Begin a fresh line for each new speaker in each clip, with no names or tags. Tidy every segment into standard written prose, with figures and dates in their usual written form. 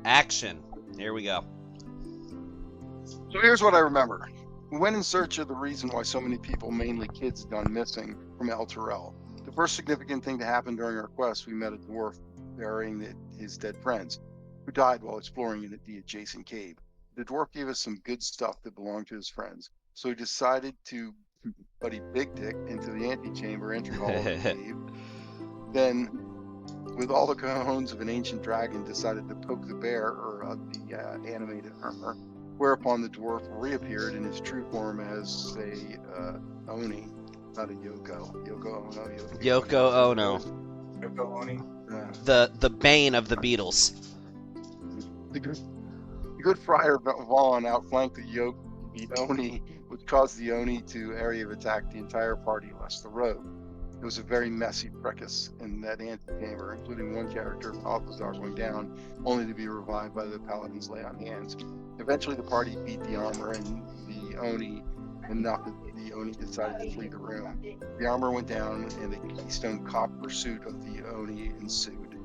Action. Here we go.
So here's what I remember. We went in search of the reason why so many people, mainly kids, had gone missing from El Terrell. The first significant thing to happen during our quest, we met a dwarf burying his dead friends, who died while exploring in the adjacent cave. The dwarf gave us some good stuff that belonged to his friends, so we decided to buddy Big Dick into the antechamber entry hall of the cave. Then, with all the cojones of an ancient dragon, decided to poke the bear, or the animated armor, whereupon the dwarf reappeared in his true form as a Oni, not a Yoko.
Yoko Ono.
Yoko Oni.
The bane of the Beatles.
The good Friar Vaughn outflanked the Oni, which caused the Oni to area of attack the entire party less the road. It was a very messy fracas in that antechamber, including one character, Balthazar, going down, only to be revived by the paladin's lay on hands. Eventually, the party beat the armor and the Oni, enough that the Oni decided to flee the room. The armor went down, and the Keystone Cop pursuit of the Oni ensued.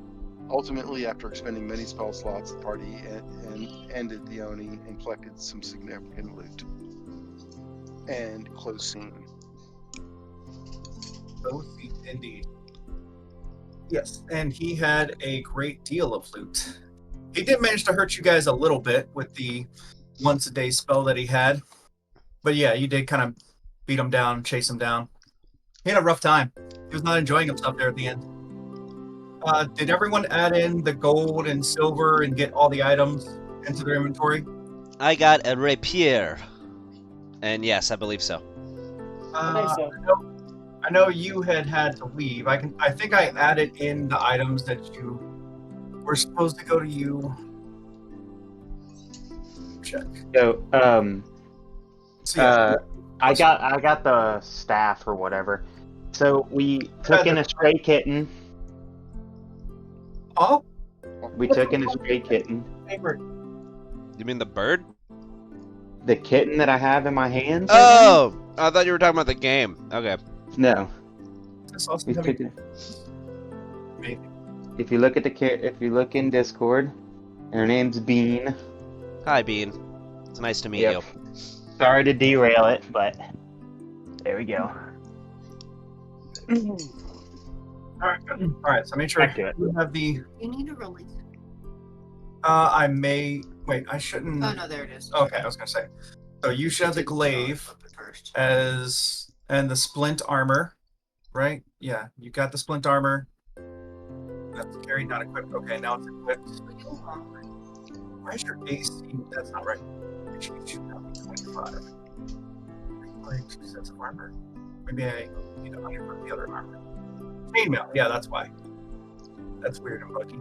Ultimately, after expending many spell slots, the party ended the Oni and collected some significant loot. And close scene.
Indeed. Yes, and he had a great deal of loot. He did manage to hurt you guys a little bit with the once a day spell that he had. But yeah, you did kind of beat him down, chase him down. He had a rough time. He was not enjoying himself there at the end. Did everyone add in the gold and silver and get all the items into their inventory?
I got a rapier. And yes, I believe so.
I know you had to leave. I think I added in the items that you were supposed to go to you. Check.
So, I got the staff or whatever. So we took in a stray kitten.
Oh?
We took in a stray kitten.
You mean the bird?
The kitten that I have in my hands?
Oh! I thought you were talking about the game. Okay.
No.
We
took it. If you look at if you look in Discord, her name's Bean.
Hi, Bean. It's nice to meet you.
Sorry to derail it, but there we go.
Alright, so make sure you have the...
You need to release it.
I may... Wait, I shouldn't...
Oh, no, there it is.
Okay, I was going to say. So you should have the glaive as... and the splint armor, right? Yeah, you got the splint armor. That's carried, not equipped. Okay, now it's equipped. Why is your AC? That's not right. It should not be 25. Like 2 sets of armor. Maybe I need to unequip the other armor. Chainmail, yeah, that's why. That's weird and buggy.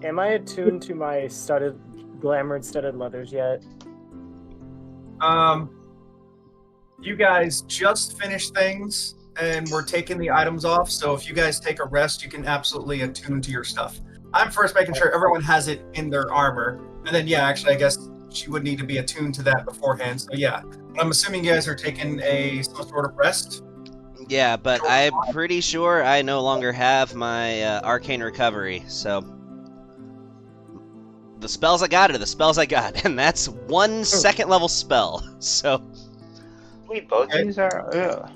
Am I attuned to my glamored studded leathers yet?
You guys just finished things and we're taking the items off, so if you guys take a rest, you can absolutely attune to your stuff. I'm first making sure everyone has it in their armor, and then yeah, actually I guess she would need to be attuned to that beforehand, so yeah. I'm assuming you guys are taking some sort of rest?
Yeah, but I'm pretty sure I no longer have my arcane recovery, so... The spells I got are the spells I got, and that's 1 second level spell, so...
We both use our...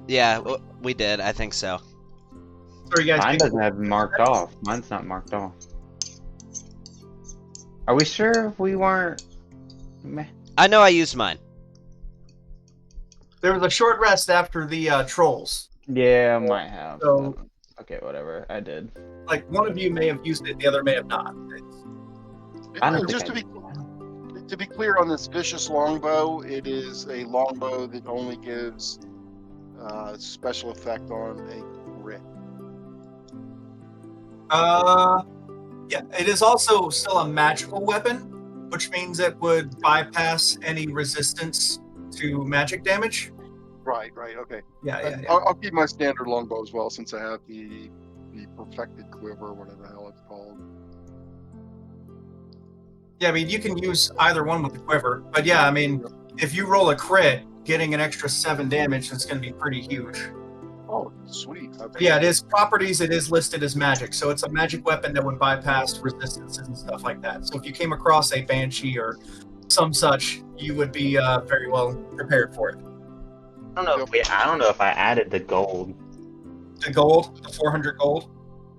Yeah, we did, I think so.
So you guys
Mine doesn't have marked off. Mine's not marked off. Are we sure if we weren't...
I know I used mine.
There was a short rest after the trolls.
Yeah, I might have.
So,
okay, whatever. I did.
Like, one of you may have used it, the other may have not.
Just to be clear on this vicious longbow, it is a longbow that only gives special effect on a crit.
Yeah, it is also still a magical weapon, which means it would bypass any resistance to magic damage.
Right, okay.
Yeah.
I'll keep my standard longbow as well, since I have the perfected quiver, whatever the hell it's called.
Yeah, I mean, you can use either one with the quiver, but yeah, I mean, if you roll a crit, getting an extra 7 damage is going to be pretty huge.
Oh, Sweet.
Yeah, it is properties. It is listed as magic, so it's a magic weapon that would bypass resistances and stuff like that. So if you came across a banshee or some such, you would be very well prepared for it.
I don't know if I added the gold.
The gold, the 400 gold.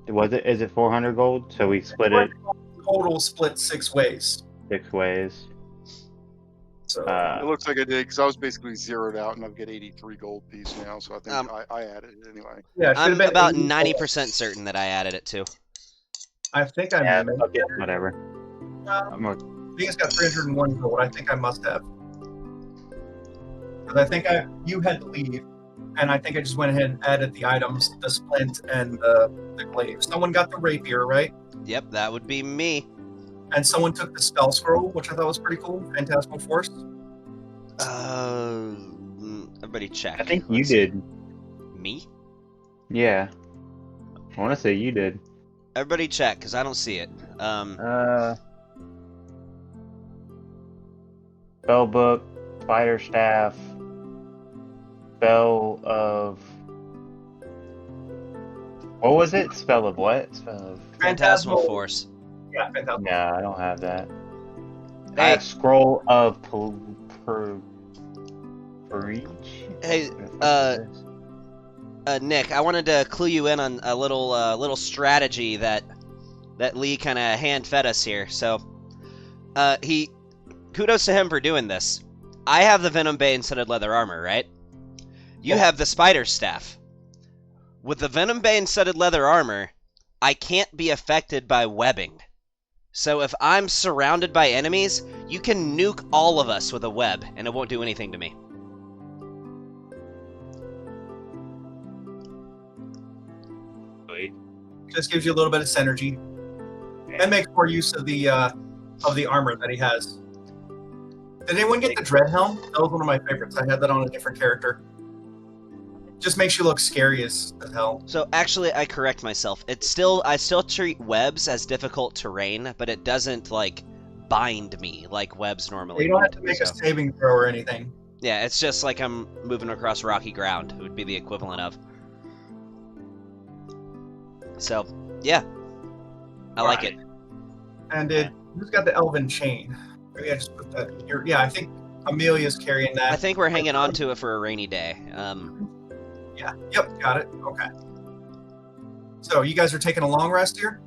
Is it 400 gold? So we split it
Total split 6 ways.
6 ways.
So
It looks like I did because I was basically zeroed out, and I've got 83 gold piece now. So I think I added it anyway.
yeah, it should have
I'm
been
about
80 gold.
90% certain that I added it too.
I think I
Yeah,
made
okay, whatever.
I think it's got 301 gold. I think I must have. Because I think you had to leave, and I think I just went ahead and added the items, the splint and the glaive. Someone got the rapier, right?
Yep, that would be me.
And someone took the spell scroll, which I thought was pretty cool. Phantasmal Force.
Everybody check.
I think you
Let's see.
did.
Me?
Yeah. I want to say you did.
Everybody check, because I don't see it.
Spell book, spider staff, spell of. What was it? Spell of what? Spell of.
Phantasmal Force.
Yeah, Phantasmal.
No, I don't have that. I
Hey,
have scroll of preach.
Hey, Nick, I wanted to clue you in on a little strategy that Lee kind of hand fed us here. So, kudos to him for doing this. I have the Venom Bane studded leather armor, right? You have the Spider Staff. With the Venom Bane studded leather armor, I can't be affected by webbing. So if I'm surrounded by enemies, you can nuke all of us with a web, and it won't do anything to me.
Just gives you a little bit of synergy, and makes more use of the armor that he has. Did anyone get the Dread Helm? That was one of my favorites. I had that on a different character. Just makes you look scary as hell.
So actually, I correct myself. I still treat webs as difficult terrain, but it doesn't like bind me like webs normally.
You don't have
would,
to make a
so.
saving throw or anything.
Yeah, it's just like I'm moving across rocky ground. It would be the equivalent of. So, yeah, I like it.
And who's got the Elven Chain? Maybe I just put that here. Yeah, I think Amelia's carrying that.
I think we're hanging on to it for a rainy day.
Yeah. Yep. Got it. Okay. So you guys are taking a long rest here?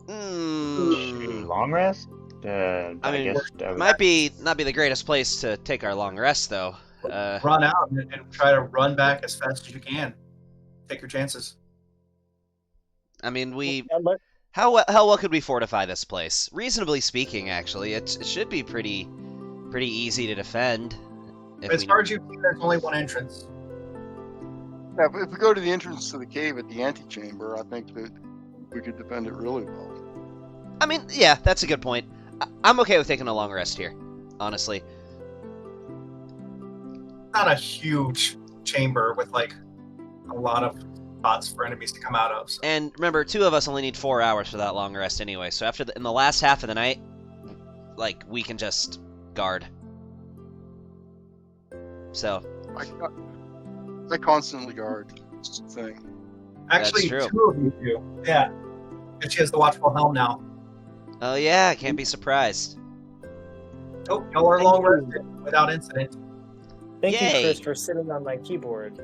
Long rest? I
mean,
guess
might not be the greatest place to take our long rest, though.
Run out and try to run back as fast as you can. Take your chances.
I mean, how well could we fortify this place? Reasonably speaking, actually, it should be pretty easy to defend.
As far as you see, there's only one entrance.
Yeah, if we go to the entrance to the cave at the antechamber, I think that we could defend it really well.
I mean, yeah, that's a good point. I'm okay with taking a long rest here, honestly.
Not a huge chamber with like a lot of spots for enemies to come out of. So.
And remember, 2 of us only need 4 hours for that long rest anyway. So in the last half of the night, like, we can just guard. So
I constantly guard. It's the thing.
Actually,
That's true.
2 of you do. Yeah. And she has the Watchful Helm now.
Oh yeah, can't be surprised.
Oh, y'all are long rested without incident.
Thank
Yay.
you, Chris, for sitting on my keyboard.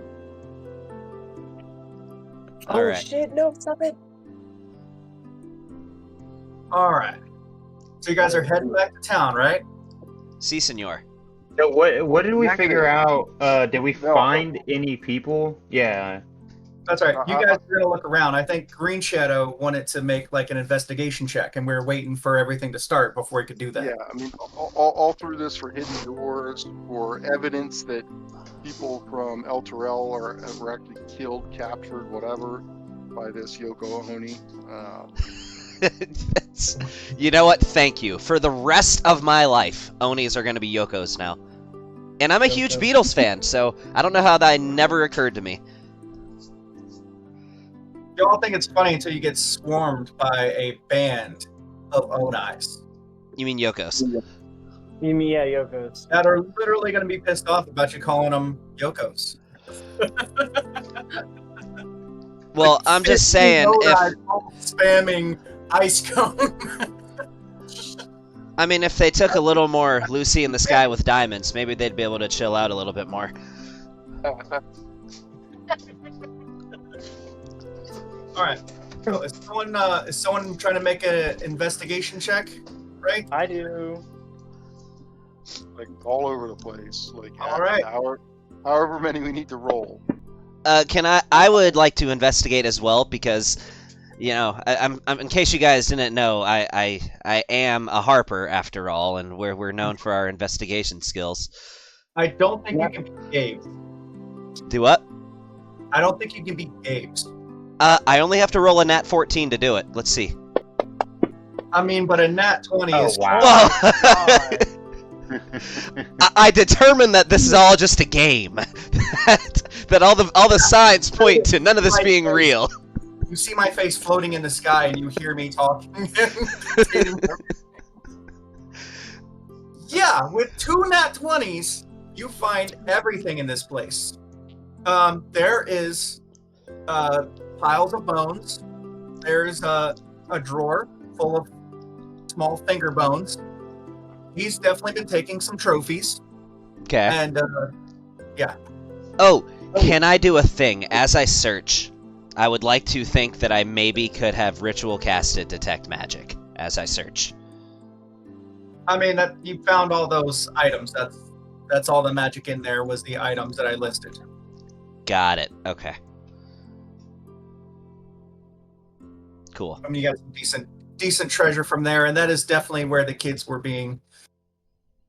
All
Oh
right.
shit! No, stop it.
All right. So you guys are heading back to town, right?
Si, senor.
So what did we
Negative.
figure out? Did we
No.
find any people? Yeah.
That's right. You guys are gonna look around. I think Green Shadow wanted to make like an investigation check, and we were waiting for everything to start before he could do that.
Yeah, I mean, all through this for hidden doors, for evidence that people from El Terrell were actually killed, captured, whatever, by this Yoko Oni.
You know what? Thank you. For the rest of my life, Onis are going to be Yokos now. And I'm a huge Beatles fan, so I don't know how that never occurred to me.
You all think it's funny until you get swarmed by a band of Onis
You mean Yokos?
You mean, yeah, Yoko's.
that are literally going to be pissed off about you calling them Yokos.
Well, I'm just saying, if
spamming ice cone.
I mean, if they took a little more Lucy in the Sky with Diamonds, maybe they'd be able to chill out a little bit more.
All right. So is someone trying to make an investigation check? Right.
I do.
Like all over the place. Like
All right.
however many we need to roll.
I would like to investigate as well because, you know, I'm in case you guys didn't know, I am a Harper after all, and we're known for our investigation skills.
I don't think you can beat Gabe's.
Do what?
I don't think you can beat Gabe's.
I only have to roll a nat 14 to do it. Let's see.
I mean, but a nat 20
Oh,
is.
wow.
Well, I determined that this is all just a game. that all the signs point to none of this being real.
You see my face floating in the sky, and you hear me talking. Yeah, with 2 nat 20s, you find everything in this place. There is piles of bones. There's a drawer full of small finger bones. He's definitely been taking some trophies.
Okay.
And
Oh, can I do a thing as I search? I would like to think that I maybe could have ritual casted detect magic as I search.
I mean, you found all those items. That's all the magic in there was the items that I listed.
Got it. Okay. Cool.
I mean, you got some decent treasure from there, and that is definitely where the kids were being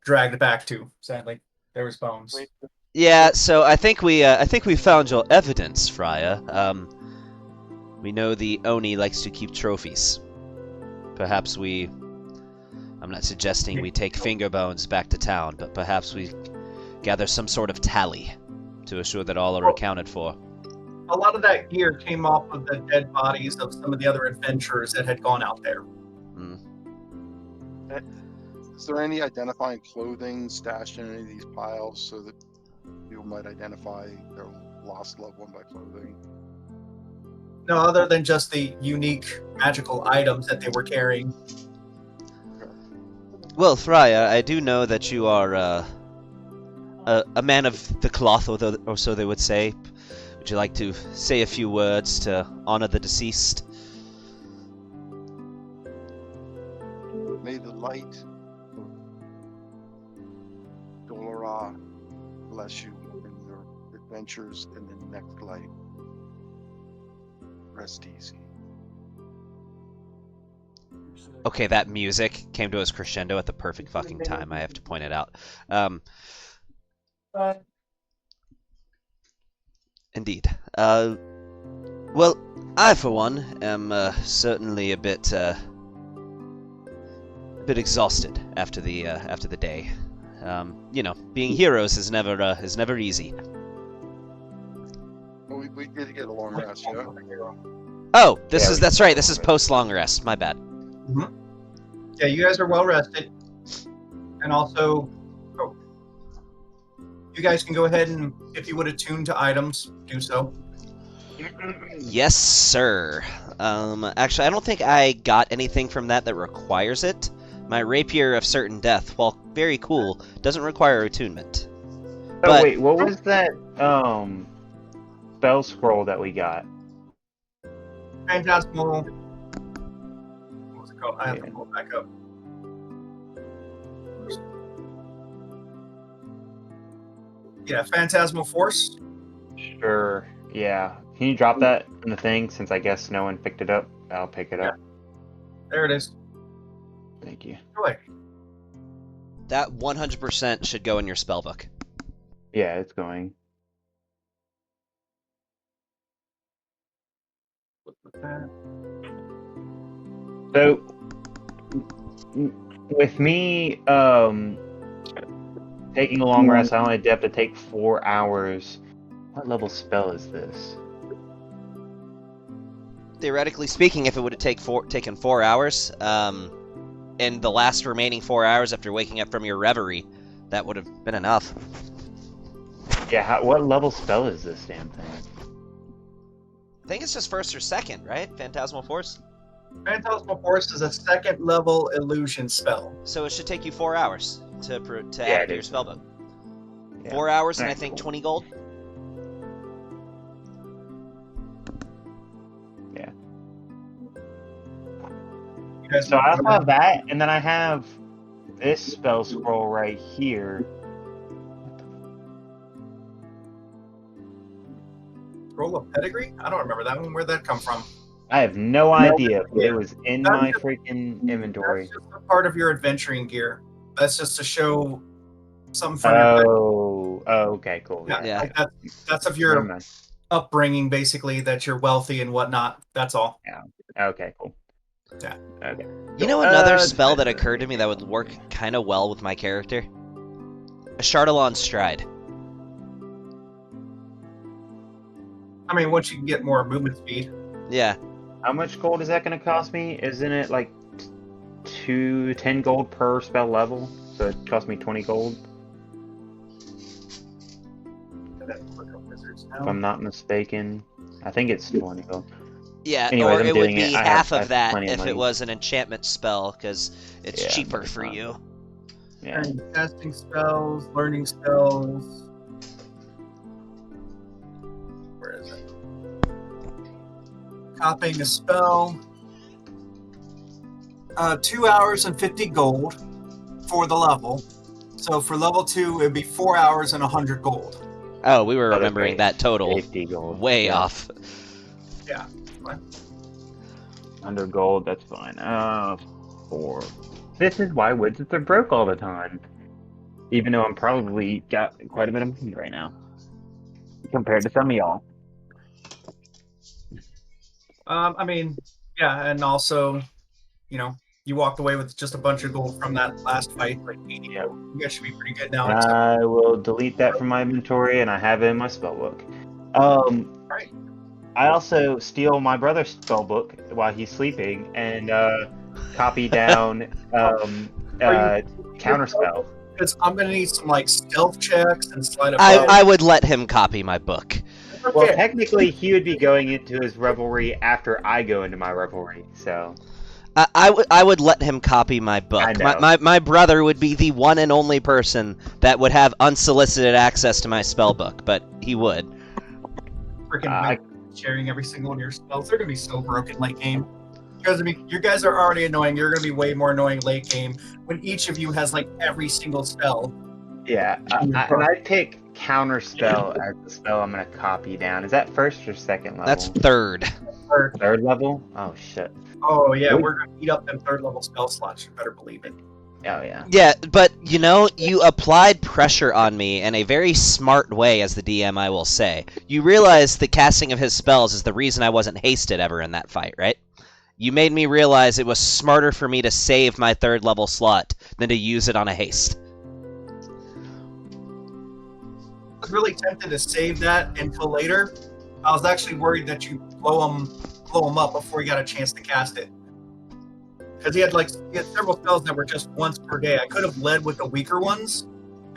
dragged back to. Sadly, there was bones.
Yeah, so I think we found your evidence, Friar. We know the Oni likes to keep trophies. Perhaps I'm not suggesting we take finger bones back to town, but perhaps we gather some sort of tally to assure that all are accounted for.
A lot of that gear came off of the dead bodies of some of the other adventurers that had gone out there.
Is there any identifying clothing stashed in any of these piles so that people might identify their lost loved one by clothing?
No, other than just the unique magical items that they were carrying.
Well, Friar, I do know that you are a man of the cloth, or so they would say. Would you like to say a few words to honor the deceased?
May the light of Dolora bless you in your adventures in the next life. Rest easy.
Okay, that music came to its crescendo at the perfect fucking time. I have to point it out. Indeed. Well, I, for one, am certainly a bit exhausted after the day. You know, being heroes is never easy.
Well, we did get a long rest, yeah?
Oh, that's right. This is post long rest. My bad.
Yeah, you guys are well rested. And also, you guys can go ahead and, if you would attune to items, do so.
Yes, sir. Actually, I don't think I got anything from that requires it. My Rapier of Certain Death, while very cool, doesn't require attunement.
Oh
But-
wait, what was that spell scroll that we got?
Phantasmal. What was it called? I have to pull it back up. Yeah, Phantasmal Force.
Sure. Yeah. Can you drop that in the thing since I guess no one picked it up? I'll pick it up.
There it is.
Thank you.
Go away.
That 100% should go in your spellbook.
Yeah, it's going. So, with me taking a long rest, I only have to take 4 hours. What level spell is this?
Theoretically speaking, if it would have taken 4 hours, in the last remaining 4 hours after waking up from your reverie, that would have been enough.
Yeah, what level spell is this damn thing?
I think it's just first or second, right? Phantasmal Force.
Phantasmal Force is a second level illusion spell.
So it should take you 4 hours to
Yeah,
add
it
to your
is.
spellbook.
Yeah.
4 hours and I
Alright,
think
cool.
20 gold.
Yeah.
You guys
So I also
remember-
have that, and then I have this spell scroll right here.
Roll of pedigree? I don't remember that one. Where'd that come from?
I have no idea, but it was in
That's
my
just-
freaking inventory.
That's just a part of your adventuring gear. That's just to show something from your
Oh, okay, cool.
yeah,
Yeah.
like that's of
Never
your
mind.
upbringing, basically, that you're wealthy and whatnot. That's all.
Okay, cool.
Yeah.
Okay.
You know another
Uh,
spell that occurred to me that would work kind of well with my character? A Chardalon Stride.
I mean, once you can get more movement speed.
Yeah.
How much gold is that going to cost me? Isn't it like 10 gold per spell level? So it cost me 20 gold, if I'm not mistaken. I think it's 20 gold.
Yeah,
Anyways,
or
I'm
it would
doing
be
it. I
half
have
of that
plenty of
if
money.
it was an enchantment spell, because it's
Yeah,
cheaper
but it's
for
not.
you.
Yeah.
And casting spells, learning spells. Where is it? Copying a spell. 2 hours and 50 gold for the level. So for level 2, it'd be 4 hours and 100 gold.
Oh, we were
Other
remembering
way.
that total
50 gold.
way
Yeah.
off.
100 gold, that's fine. 4. This is why widgets are broke all the time. Even though I'm probably got quite a bit of money right now. Compared to some of y'all.
I mean, yeah, and also, you know, you walked away with just a bunch of gold from that last fight. Like,
Yeah.
you guys should be pretty good now. Except
I will delete that from my inventory, and I have it in my spellbook.
Right.
I also steal my brother's spellbook while he's sleeping, and copy down counterspell.
because I'm gonna need some like stealth checks and sleight of
I would let him copy my book.
Well,
Okay.
technically, he would be going into his revelry after I go into my revelry, so...
I would let him copy my book.
I know.
My brother would be the one and only person that would have unsolicited access to my spell book, but he would.
Freaking sharing every single one of your spells. They're gonna be so broken late game. Because I mean, you guys are already annoying. You're gonna be way more annoying late game when each of you has like every single spell.
Yeah, and I pick counterspell as the spell I'm going to copy down. Is that first or second level?
That's third.
Or,
third level? Oh, shit.
oh yeah,
Good.
we're gonna eat up them third level spell slots. You better believe it.
Oh, yeah.
Yeah, but you know, you applied pressure on me in a very smart way as the DM, I will say. You realize the casting of his spells is the reason I wasn't hasted ever in that fight, right? You made me realize it was smarter for me to save my third level slot than to use it on a haste.
I was really tempted to save that until later. I was actually worried that you blow him up before you got a chance to cast it. Because he had several spells that were just once per day. I could have led with the weaker ones,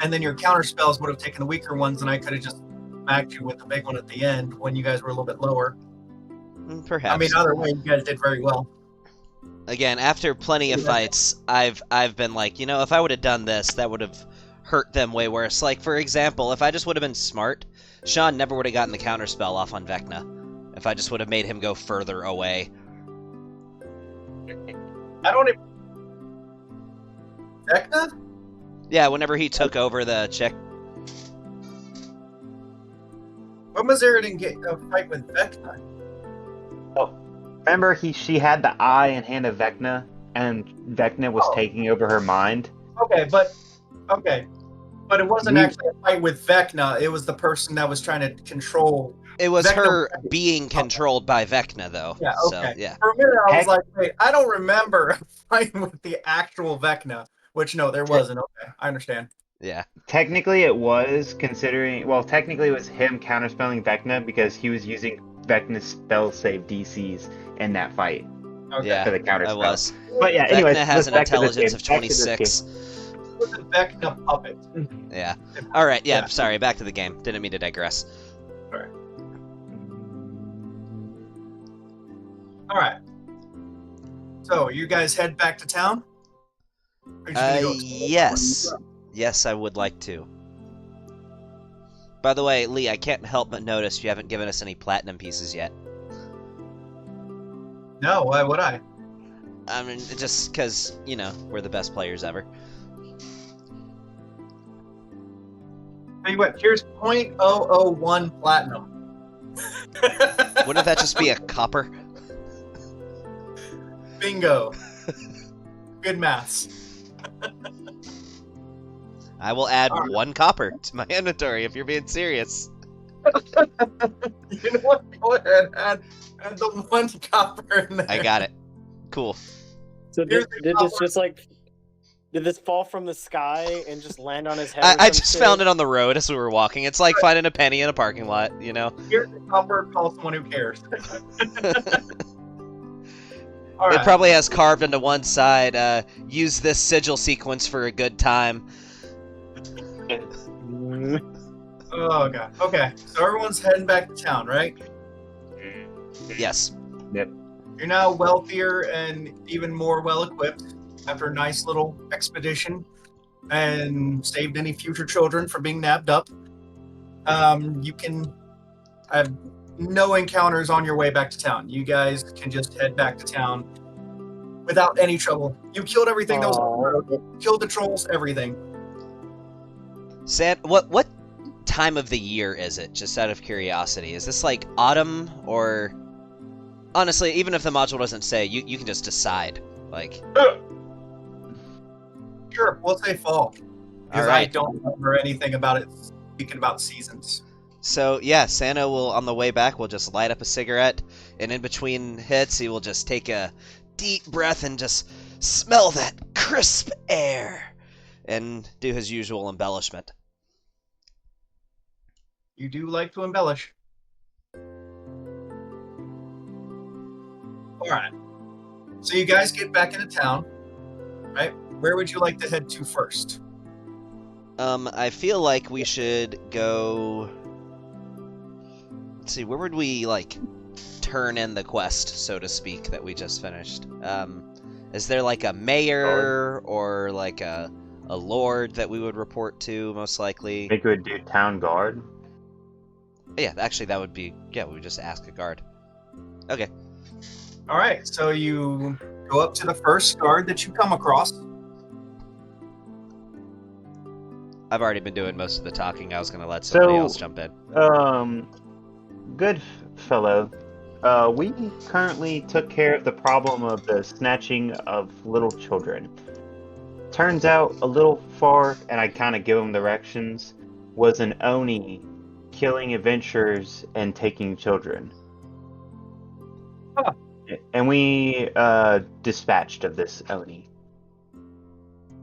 and then your counter spells would have taken the weaker ones, and I could have just smacked you with the big one at the end when you guys were a little bit lower.
Perhaps.
I mean, either way, you guys did very well.
Again, after plenty of fights, I've been like, you know, if I would have done this, that would have hurt them way worse. Like, for example, if I just would have been smart, Sean never would have gotten the counterspell off on Vecna. If I just would have made him go further away.
I don't even... Vecna?
Yeah, whenever he took over the chick.
When was there a fight with Vecna?
Remember, she had the eye and hand of Vecna, and Vecna was taking over her mind?
Okay, but it wasn't actually a fight with Vecna. It was the person that was trying to control.
It was
Vecna-
her being controlled by Vecna, though.
Yeah,
So,
okay.
yeah.
For a minute, I was
Heck-
like, wait, I don't remember fighting with the actual Vecna. Which no, there wasn't. Okay, I understand.
Yeah.
Technically, it was technically it was him counterspelling Vecna because he was using Vecna's spell save DCs in that fight
Okay.
Yeah,
for the counterspell.
I was.
But yeah, anyways,
Vecna has an
back to this
intelligence
game.
of
Back to this
26.
game.
was a Vecna puppet.
Yeah. All right. Yeah,
Yeah.
Sorry. Back to the game. Didn't mean to digress.
All right. So you guys head back to town? Or you just gonna go explore?
Yes. Yes, I would like to. By the way, Lee, I can't help but notice you haven't given us any platinum pieces yet.
No, why would I?
I mean, just because, we're the best players ever.
Tell you what, here's 0.001 platinum.
Wouldn't that just be a copper?
Bingo. Good maths.
I will add
All right.
1 copper to my inventory if you're being serious.
You know what? Go ahead, add the 1 copper in there.
I got it. Cool.
So
Here's
did
the
this
copper.
just did this fall from the sky and just land on his head?
I just found it on the road as we were walking. It's like finding a penny in a parking lot,
Here's the copper, call someone who cares. All
It
right.
probably has carved into one side, use this sigil sequence for a good time.
Oh, God. Okay, so everyone's heading back to town, right?
Yes.
You're now wealthier and even more well-equipped after a nice little expedition and saved any future children from being nabbed up. You can have no encounters on your way back to town. You guys can just head back to town without any trouble. You killed everything that was on the road. Killed the trolls, everything.
What time of the year is it? Just out of curiosity. Is this like autumn or... Honestly, even if the module doesn't say, you can just decide. Like...
Sure, we'll say fall. Because I
Alright.
don't remember anything about it speaking about seasons.
So, yeah, Santa will, on the way back, will just light up a cigarette, and in between hits, he will just take a deep breath and just smell that crisp air, and do his usual embellishment.
You do like to embellish. All right. So you guys get back into town, right? Where would you like to head to first?
I feel like we should go... Let's see, where would we, turn in the quest, so to speak, that we just finished? Is there, a mayor, or, a lord that we would report to, most likely?
I think we would do town guard.
Yeah, actually, that would be... Yeah, we would just ask a guard. Okay.
All right. So you go up to the first guard that you come across.
I've already been doing most of the talking. I was going to let somebody
So-
else jump in.
Good fellow. We currently took care of the problem of the snatching of little children. Turns out a little far, and I kind of give him directions, was an Oni killing adventurers and taking children.
Huh.
And we dispatched of this Oni.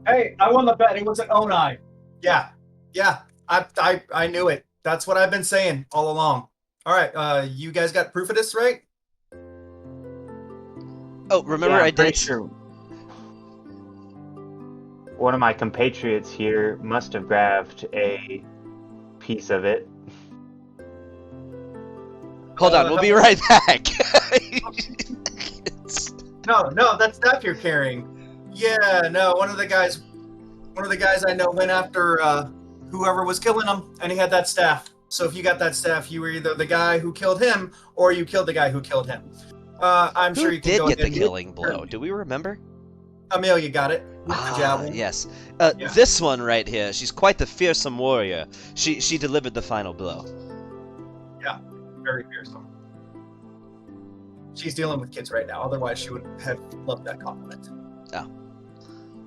Hey, I won the bet. It was an Onai. Yeah. I knew it. That's what I've been saying all along. All right. You guys got proof of this, right?
Oh, remember
Yeah,
I
I'm pretty
did...
sure one of my compatriots here must have grabbed a piece of it.
Hold on, we'll be right back.
No, that staff you're carrying. Yeah, no, one of the guys I know went after whoever was killing him, and he had that staff. So if you got that staff, you were either the guy who killed him, or you killed the guy who killed him. I'm
Who
sure you can
did
go
get the
ahead and-
killing blow? Do we remember?
Amelia got it. With the javelin.
Yes.
Yeah.
This one right here, she's quite the fearsome warrior. She delivered the final blow.
Very fearsome. She's dealing with kids right now. Otherwise, she would have loved that compliment.
Oh.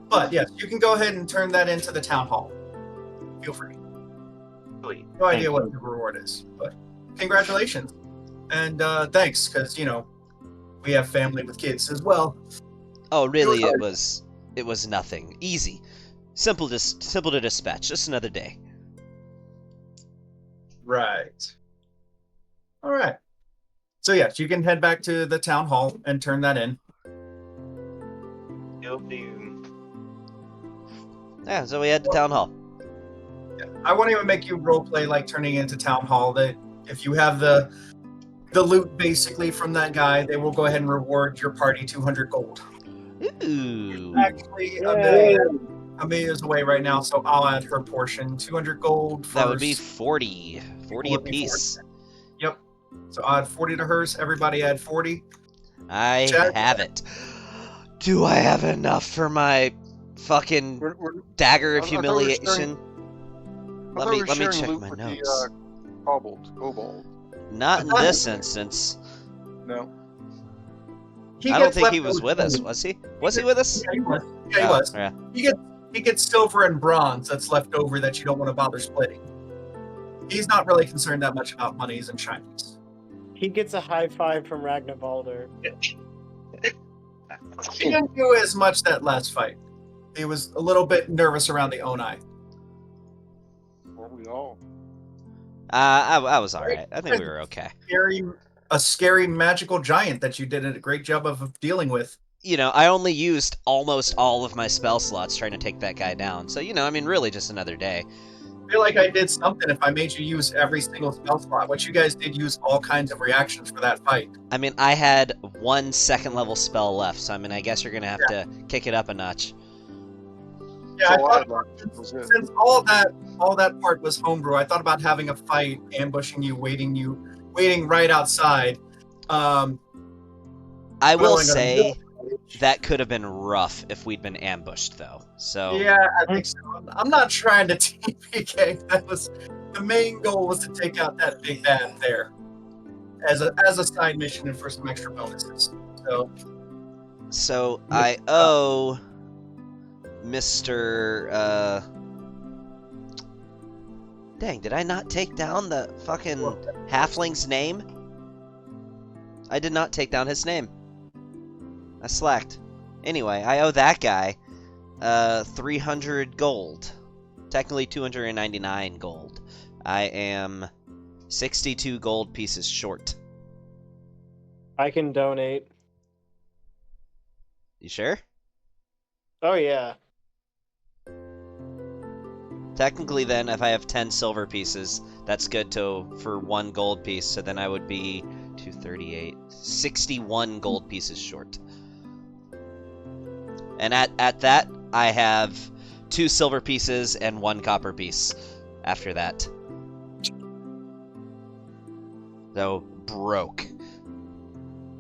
But yes, you can go ahead and turn that into the town hall. Feel free. No idea what the reward is, but congratulations. And thanks, because, we have family with kids as well.
Oh, really? It was nothing. Easy. Simple to dispatch. Just another day.
Right. All right. So yes, you can head back to the town hall and turn that in.
Yeah, so we head to town hall.
I won't even make you roleplay like turning into town hall. That if you have the loot basically from that guy, they will go ahead and reward your party 200 gold.
Ooh.
Actually,
Yay.
Amelia's away right now, so I'll add her portion. 200 gold.
That would be
first.
40. 40
Would be
apiece.
40. Yep. So I'll add 40 to hers. Everybody add 40.
I
Chad?
have it. Do I have enough for my fucking
We're,
dagger of
I thought we were
humiliation?
I
Let
thought
me
we were
let me
sharing
check
loot
my
with
notes.
the kobold.
Not in this instance.
No.
He
I don't
gets
think he was
leftover
with us,
gold.
was he? Was he with us?
Yeah, he was. Yeah, he
Oh,
was.
yeah.
He gets silver and bronze that's left over that you don't want to bother splitting. He's not really concerned that much about monies and shinies.
He gets a high five from Ragnavalder.
He didn't do as much that last fight. He was a little bit nervous around the Oni.
Weren't we all?
I was alright. I think we were okay.
A scary magical giant that you did a great job of dealing with.
You know, I only used almost all of my spell slots trying to take that guy down. So, you know, I mean, really just another day.
I feel like I did something if I made you use every single spell slot. What you guys did use all kinds of reactions for that fight.
I mean, I had 1 second level spell left, so I mean, I guess you're gonna have to kick it up a notch.
Yeah,
So
I
I'd
thought
like- was it.
since all that part was homebrew, I thought about having a fight, ambushing you, waiting right outside.
I will
Throwing a-
say that could have been rough if we'd been ambushed, though. So
Yeah, I think so. I'm not trying to TPK. That was the main goal, was to take out that big bad there as a side mission and for some extra bonuses. So
I owe Mr. Dang, did I not take down the fucking halfling's name? I did not take down his name. I slacked. Anyway, I owe that guy 300 gold. Technically 299 gold. I am 62 gold pieces short.
I can donate.
You sure?
Oh yeah.
Technically then, if I have 10 silver pieces, that's good for 1 gold piece, so then I would be 238, 61 gold pieces short. And at that, I have 2 silver pieces and 1 copper piece after that. So, broke.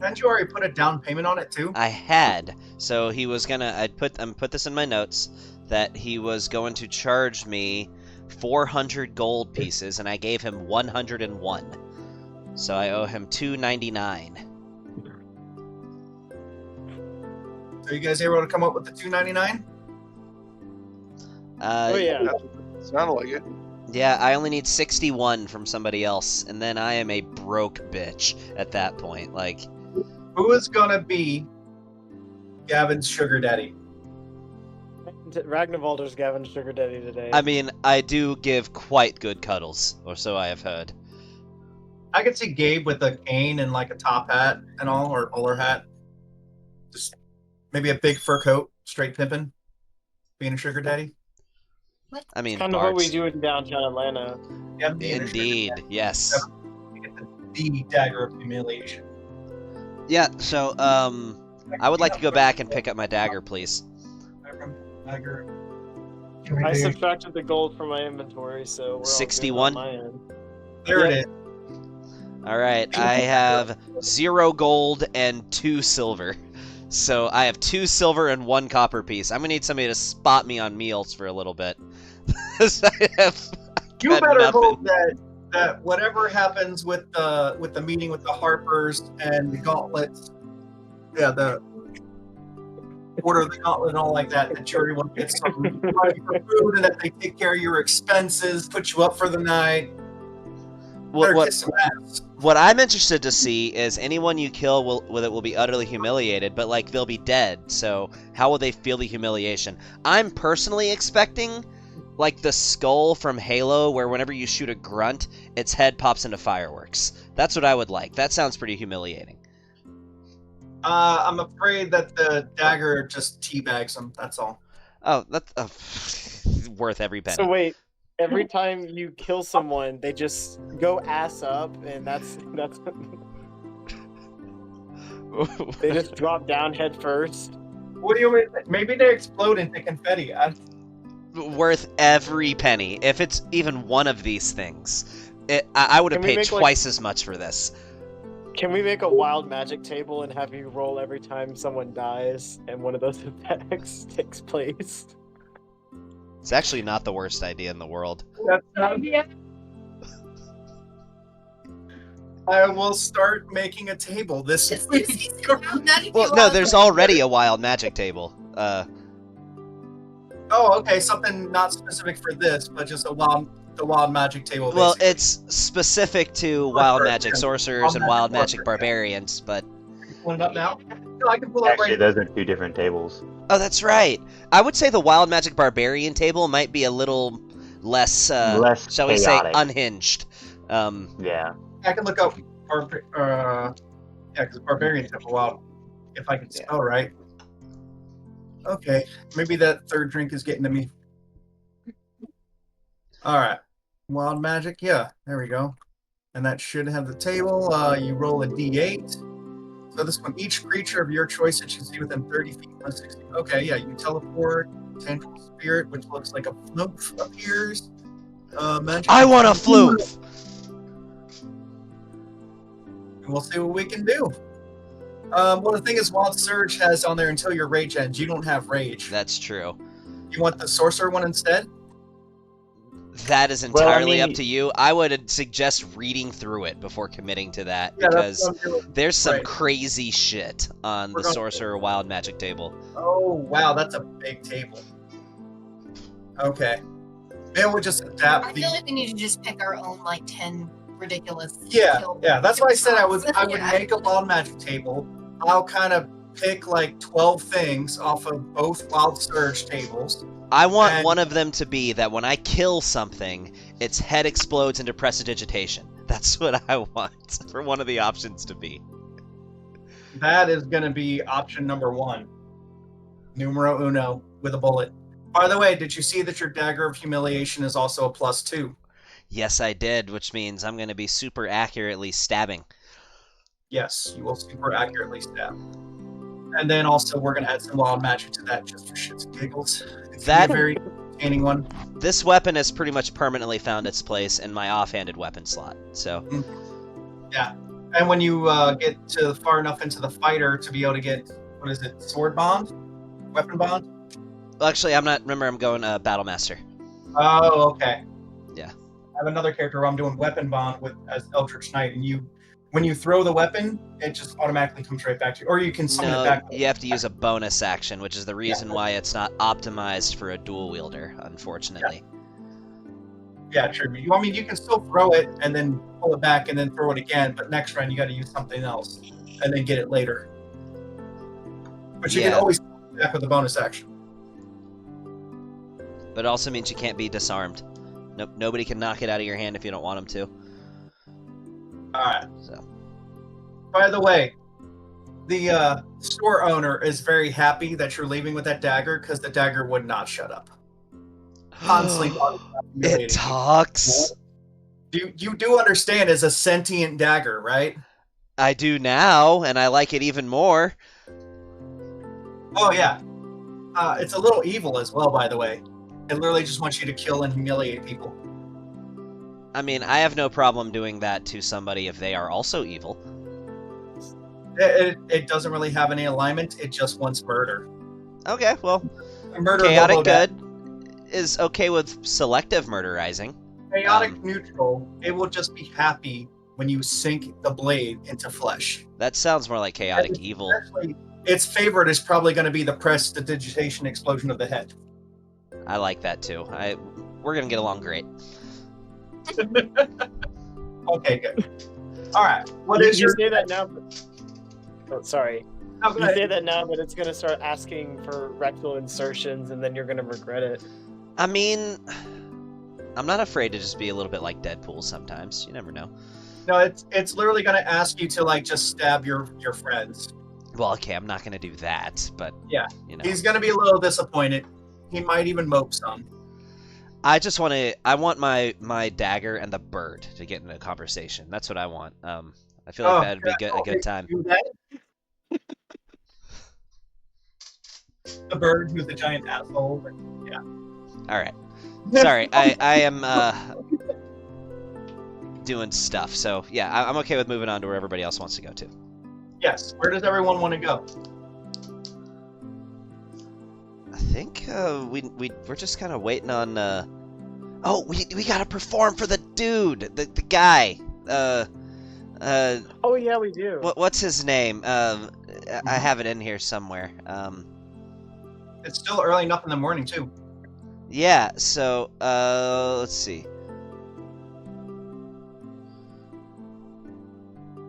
hadn't you already put a down payment on it too?
I had. So he was gonna, I put this in my notes, that he was going to charge me 400 gold pieces, and I gave him 101. So I owe him 299.
So you guys able to come up with the 299?
Oh yeah.
Sounded like it.
Yeah, I only need 61 from somebody else, and then I am a broke bitch at that point. Like,
Who is gonna be Gavin's sugar daddy?
Ragnavalder's Gavin's sugar daddy today.
I mean, I do give quite good cuddles, or so I have heard.
I could see Gabe with a cane and like a top hat and all, or a bowler hat. Just maybe a big fur coat, straight pimping, being a sugar daddy.
I mean,
kind of what we
Barks.
do in downtown Atlanta.
Yeah, being a sugar
Indeed,
daddy.
yes.
You get the dagger of humiliation.
Yeah, so, I would like to go back and pick up my dagger, please.
Dagger.
I subtracted the gold from my inventory, so we're all good
61?
on my end.
There
Yep.
it is.
Alright, I have 0 gold and 2 silver. So I have 2 silver and 1 copper piece. I'm gonna need somebody to spot me on meals for a little bit.
You
got
better
nothing.
hope that whatever happens with the meeting with the Harpers and the gauntlets, yeah, the order of the gauntlet and all like that everyone gets some money for food and that they take care of your expenses, put you up for the night. Better
What,
kiss some ass.
what I'm interested to see is anyone you kill will be utterly humiliated, but like they'll be dead. So how will they feel the humiliation? I'm personally expecting like the skull from Halo, where whenever you shoot a grunt, its head pops into fireworks. That's what I would like. That sounds pretty humiliating.
I'm afraid that the dagger just teabags them. That's all.
Oh, that's worth every penny.
So wait, every time you kill someone, they just go ass up, and that's they just drop down head first.
What do you mean? Maybe they explode into confetti.
Worth every penny. If it's even one of these things, I would have
Can we
paid
make,
twice as much for this.
Can we make a wild magic table and have you roll every time someone dies and one of those effects takes place?
It's actually not the worst idea in the world.
That's an idea. I will start making a table this week.
Well, no, there's already a wild magic table.
Oh, okay, something not specific for this, but just the wild magic table.
Well,
basically.
it's specific to wild magic
yeah.
sorcerers and wild magic
Sorcerer, yeah.
barbarians, but...
Pull it up now? No, I can pull it up
Actually,
right
those are 2 different tables.
Oh, that's right. I would say the wild magic barbarian table might be a little less,
Less
shall we say,
chaotic.
unhinged.
Yeah.
I can look up, yeah, because barbarian temple. Wow, if I can spell right. Okay, maybe that third drink is getting to me. All right, wild magic. Yeah, there we go. And that should have the table. You roll a d8. So this one, each creature of your choice that you see within 30 feet of 60. Okay, yeah, you teleport. Tantrum spirit, which looks like a floof, appears. Magic.
I want a floof!
We'll see what we can do. Well, the thing is, Wild Surge has on there until your rage ends. You don't have rage.
That's true.
You want the sorcerer one instead?
That is
Well, I
entirely
mean-
up to you. I would suggest reading through it before committing to that,
Yeah,
because
that's what I'm doing.
there's some
Right.
crazy shit on
We're
the
going-
sorcerer wild magic table.
Oh, wow, that's a big table. Okay. Maybe we'll just adapt
I
the.
feel like we need to just pick our own like 10 ridiculous.
Yeah,
kill-
yeah. That's why I said I would
Yeah.
make a wild magic table. I'll kind of pick like 12 things off of both Wild Surge tables.
I want
And-
one of them to be that when I kill something, its head explodes into prestidigitation. That's what I want for one of the options to be.
That is going to be option number 1. Numero uno with a bullet. By the way, did you see that your Dagger of Humiliation is also a +2?
Yes, I did, which means I'm going to be super accurately stabbing.
Yes, you will super accurately stab. And then also we're going to add some wild magic to that just for shits and giggles. It's gonna
That-
be a very entertaining one.
This weapon has pretty much permanently found its place in my offhanded weapon slot, so...
And when you get to far enough into the fighter to be able to get, what is it, sword bond? Weapon bond?
Well, actually, I'm not... Remember, I'm going Battle Master.
Oh, okay.
Yeah.
I have another character where I'm doing weapon bond with as Eldritch Knight, and when you throw the weapon, it just automatically comes right back to you. Or you can summon it
No,
back.
you have to use a bonus action, which is the reason why it's not optimized for a dual wielder, unfortunately.
Yeah, true. I mean, you can still throw it and then pull it back and then throw it again, but next round you got to use something else and then get it later. But you
Yeah.
can always pull it back with a bonus action.
But it also means you can't be disarmed. Nope, nobody can knock it out of your hand if you don't want them to.
All right.
So.
By the way, the store owner is very happy that you're leaving with that dagger because the dagger would not shut up. Constantly.
It talks.
You do understand it's a sentient dagger, right?
I do now, and I like it even more.
Oh yeah. It's a little evil as well, by the way. It literally just wants you to kill and humiliate people.
I mean, I have no problem doing that to somebody if they are also evil.
It doesn't really have any alignment. It just wants murder.
Okay, well,
Murder
chaotic
hobo death.
good is okay with selective murderizing.
Chaotic neutral. It will just be happy when you sink the blade into flesh.
That sounds more like chaotic
It's
evil.
Actually, its favorite is probably going to be the prestidigitation explosion of the head.
I like that too. We're gonna get along great.
Okay, good. All right. What
You
is your?
say that now? Oh, sorry.
Oh, go
You
ahead.
say that now, but it's gonna start asking for rectal insertions, and then you're gonna regret it.
I mean, I'm not afraid to just be a little bit like Deadpool sometimes. You never know.
No, it's literally going to ask you to like just stab your friends.
Well, okay, I'm not gonna do that, but
Yeah.
you know.
He's going to be a little disappointed. he might even mope some.
I just want to. I want my dagger and the bird to get into a conversation. That's what I want. I feel like that'd be a good time.
Do that. The bird who's a giant asshole. Yeah.
All right. Sorry, I am doing stuff. So yeah, I'm okay with moving on to where everybody else wants to go to.
Yes. Where does everyone want to go?
I think we're just kind of waiting on. Oh, we gotta perform for the dude, the guy.
Oh yeah, we do.
What's his name? I have it in here somewhere.
It's still early enough in the morning too.
Yeah. So let's see.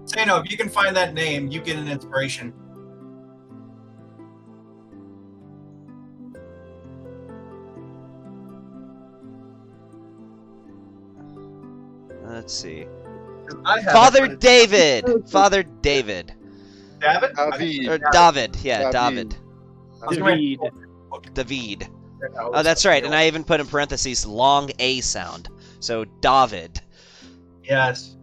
So if you can find that name, you get an inspiration.
Let's see.
I have
Father
it,
David. Father David.
David?
David.
Or David. Yeah, David.
I was gonna-
David.
Oh,
Oh, that's right. And I even put in parentheses long A sound. So David.
Yes.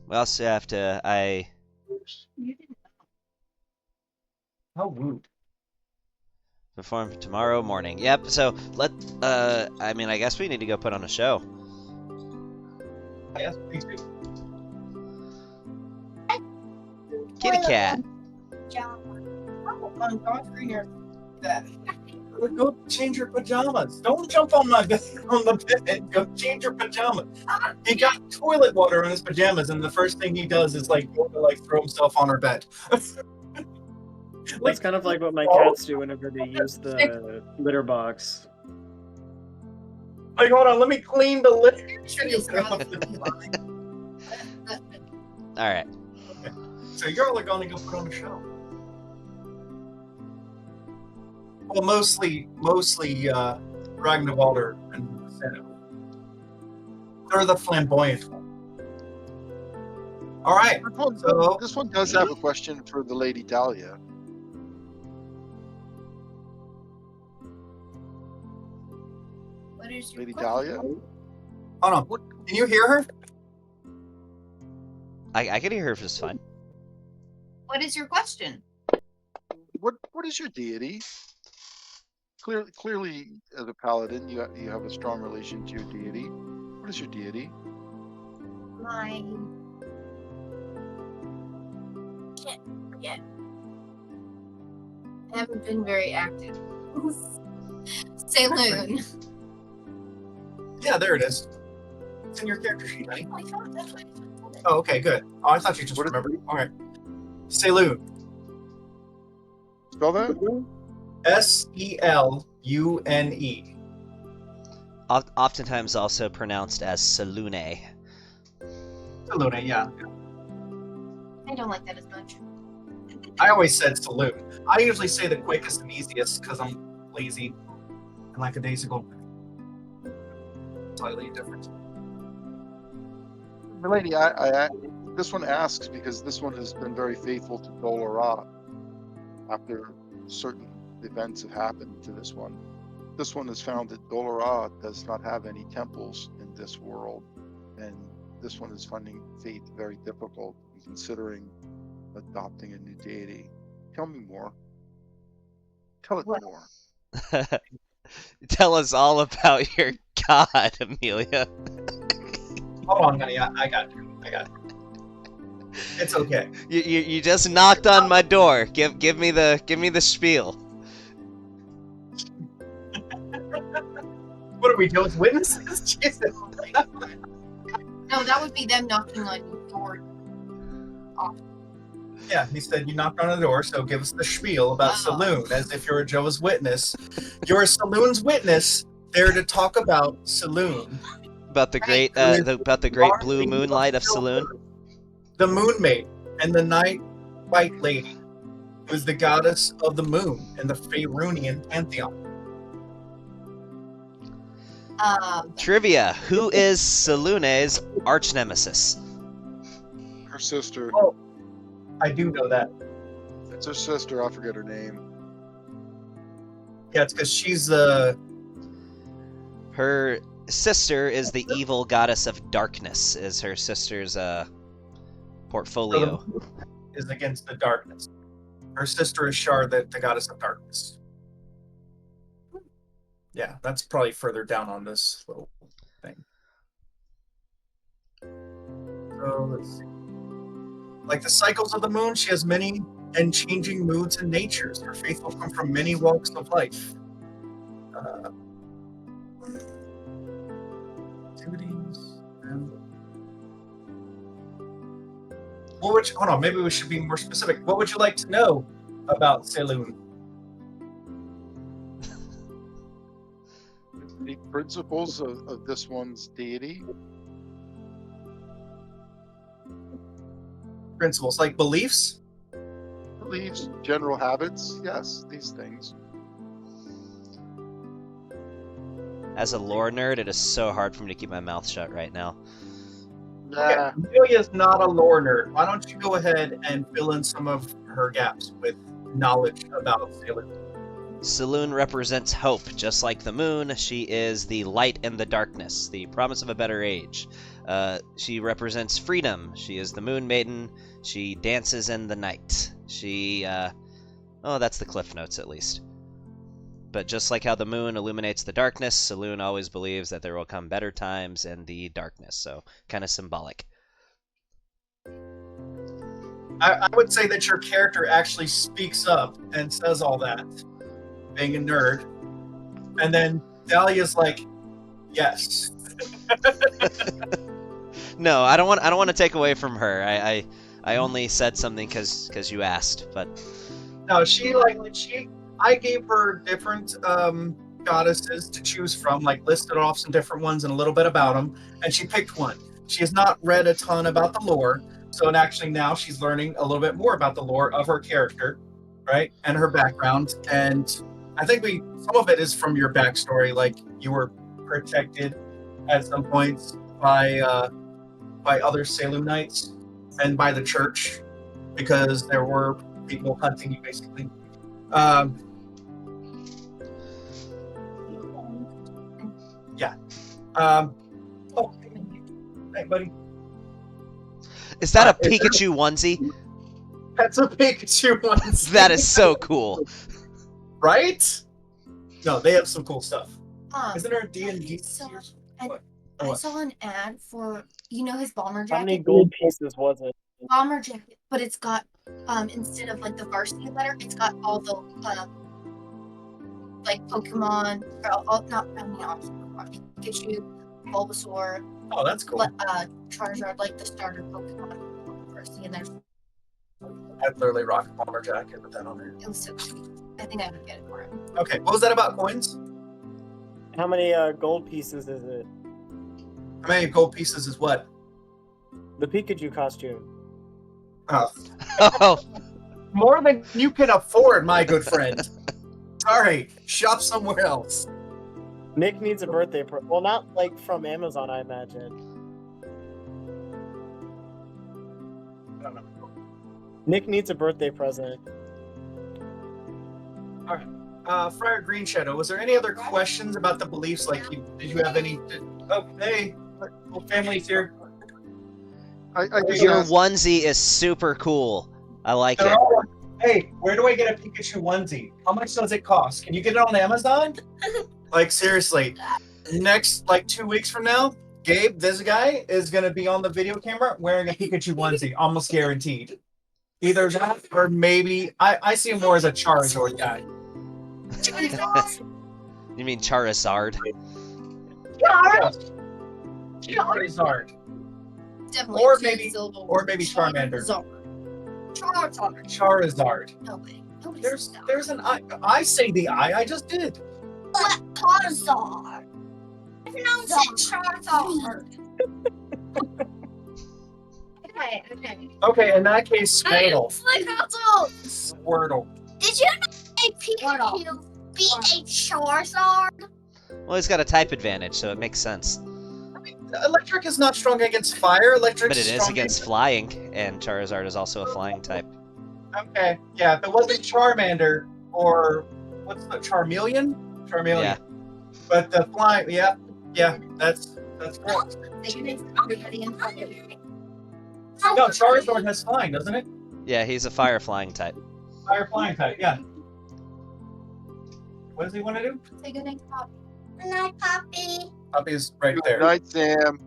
We also have to.
How rude.
Perform tomorrow morning. Yep. So I mean, I guess we need to go put on a show.
Yes, please do.
Kitty cat.
Go change your pajamas. Don't jump on my bed on the bed. Go change your pajamas. He got toilet water on his pajamas, and the first thing he does is go to throw himself on her bed.
That's kind of like what my cats do whenever they use the litter box.
Hold on, let me clean the litter.
All right.
So you're all going to go put on a show. Well, mostly Ragnvaldr and Senna. They're the flamboyant one. All right.
This one does have a question for the Lady Dahlia.
What is your
Lady
question?
Dahlia?
Hold on. Can you hear her?
I can hear her just fine.
What is your question?
What is your deity? Clearly, as a paladin, you have a strong relation to your deity. What is your deity?
My can't forget. I haven't been very active. Saloon.
Yeah, there it is. It's in your character sheet, right?
I thought that's what I
Oh, okay, good. Oh, I thought you just
What is-
remembered. All right. Saloon.
Spell that?
Selune.
Oftentimes also pronounced as Salune.
Saloon, yeah.
I don't like that as much.
I always said saloon. I usually say the quickest and easiest because I'm lazy and lackadaisical. Slightly different.
Milady, this one asks because this one has been very faithful to Dol after certain events have happened to this one. This one has found that Dol does not have any temples in this world, and this one is finding faith very difficult and considering adopting a new deity. Tell me more. Tell it more.
Tell us all about your god, Amelia.
Hold on, honey. I got you. It's okay.
You just knocked on my door. Give me the spiel.
What are we, Joe's witnesses? Jesus.
No, that would be them knocking on your door.
Yeah, he said you knocked on the door, so give us the spiel about
Oh.
Saloon, as if you're a Jehovah's Witness. You're a Saloon's witness, there to talk about Saloon.
About the great blue moonlight of Saloon.
The Moon Maiden and the Night White Lady, who is the goddess of the moon in the Faerunian pantheon.
Trivia: who is Salune's arch nemesis?
Her sister.
Oh, I do know that.
It's her sister. I forget her name.
Yeah, it's because she's the.
Her sister is the evil goddess of darkness. Is her sister's portfolio?
Is against the darkness. Her sister is Shar, the goddess of darkness. Yeah, that's probably further down on this little thing. So let's see. Like the cycles of the moon, she has many and changing moods and natures. Her faithful come from many walks of life. Activities. What would you, hold on, maybe we should be more specific. What would you like to know about Saloon?
The principles of this one's deity.
Principles, like beliefs?
Beliefs, general habits, yes, these things.
As a lore nerd, it is so hard for me to keep my mouth shut right now.
Nah,
Amelia's not a lore nerd. Why don't you go ahead and fill in some of her gaps with knowledge about Saloon?
Saloon represents hope, just like the moon. She is the light in the darkness, the promise of a better age. She represents freedom. She is the moon maiden. She dances in the night. She, oh, that's the cliff notes at least. But just like how the moon illuminates the darkness, Saloon always believes that there will come better times in the darkness, so kind of symbolic.
I would say that your character actually speaks up and says all that, being a nerd. And then Dahlia's like, yes.
No, I don't want to take away from her. I only said something because you asked, but
No, I gave her different goddesses to choose from, like listed off some different ones and a little bit about them, and she picked one. She has not read a ton about the lore, so actually now she's learning a little bit more about the lore of her character, right, and her background. And I think some of it is from your backstory, like you were protected at some points by other Salem Knights and by the church because there were people hunting you, basically. Yeah. Oh, hey, buddy.
is that a Pikachu onesie?
That's a Pikachu one.
That is so cool.
Right? No, they have some cool stuff. Isn't there a
I
D&D?
saw,
What?
I
What?
saw an ad for, his bomber
How many
jacket.
gold pieces was it?
Bomber jacket, but it's got instead of like the varsity letter, it's got all the like Pokemon, or Pikachu, Bulbasaur,
Oh, that's cool.
Charizard, like the starter Pokemon varsity, and there's
I'd literally rock a bomber jacket with that on there.
it was so cute. I think I would get it for him.
Okay, what was that about coins?
How many gold pieces is it?
How many gold pieces is what?
The Pikachu costume.
Oh,
Oh,
more than you can afford, my good friend. Sorry, shop somewhere else.
Nick needs a birthday well, not like from Amazon, I imagine.
I don't know.
Nick needs a birthday present.
Friar Green Shadow, was there any other questions about the beliefs? Like, did you have any? Oh, hey, whole family's here.
I just
your
asked,
onesie is super cool. I like
They're
it.
all, hey, where do I get a Pikachu onesie? How much does it cost? Can you get it on Amazon? Like, seriously, next, like 2 weeks from now, Gabe, this guy, is going to be on the video camera wearing a Pikachu onesie, almost guaranteed. Either that or maybe, I see him more as a Charizard guy.
You mean Charizard?
Charizard.
Definitely
Or
two
maybe-
syllable
or maybe Charmander.
Charizard.
Charizard.
Nobody
There's an I say the I just did.
Charizard. I pronounce it Charizard. Okay.
Okay, in that case, Squirtle. Squirtle.
Did you know a Pikachu beat a Charizard?
Well, he's got a type advantage, so it makes sense.
I mean, electric is not strong against fire. Electric
But it is
strong
against flying, and Charizard is also a flying type.
Okay, yeah, if it wasn't Charmander or what's the Charmeleon? Charmeleon.
Yeah.
But the flying, yeah, that's correct. No, Charizard has flying, doesn't it?
Yeah, he's a fire flying type.
Fire flying type, yeah. What does he want to do?
Say good night, Pop.
Good night, Poppy.
Puppy's right
Good
there.
night, Sam.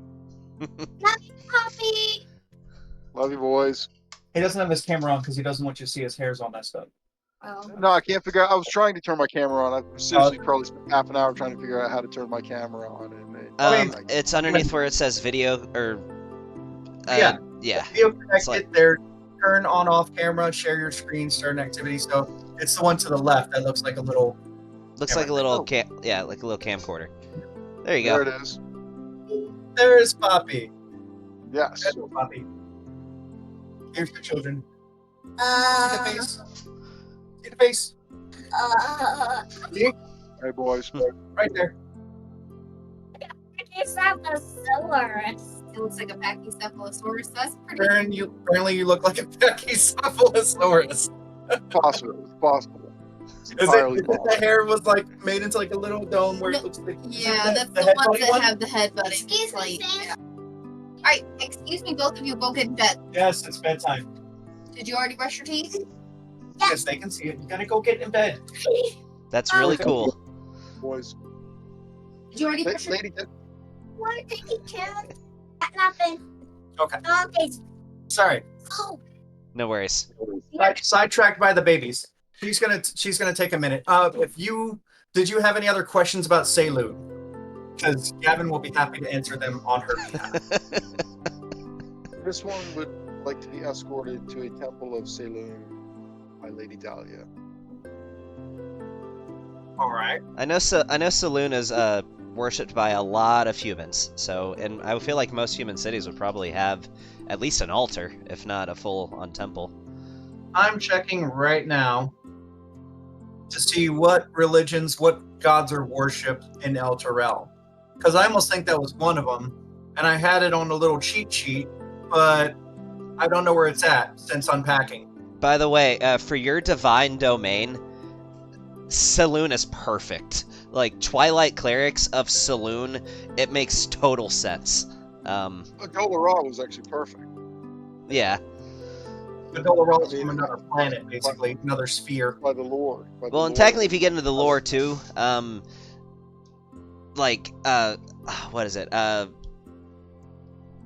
Poppy.
Love you, boys.
He doesn't have his camera on because he doesn't want you to see his hairs all messed up.
Oh.
No, I can't figure out. I was trying to turn my camera on. I seriously probably spent half an hour trying to figure out how to turn my camera on. And
It's underneath where it says video or.
Yeah.
Yeah.
Video connected,
like-
there, turn on off camera, share your screen, start an activity. So it's the one to the left that looks like a little.
Looks like a little like a little camcorder. There you
there
go.
it is.
There's Poppy.
Yes.
Hello, Poppy. Here's your children. See the face. See the face. See?
Hey, boys.
Right there.
It's not a Pachycephalosaurus.
It looks like a Pachycephalosaurus. That's pretty.
Apparently you look like a Pachycephalosaurus.
Possible. It's possible. It's
Is
entirely
it the
possible.
hair was like made into like a little dome where it looks like
Yeah, that's the
head
ones
body
that
one?
have the head button.
Excuse me,
Like,
Sam.
yeah. Alright, excuse me, both of you, go get in bed.
Yes, it's bedtime.
Did you already brush your teeth?
Yes, they can see it. You gotta go get in bed.
That's really
Okay.
cool.
Boys.
Did you already brush your
Lady,
What are you doing? Nothing.
Okay.
Okay.
Sorry.
Oh,
No worries.
Sidetracked by the babies. She's gonna take a minute. Did you have any other questions about Saloon? Because Gavin will be happy to answer them on her behalf.
this one would like to be escorted to a temple of Saloon by Lady Dahlia.
All right.
I know Saloon is worshipped by a lot of humans. So, and I feel like most human cities would probably have at least an altar, if not a full-on temple.
I'm checking right now to see what religions, what gods are worshipped in El Terrell. Because I almost think that was one of them, and I had it on a little cheat sheet, but I don't know where it's at since unpacking.
By the way, for your divine domain, Saloon is perfect. Like, Twilight Clerics of Saloon, it makes total sense.
Dolorah was actually perfect.
Yeah.
The Dolorah is from another planet, basically, another sphere.
By the Lord.
Well, and technically, if you get into the lore too, what is it?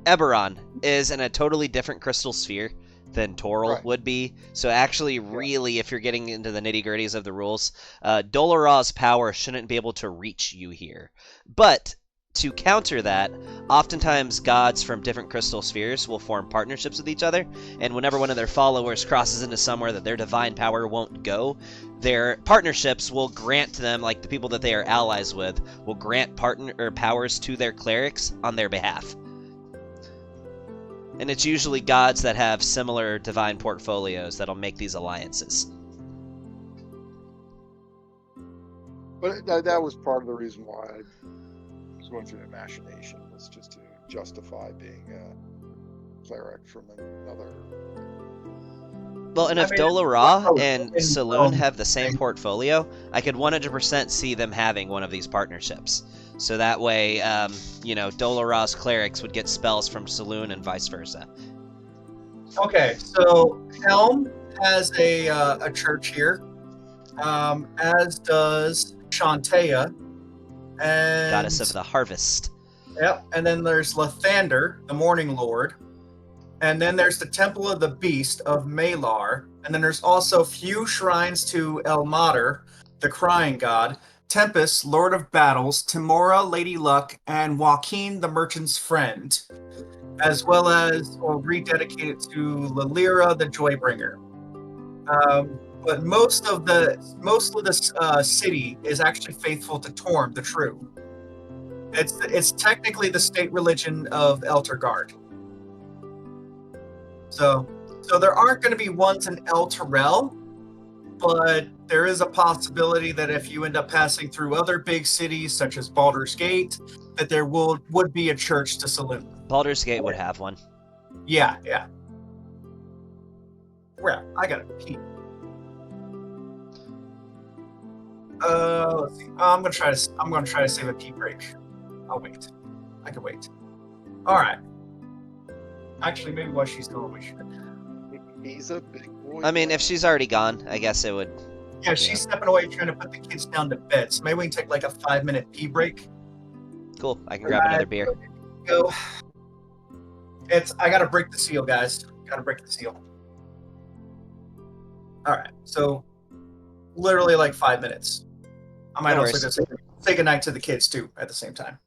Eberron is in a totally different crystal sphere than Toril
Right.
would be. So actually, really, if you're getting into the nitty-gritties of the rules, Dolorah's power shouldn't be able to reach you here. But to counter that, oftentimes gods from different crystal spheres will form partnerships with each other, and whenever one of their followers crosses into somewhere that their divine power won't go, their partnerships will grant them, like the people that they are allies with, will grant powers to their clerics on their behalf. And it's usually gods that have similar divine portfolios that'll make these alliances.
But that was part of the reason why I was going through the machination, was just to justify being a cleric from another.
Well, and if
I mean,
Dolorah and
in
Saloon have the same portfolio, I could 100% see them having one of these partnerships. So that way, Dolorah's clerics would get spells from Saloon and vice versa.
Okay, so Helm has a church here, as does Shantea, and
Goddess of the harvest.
Yep, and then there's Lathander, the Morning Lord, and then there's the Temple of the Beast of Malar, and then there's also few shrines to El Mater, the Crying God, Tempest, Lord of Battles, Timora, Lady Luck, and Joaquin, the Merchant's Friend, as well as rededicated to Lilira, the Joybringer. But most of the city is actually faithful to Torm, the True. It's technically the state religion of Eltergard. So there aren't going to be ones in El Terrell, but there is a possibility that if you end up passing through other big cities such as Baldur's Gate, that there would be a church to Saloon.
Baldur's Gate would have one.
Yeah. Well, I gotta pee. Let's see. I'm gonna try to save a pee break. I'll wait. I can wait. All right. Actually, maybe while she's going, we should.
He's a big boy.
I mean, if she's already gone, I guess it would.
Yeah, she's stepping away, trying to put the kids down to bed. So maybe we can take like a 5-minute pee break.
Cool. I can grab another beer.
Go. I gotta break the seal, guys. Gotta break the seal. All right. So, literally like 5 minutes. I might
No
also
worries.
just say goodnight to the kids too at the same time.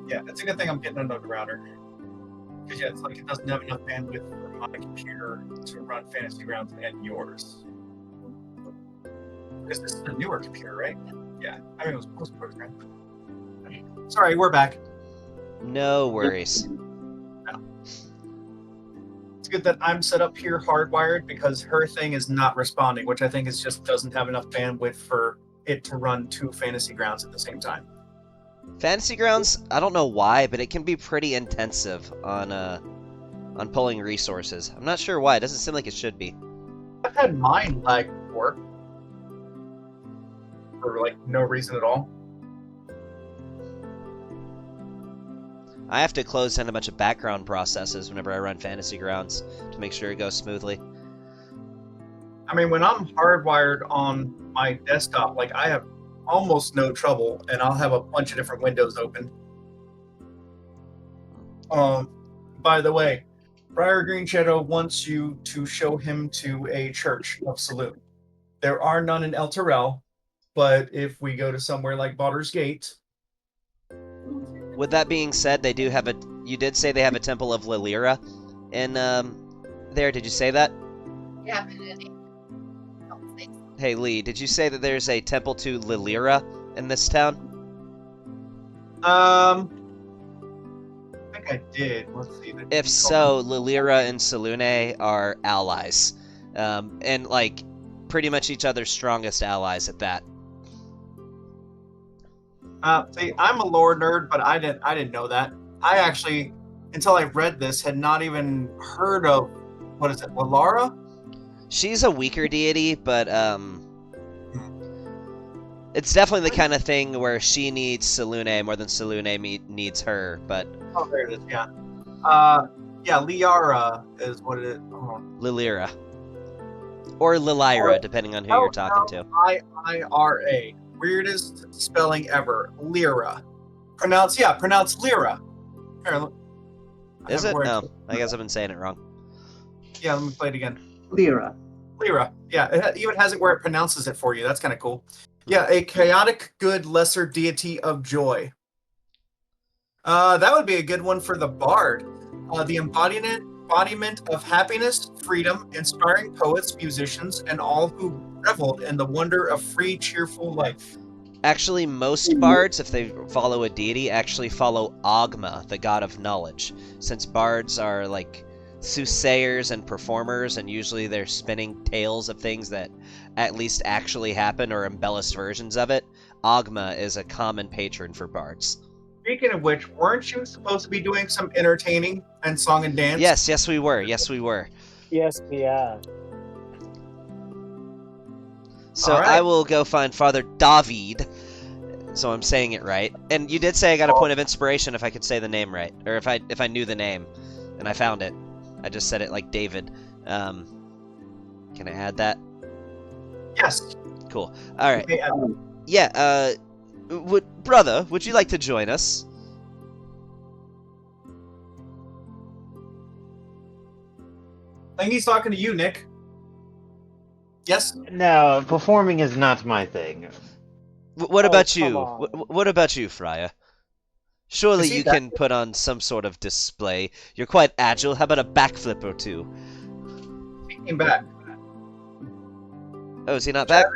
Yeah, it's a good thing I'm getting another router. Because yeah, it's like it doesn't have enough bandwidth for my computer to run fantasy rounds and yours. Because this is a newer computer, right? Yeah, I mean it was post-programmed. Sorry, we're back.
No worries.
It's good that I'm set up here hardwired because her thing is not responding, which I think is just doesn't have enough bandwidth for it to run 2 fantasy grounds at the same time.
Fantasy Grounds, I don't know why, but it can be pretty intensive on pulling resources. I'm not sure why. It doesn't seem like it should be.
I've had mine lag before for like no reason at all.
I have to close down a bunch of background processes whenever I run Fantasy Grounds to make sure it goes smoothly.
I mean, when I'm hardwired on my desktop, like I have almost no trouble, and I'll have a bunch of different windows open. By the way, Friar Green Shadow wants you to show him to a church of Saloon. There are none in El Terrell, but if we go to somewhere like Baldur's Gate,
With that being said, they do have a. You did say they have a Temple of Lilira in there. Did you say that?
Yeah, but it don't think so.
Hey Lee, did you say that there's a temple to Lilira in this town?
I think I did. Let's see.
If so, Lilira and Salune are allies, and like pretty much each other's strongest allies at that.
See, I'm a lore nerd, but I didn't know that. I actually, until I read this, had not even heard of, what is it, Lalara?
She's a weaker deity, but it's definitely the kind of thing where she needs Salune more than Salune needs her. But
Oh, there it is. Yeah. Yeah, Liara is what it is. Hold on.
Lilira or Lilira, depending on who you're talking to.
Lira. Weirdest spelling ever. Lyra. Pronounce Lyra. Here, look. I
Is
have
it?
where
No, I guess I've been saying it wrong.
Yeah, let me play it again.
Lyra.
Lyra. Yeah, it even has it where it pronounces it for you. That's kind of cool. Yeah, a chaotic good lesser deity of joy. That would be a good one for the bard. The embodiment of happiness, freedom, inspiring poets, musicians, and all who reveled in the wonder of free, cheerful life.
Actually, most bards, if they follow a deity, actually follow Ogma, the god of knowledge. Since bards are like soothsayers and performers, and usually they're spinning tales of things that at least actually happen or embellished versions of it, Ogma is a common patron for bards.
Speaking of which, weren't you supposed to be doing some entertaining and song and dance?
Yes, we were. Yes, we were.
Yes, yeah.
So
All right.
I will go find Father David, so I'm saying it right. And you did say I got a point of inspiration if I could say the name right, or if I knew the name, and I found it. I just said it like David. Can I add that?
Yes.
Cool. All right.
Okay,
Yeah. Brother, would you like to join us?
I think he's talking to you, Nick. Yes.
No, performing is not my thing.
What
Oh,
about
come
you?
on.
What about you, Friar? Surely
Is he
you
back?
can put on some sort of display. You're quite agile. How about a backflip or two?
He came back.
Oh, is he not back?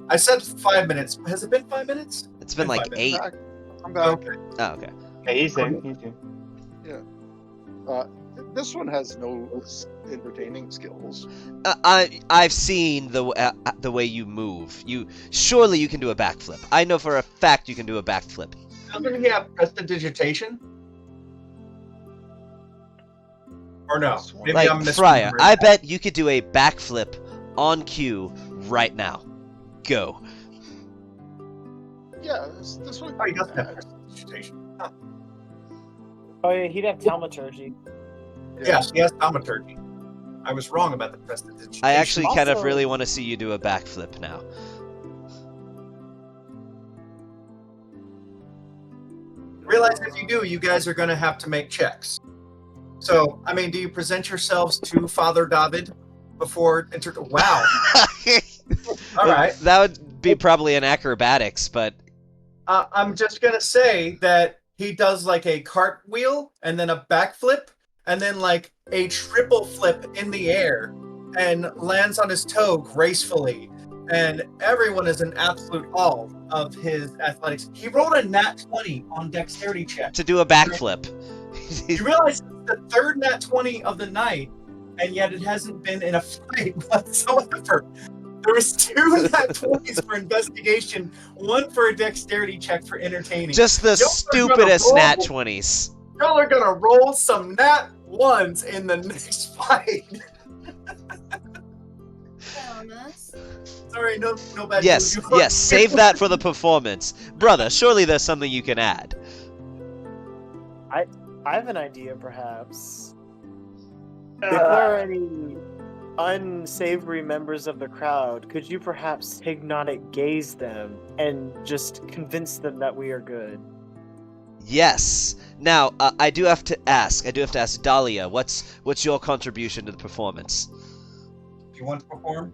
I said 5 minutes. Has it been 5 minutes?
It's been
Been
like
5
8.
minutes.
I'm back.
Okay.
Oh, okay.
Hey, he's there. He's there.
This one has no entertaining skills.
I've seen the way you move. Surely you can do a backflip. I know for a fact you can do a backflip.
Doesn't he have prestidigitation? Or no? Maybe
Like
I'm
Friar,
misremembering.
I bet you could do a backflip on cue right now. Go.
Yeah, this one.
Oh, he doesn't have prestidigitation. Huh.
Oh yeah, he'd have thaumaturgy.
Yes, he has thaumaturgy. I was wrong about the prestidigitation.
I actually kind of
Also-
really want to see you do a backflip now.
Realize if you do, you guys are going to have to make checks. So, I mean, do you present yourselves to Father David before Wow. All right.
That would be probably an acrobatics, but
I'm just going to say that he does like a cartwheel and then a backflip and then like a triple flip in the air and lands on his toe gracefully. And everyone is in absolute awe of his athletics. He rolled a nat 20 on dexterity check.
to do a backflip.
You realize it's the third nat 20 of the night, and yet it hasn't been in a fight whatsoever. There was 2 nat 20s for investigation, 1 for a dexterity check for entertaining.
Just the
Y'all are gonna
stupidest
roll-
nat 20s.
Y'all are gonna roll some nat 1s in the next fight.
Honest.
Sorry, no bad
Yes,
juju.
yes, save that for the performance. Brother, surely there's something you can add.
I have an idea, perhaps. If there are any unsavory members of the crowd, could you perhaps hypnotic gaze them and just convince them that we are good?
Yes. Now, I do have to ask Dahlia, what's your contribution to the performance?
Do you want to perform?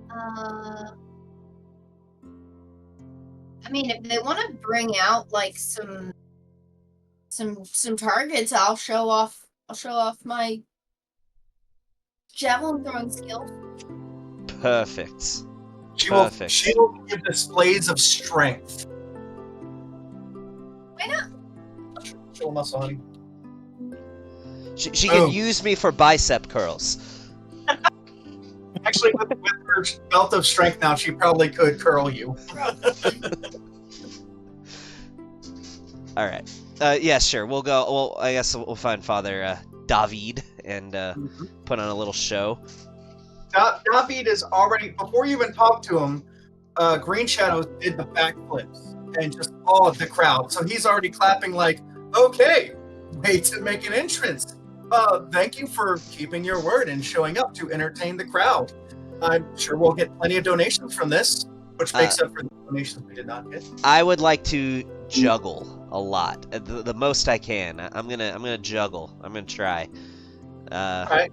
I mean, if they want to bring out like some targets, I'll show off my javelin throwing skills.
Perfect. Perfect.
She will give displays of strength.
Why not?
Show muscle, honey.
She can use me for bicep curls.
Actually, with her belt of strength now, she probably could curl you.
All right. Yeah, sure. We'll go. Well, I guess we'll find Father David and put on a little show.
David is already, before you even talk to him, Green Shadows did the backflips and just awed the crowd. So he's already clapping like, okay, way to make an entrance. Thank you for keeping your word and showing up to entertain the crowd. I'm sure we'll get plenty of donations from this, which makes up for the donations we did not get.
I would like to juggle a lot, the most I can. I'm gonna juggle. I'm gonna try.
All right.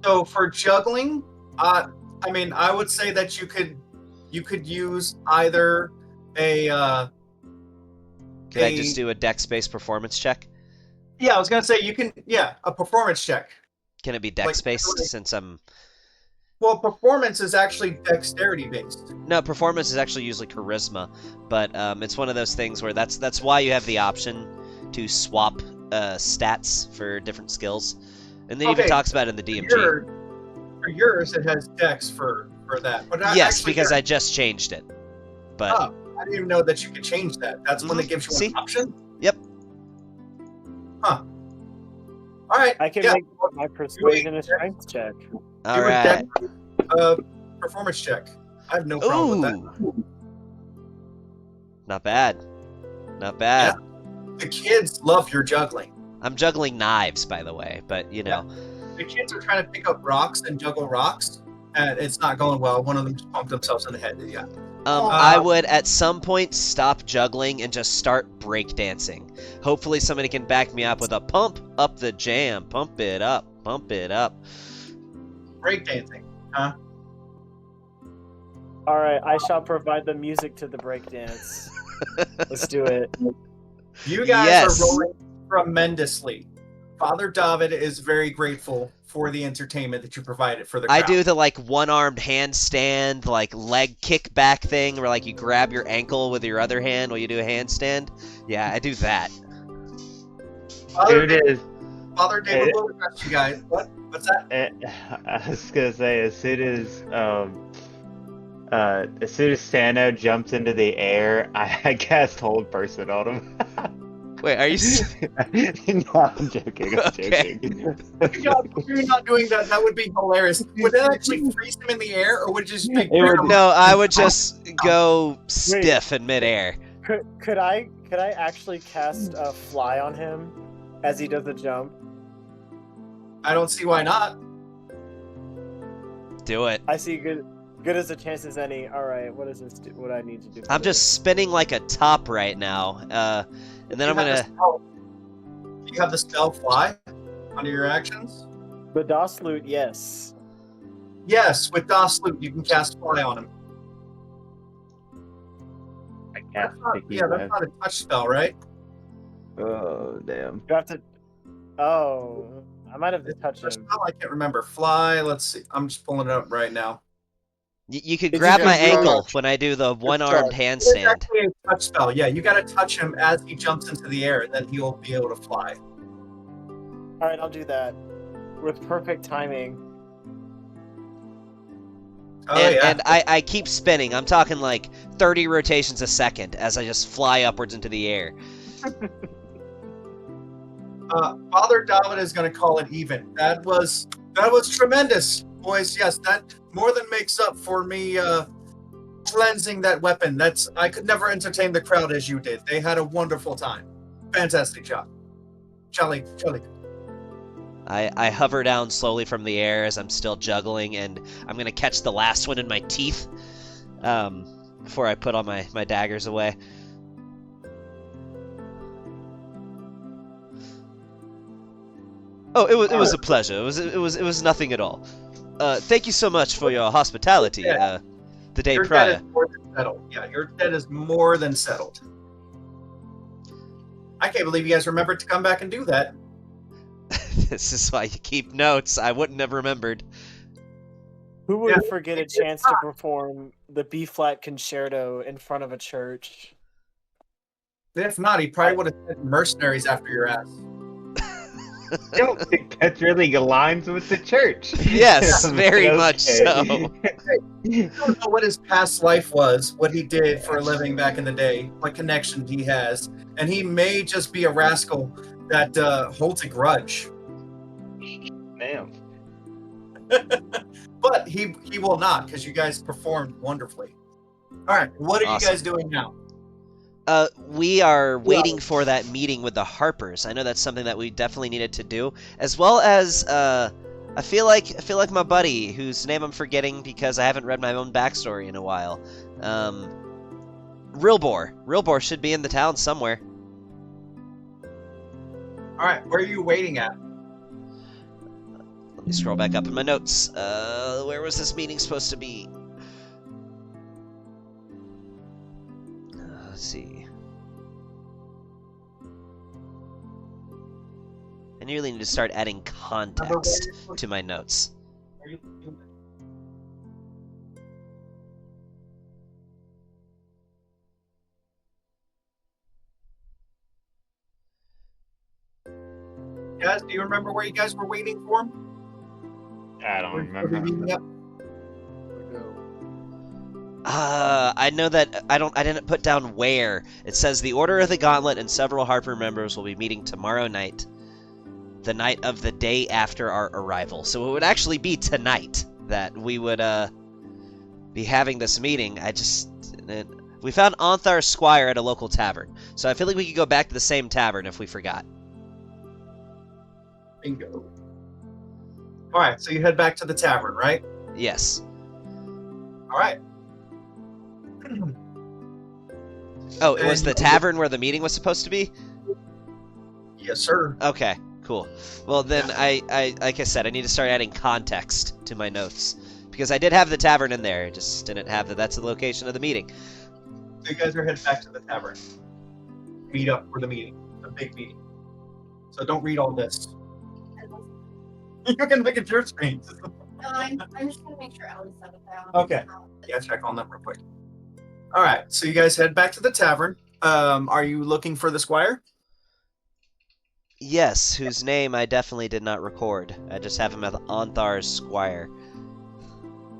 So for juggling, I mean, I would say that you could use either a.
Can I just do a dex-based performance check?
Yeah, I was gonna say you can. Yeah, a performance check.
Can it be dex-based since I'm?
Well, performance is actually dexterity based.
No, performance is actually usually charisma, but it's one of those things where that's why you have the option to swap stats for different skills, and then even talks about it in the DMG.
For yours, it has dex for that. But
yes, because I just changed it. But
I didn't even know that you could change that. That's when it gives you an option.
Yep.
Huh. All right.
I can make my persuasion a strength check.
All right.
Performance check. I have no problem with that.
Not bad. Not bad.
Yeah. The kids love your juggling.
I'm juggling knives, by the way, but you know.
The kids are trying to pick up rocks and juggle rocks, and it's not going well. One of them just bumped themselves in the head. Yeah.
I would at some point stop juggling and just start breakdancing. Hopefully somebody can back me up with a pump up the jam. Pump it up. Pump it up.
Breakdancing, huh?
All right, I shall provide the music to the breakdance. Let's do it.
You guys are rolling tremendously. Father David is very grateful for the entertainment that you provided for the crowd.
I do the like one-armed handstand, like leg kickback thing, where like you grab your ankle with your other hand while you do a handstand. Yeah, I do that.
Father David will address you guys. What's that?
I was gonna say as soon as Sano jumps into the air, I cast hold person on him.
Wait, are you?
No, I'm joking. I'm joking.
You're not doing that. That would be hilarious. Would that actually freeze him in the air, or would it just be?
No, I would just go stiff in midair.
Could I actually cast a fly on him as he does a jump?
I don't see why not.
Do it.
I see good as a chance as any. All right, what does this do? What I need to do?
I'm just spinning like a top right now, and then I'm gonna.
You have the spell fly under your actions.
The DOS loot, yes.
Yes, with DOS loot you can cast fly on him.
That's
not a touch spell, right?
Oh damn.
You have to. Oh, I might have to touch him.
I can't remember. Fly. Let's see. I'm just pulling it up right now.
You could grab my ankle when I do the one-armed handstand.
It's actually a touch spell. Yeah, you got to touch him as he jumps into the air, and then he'll be able to fly.
All right, I'll do that with perfect timing.
Oh
and,
yeah.
and I keep spinning. I'm talking like 30 rotations a second as I just fly upwards into the air.
Father David is going to call it even. That was tremendous, boys. Yes, that more than makes up for me cleansing that weapon. I could never entertain the crowd as you did. They had a wonderful time. Fantastic job. Jolly.
I hover down slowly from the air as I'm still juggling, and I'm gonna catch the last one in my teeth before I put all my daggers away. Oh, it was a pleasure. It was nothing at all. Thank you so much for your hospitality. The day
Your
prior.
debt is more than settled. Yeah, your debt is more than settled. I can't believe you guys remembered to come back and do that.
This is why you keep notes. I wouldn't have remembered.
Who would
Yeah.
forget a chance to perform the B flat concerto in front of a church?
If not, he probably would have sent mercenaries after your ass.
I don't think that's really aligns with the church.
Yes, very
Okay.
much so.
I don't know what his past life was, what he did for a living back in the day, what connection he has, and he may just be a rascal that holds a grudge.
Damn.
But he will not, because you guys performed wonderfully. All right, what are
Awesome.
you guys doing now?
We are waiting for that meeting with the Harpers. I know that's something that we definitely needed to do, as well as I feel like my buddy, whose name I'm forgetting because I haven't read my own backstory in a while. Rilbor should be in the town somewhere.
All right, where are you waiting at?
Let me scroll back up in my notes. Where was this meeting supposed to be? Let's see. I nearly need to start adding context to my notes.
Guys, do you remember where you guys were waiting for him?
I don't
Were you meeting
remember.
up?
I know that I didn't put down where. It says the Order of the Gauntlet and several Harper members will be meeting tomorrow night, the night of the day after our arrival. So it would actually be tonight that we would be having this meeting. We found Onthar's squire at a local tavern, so I feel like we could go back to the same tavern if we forgot.
Bingo. All right, so you head back to the tavern, right?
Yes.
All right.
Oh, it was
And-
the tavern where the meeting was supposed to be?
Yes, sir.
Okay, cool. Well, then I like I said, I need to start adding context to my notes. Because I did have the tavern in there, just didn't have that's the location of the meeting.
So you guys are heading back to the tavern. Meet up for the meeting, the big meeting. So don't read all this. You're gonna look at your screens.
I'm just gonna make sure Ellie's set it down.
Okay. Yeah, check on that real quick. All right, so you guys head back to the tavern. Are you looking for the squire?
Yes, whose name I definitely did not record. I just have him as Onthar's squire.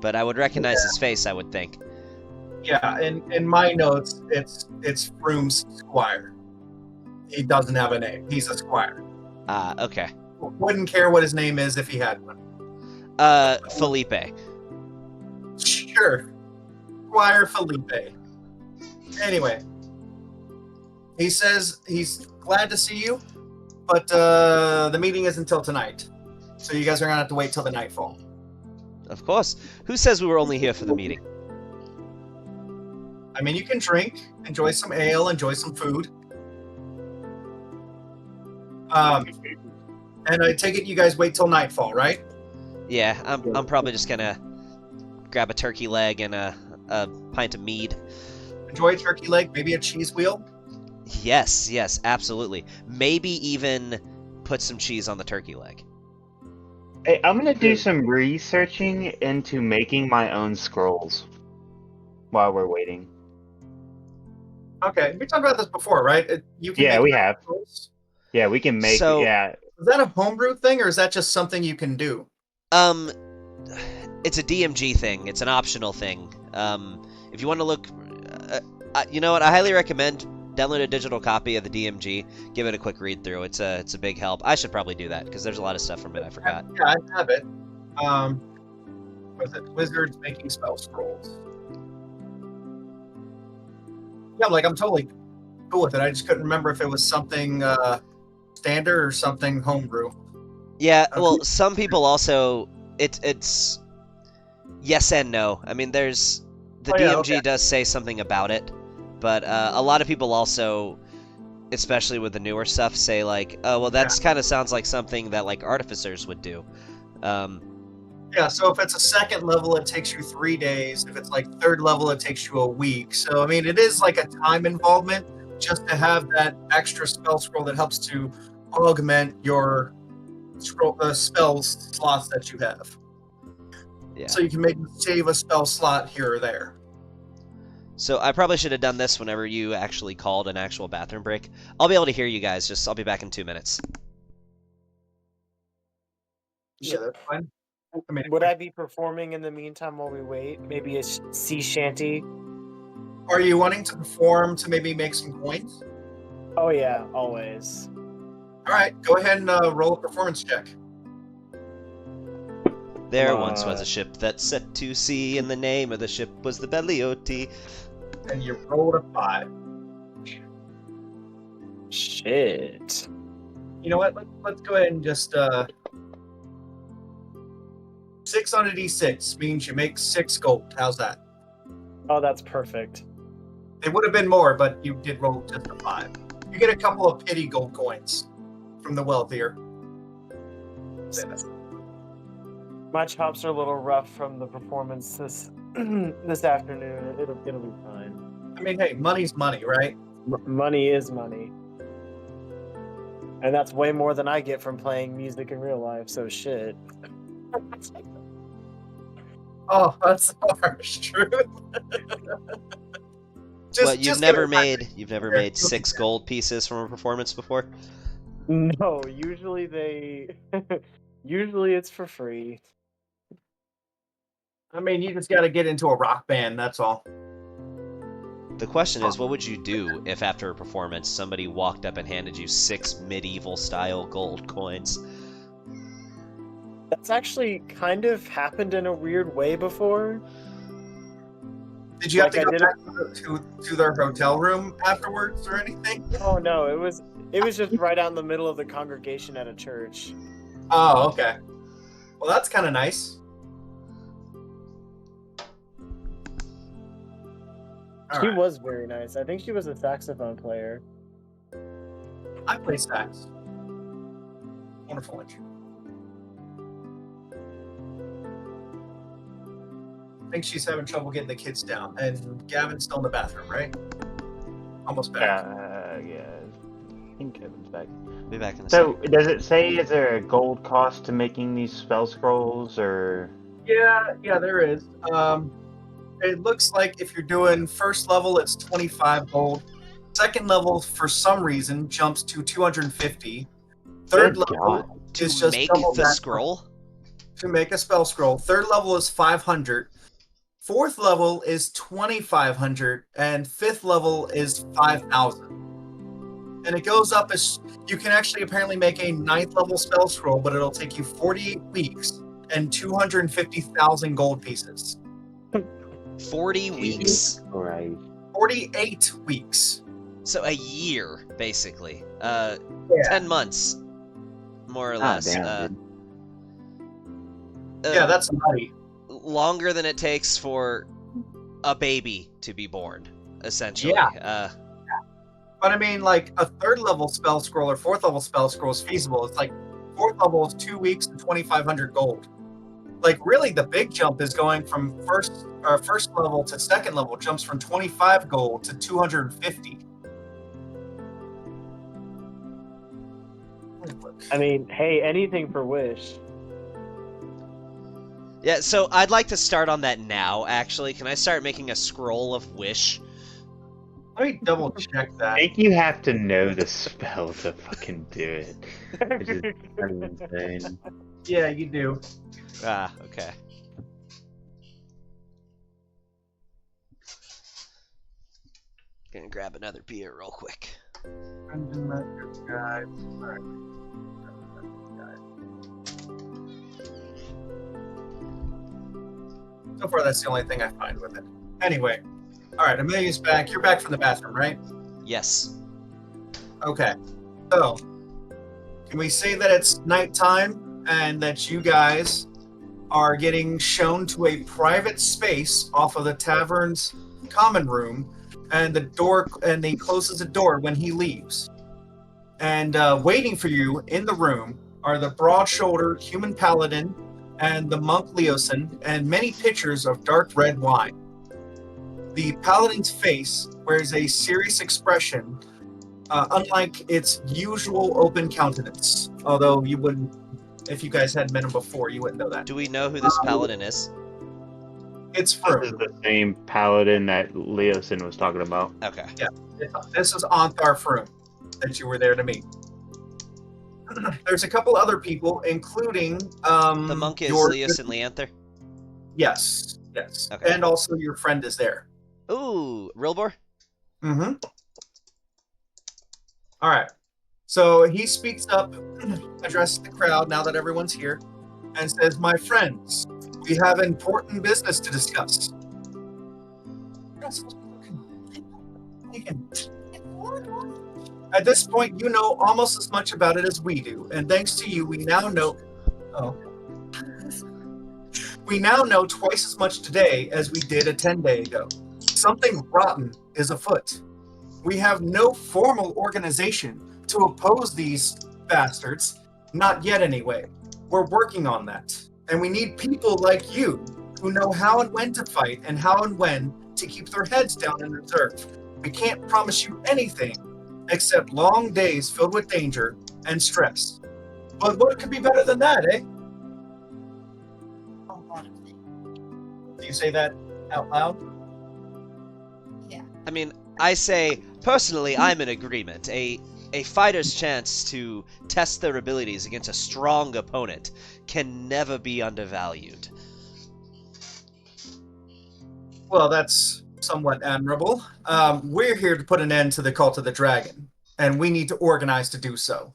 But I would recognize his face, I would think.
Yeah, in my notes, it's Froom's squire. He doesn't have a name. He's a squire.
Ah, okay.
Wouldn't care what his name is if he had one.
Felipe.
Sure. Squire Felipe. Anyway, he says he's glad to see you, but the meeting is until tonight. So you guys are going to have to wait till the nightfall.
Of course. Who says we were only here for the meeting?
I mean, you can drink, enjoy some ale, enjoy some food. And I take it you guys wait till nightfall, right?
Yeah, I'm probably just gonna grab a turkey leg and a pint of mead.
Enjoy a turkey leg, maybe a cheese wheel.
Yes, absolutely. Maybe even put some cheese on the turkey leg.
Hey, I'm gonna do some researching into making my own scrolls while we're waiting.
Okay, we talked about this before, right? You can
Yeah,
make
we
your own
have.
scrolls.
Yeah, we can make.
So-
Yeah,
Is that a homebrew thing, or is that just something you can do?
it's a DMG thing. It's an optional thing. If you want to look, you know what? I highly recommend download a digital copy of the DMG. Give it a quick read through. It's a big help. I should probably do that because there's a lot of stuff from it I forgot.
Yeah, I have it. Was it Wizards making spell scrolls? Yeah, like I'm totally cool with it. I just couldn't remember if it was something standard or something homebrew.
Yeah,
Okay.
well, some people also it's yes and no. I mean, there's the
Oh, yeah,
DMG
okay.
does say something about it, but a lot of people also, especially with the newer stuff, say like, oh, well, that's kind of sounds like something that like artificers would do.
Yeah, so if it's a second level, it takes you 3 days. If it's like third level, it takes you a week. So I mean, it is like a time involvement just to have that extra spell scroll that helps to augment your scroll spell slots that you have.
Yeah.
So you can maybe save a spell slot here or there.
So I probably should have done this whenever you actually called an actual bathroom break. I'll be able to hear you guys. I'll be back in 2 minutes.
Yeah, that's fine. I mean,
Would I be performing in the meantime while we wait? Maybe a sea shanty?
are you wanting to perform to maybe make some coins?
Oh yeah, always.
All right, go ahead and roll a performance check.
There once was a ship that set to sea, and the name of the ship was the Bellioti.
And you rolled a 5.
Shit.
You know what? Let's go ahead and just 6 on a d6 means you make 6 gold. How's that?
Oh, that's perfect.
It would have been more, but you did roll just a 5. You get a couple of pity gold coins from the wealthier.
My chops are a little rough from the performance this afternoon. It'll be fine.
I mean, hey, money's money, right?
Money is money. And that's way more than I get from playing music in real life, so shit.
Oh, that's harsh truth.
You've never made 6 gold pieces from a performance before?
No, usually usually it's for free.
I mean, you just got to get into a rock band, that's all.
The question is, what would you do if after a performance somebody walked up and handed you 6 medieval-style gold coins?
That's actually kind of happened in a weird way before.
Did you have
Like,
to go back to their hotel room afterwards or anything?
Oh no, it was just right out in the middle of the congregation at a church.
Oh, okay. Well, that's kind of nice.
She was very nice. I think she was a saxophone player.
I play sax. Wonderful instrument. I think she's having trouble getting the kids down. And Gavin's still in the bathroom, right? Almost back.
Yeah. I think Kevin's back.
Be back in a
So,
second.
does it say is there a gold cost to making these spell scrolls, or?
Yeah, there is. It looks like if you're doing first level, it's 25 gold. Second level, for some reason, jumps to 250. Third
Good
level
God.
is
To
just
make
double
the
that.
scroll?
To make a spell scroll. Third level is 500. Fourth level is 2,500, and fifth level is 5,000. And it goes up as you can actually apparently make a 9th level spell scroll, but it'll take you 48 weeks and 250,000 gold pieces.
40 weeks.
Right.
48 weeks.
So a year, basically.
Yeah.
10 months, more or less.
Damn,
Yeah, that's nutty.
Longer than it takes for a baby to be born, essentially.
Yeah. But I mean, like, a 3rd level spell scroll or 4th level spell scroll is feasible. It's like 4th level is 2 weeks and 2,500 gold. Like, really, the big jump is going from first level to second level. Jumps from 25 gold to 250.
I mean, hey, anything for Wish.
Yeah, so I'd like to start on that now, actually. Can I start making a scroll of wish?
Let me double check
I
that.
think you have to know the spell to fucking do it. Which is kind of insane.
Yeah, you do.
Ah, okay. Gonna grab another beer real quick.
Dungeon Master's Guide. Alright. So far, that's the only thing I find with it. Anyway, all right, Amelia's back. You're back from the bathroom, right?
Yes.
Okay. So, can we say that it's nighttime and that you guys are getting shown to a private space off of the tavern's common room, and he closes the door when he leaves. And waiting for you in the room are the broad-shouldered human paladin and the monk Leosin, and many pitchers of dark red wine. The paladin's face wears a serious expression, unlike its usual open countenance. Although you wouldn't, if you guys hadn't met him before, you wouldn't know that.
Do we know who this paladin is?
It's
This is
Froome.
the same paladin that Leosin was talking about.
Okay.
This is Anthar Froome that you were there to meet. There's a couple other people, including
The monk is Leos and Leanther.
Yes.
Okay.
And also your friend is there.
Ooh, Rilbor?
Mm-hmm. All right. So he speaks up, addresses the crowd now that everyone's here, and says, "My friends, we have important business to discuss." At this point, you know almost as much about it as we do, and thanks to you, we now know. Oh. We now know twice as much today as we did a 10-day ago. Something rotten is afoot. We have no formal organization to oppose these bastards, not yet anyway. We're working on that. And we need people like you who know how and when to fight and how and when to keep their heads down in reserve. We can't promise you anything except long days filled with danger and stress. But what could be better than that, eh? Do you say that out loud?
I mean, I say, personally, I'm in agreement. A fighter's chance to test their abilities against a strong opponent can never be undervalued.
Well, that's somewhat admirable. We're here to put an end to the Cult of the Dragon, and we need to organize to do so.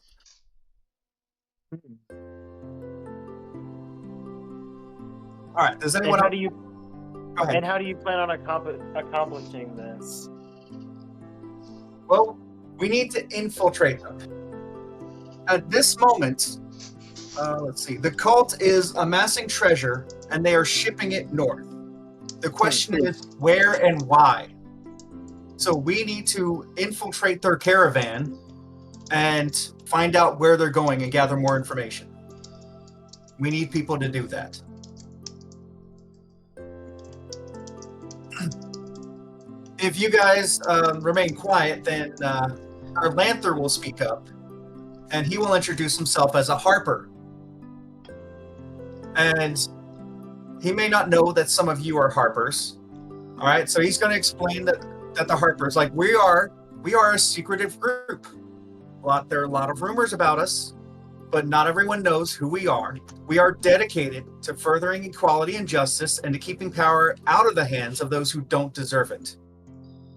All right, does anyone else? Go ahead.
And how do you plan on accomplishing this?
Well, we need to infiltrate them. At this moment, let's see, the cult is amassing treasure, and they are shipping it north. The question is where and why. So we need to infiltrate their caravan and find out where they're going and gather more information. We need people to do that. If you guys remain quiet, then our Lanther will speak up, and he will introduce himself as a harper. And he may not know that some of you are harpers. All right, so he's going to explain that the harpers, like we are a secretive group. There are a lot of rumors about us, but not everyone knows who we are. We are dedicated to furthering equality and justice and to keeping power out of the hands of those who don't deserve it.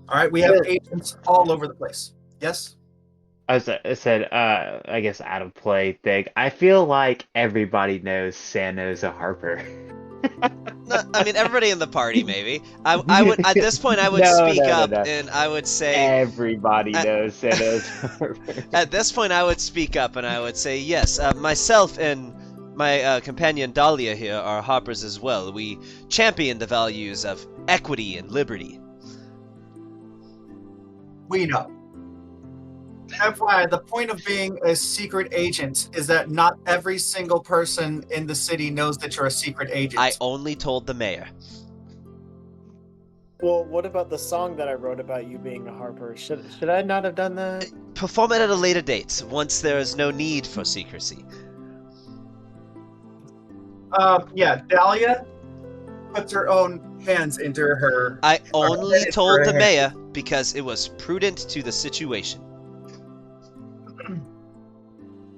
All right, we have agents all over the place. Yes?
As I said, I guess out of play thing. I feel like everybody knows Sano's a harper.
No, I mean, everybody in the party, maybe. I would at this point I would speak up and I would say
Everybody knows Sano's a harper.
at this point I would speak up and I would say yes. Myself and my companion Dahlia here are harpers as well. We champion the values of equity and liberty.
We know. FYI, the point of being a secret agent is that not every single person in the city knows that you're a secret agent.
I only told the mayor.
Well, what about the song that I wrote about you being a harper? Should I not have done that?
Perform it at a later date, once there is no need for secrecy.
Yeah, Dahlia puts her own hands into her.
I only
Her
told the
hair.
mayor because it was prudent to the situation.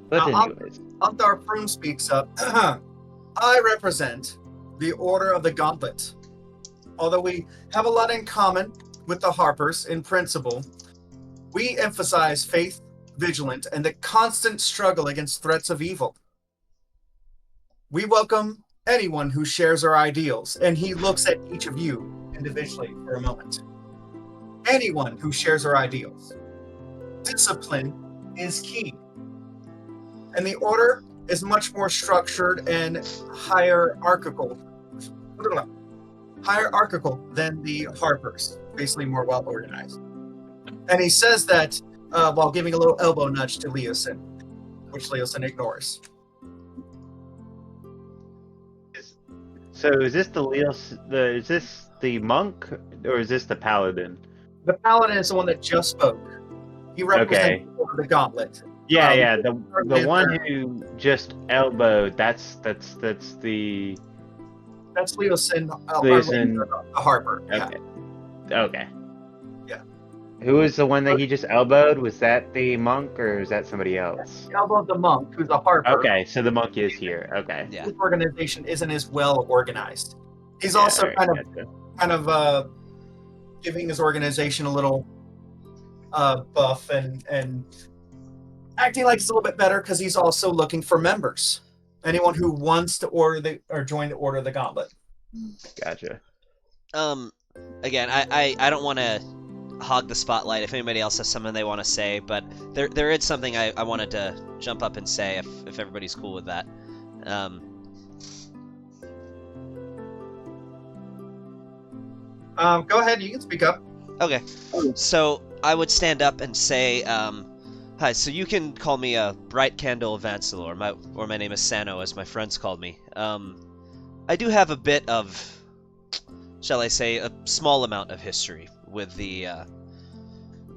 But
Now,
anyways,
Anthar Froome speaks up. I represent the Order of the Gauntlet. Although we have a lot in common, with the Harpers, in principle, we emphasize faith, vigilance, and the constant struggle against threats of evil. We welcome anyone who shares our ideals, and he looks at each of you individually for a moment. Anyone who shares our ideals. Discipline is key. And the order is much more structured and hierarchical than the Harpers, basically more well organized. And he says that while giving a little elbow nudge to Leosin, which Leosin ignores.
So is this is this the monk or is this the paladin?
The paladin is the one that just spoke. He represents the gauntlet.
Yeah, the one who just elbowed. That's the
That's Leosin.
Leosin.
The Harper.
Okay. Okay.
Yeah.
Who was the one that he just elbowed? Was that the monk or is that somebody else?
He elbowed the monk, who's a Harper.
Okay, so the monk is here. Okay.
Yeah.
His organization isn't as well organized. He's also
alright,
kind of giving his organization a little buff and acting like it's a little bit better because he's also looking for members. Anyone who wants to join the Order of the Gauntlet.
Gotcha.
Again, I don't want to hog the spotlight if anybody else has something they want to say, but there is something I wanted to jump up and say if everybody's cool with that.
Go ahead, you can speak up.
Okay, so I would stand up and say, hi, so you can call me Bright Candle Vancelor, or my name is Sano, as my friends called me. I do have a bit of, shall I say, a small amount of history with the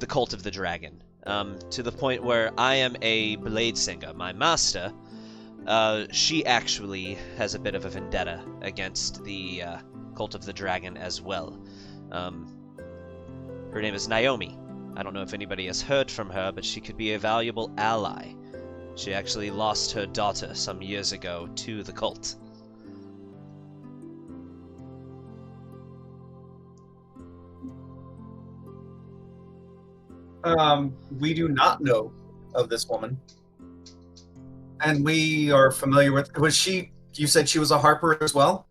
Cult of the Dragon, to the point where I am a blade singer. My master, she actually has a bit of a vendetta against the Cult of the Dragon as well. Her name is Naomi. I don't know if anybody has heard from her, but she could be a valuable ally. She actually lost her daughter some years ago to the cult.
We do not know of this woman. And we are familiar with... You said she was a Harper as well?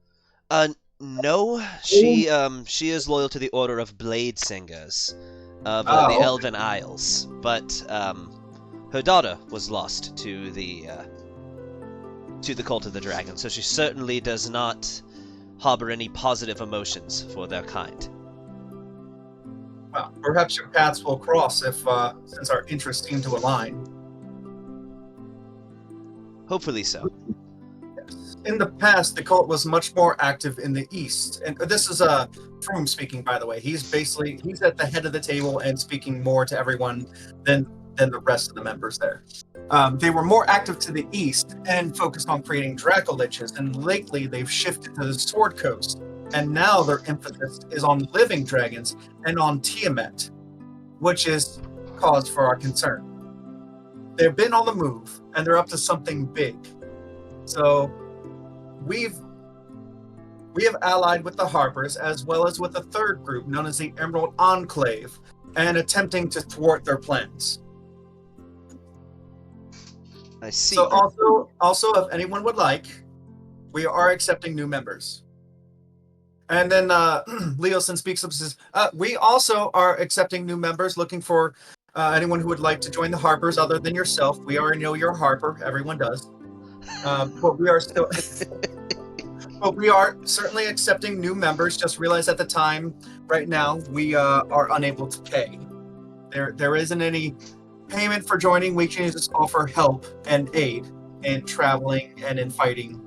No. She is loyal to the Order of Blade Singers of the Elven Isles, but her daughter was lost to the Cult of the Dragon, so she certainly does not harbor any positive emotions for their kind.
Well, perhaps your paths will cross since our interests seem to align.
Hopefully so.
In the past, the cult was much more active in the east, and this is Froome speaking, by the way. He's at the head of the table and speaking more to everyone than the rest of the members there. They were more active to the east and focused on creating Dracoliches, and lately they've shifted to the Sword Coast, and now their emphasis is on living dragons and on Tiamat, which is cause for our concern. They've been on the move, and they're up to something big. So we have allied with the Harpers as well as with a third group known as the Emerald Enclave, and attempting to thwart their plans.
I see.
So also, if anyone would like, we are accepting new members. And then Leosin speaks up and says, we also are accepting new members, looking for anyone who would like to join the Harpers other than yourself. We already know you're a Harper. Everyone does. But we are still... But we are certainly accepting new members. Just realize at the time, right now, we are unable to pay. There isn't any payment for joining. We can just offer help and aid in traveling and in fighting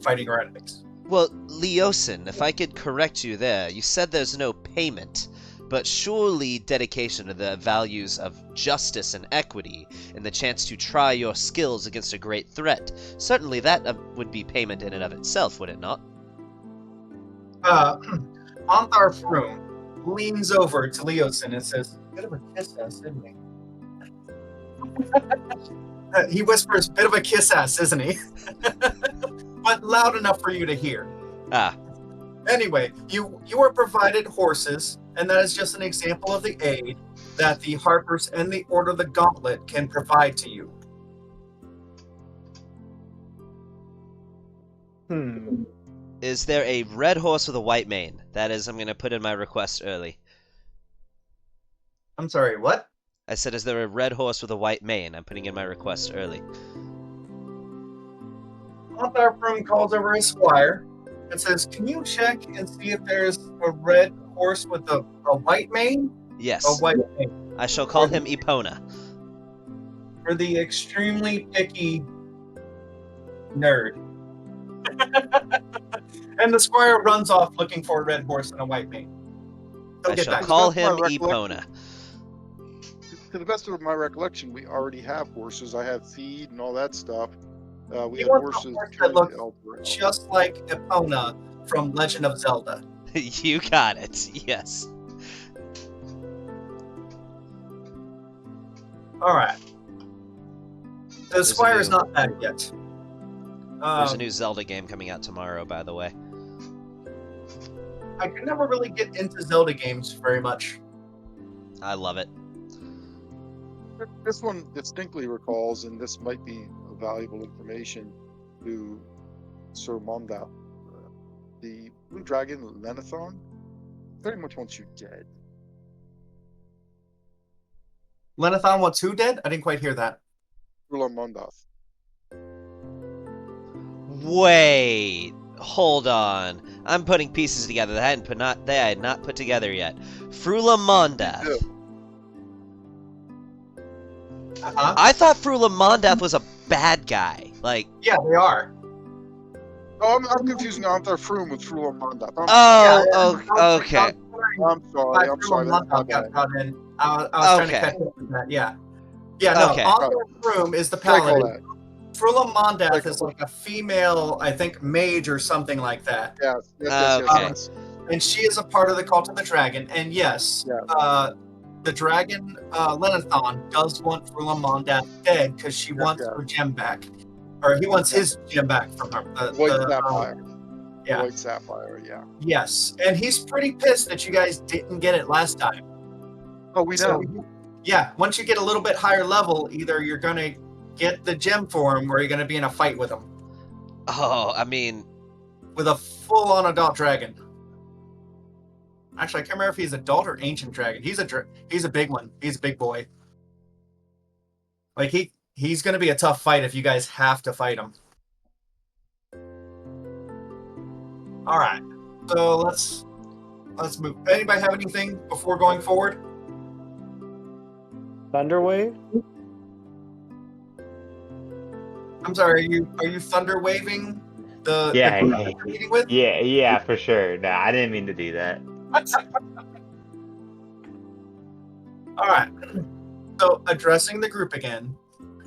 our enemies.
Well, Leosin, if I could correct you there, you said there's no payment, but surely dedication to the values of justice and equity and the chance to try your skills against a great threat, certainly that would be payment in and of itself, would it not?
Anthar Froome leans over to Leosin and says, bit of a kiss ass, isn't he? He whispers, bit of a kiss ass, isn't he? But loud enough for you to hear.
Ah.
Anyway, you are provided horses, and that is just an example of the aid that the Harpers and the Order of the Gauntlet can provide to you.
Is there a red horse with a white mane? That is, I'm going to put in my request early.
I'm sorry, what?
I said, is there a red horse with a white mane? I'm putting in my request early.
Arthur calls over his squire and says, "Can you check and see if there's a red horse with a white mane?"
Yes.
A white mane.
I shall call him Epona.
For the extremely picky nerd. And the squire runs off looking for a red horse and a white mane. He'll
I
get
shall
back.
call
That's my
him
recollection.
Epona.
To the best of my recollection, we already have horses. I have feed and all that stuff. We
He
had
wants a
horses
horse that
trained
looks
to Eldorado.
just like Epona from Legend of Zelda.
You got it. Yes.
All right. The
There's a
squire is
new-
not back yet.
There's a new Zelda game coming out tomorrow, by the way.
I could never really get into Zelda games very much.
I love it.
This one distinctly recalls, and this might be valuable information to Sir Mondat. The blue dragon Lenathon very much wants you dead.
Lenathon wants who dead? I didn't quite hear that.
Ruler Mondath.
Wait. Hold on. I'm putting pieces together that I had not put together yet. Frula Mondath.
Yeah.
Uh-huh.
I thought Frula Mondath was a bad guy. Like,
Yeah, they are.
Oh, I'm confusing Arthur Froome with Ruler Mondath.
okay.
I'm sorry. I'm sorry. That's my bad.
I was trying to
Okay.
catch up with that. Yeah. Yeah, no.
Okay.
Arthur Froome is the
Take all
paladin. Frula Mondath
Take
is
all
like a female, I think, mage or something like that.
Yes.
Okay.
And she is a part of the cult of the dragon. And yes,
Yeah.
the dragon Lenathon does want Frula Mondath dead because she wants her gem back. Or he wants his gem back from her.
White Sapphire.
yeah.
White Sapphire, yeah.
Yes. And he's pretty pissed that you guys didn't get it last time.
Oh, we know.
So, yeah, once you get a little bit higher level, either you're going to get the gem for him or you're going to be in a fight with him.
Oh, I mean,
With a full-on adult dragon. Actually, I can't remember if he's adult or ancient dragon. He's a big one. He's a big boy. Like, he's going to be a tough fight if you guys have to fight him. All right. So let's move. Anybody have anything before going forward?
Thunderwave?
I'm sorry, are you thunder waving the
Yeah,
group that you're meeting with?
Yeah, for sure. No, I didn't mean to do that.
All right. So addressing the group again.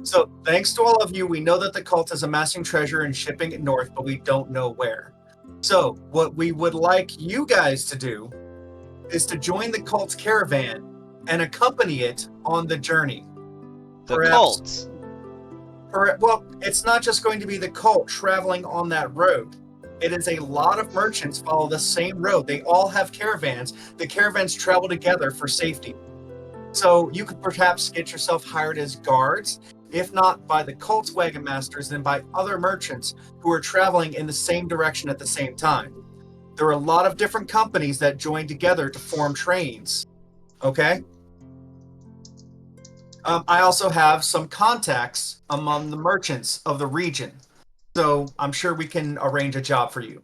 So thanks to all of you, we know that the cult is amassing treasure and shipping it north, but we don't know where. So what we would like you guys to do is to join the cult's caravan and accompany it on the journey.
the
Perhaps-
cults.
Well, it's not just going to be the cult traveling on that road. It is a lot of merchants follow the same road. They all have caravans. The caravans travel together for safety. So you could perhaps get yourself hired as guards, if not by the cult's wagon masters, then by other merchants who are traveling in the same direction at the same time. There are a lot of different companies that join together to form trains. Okay? I also have some contacts among the merchants of the region. So I'm sure we can arrange a job for you.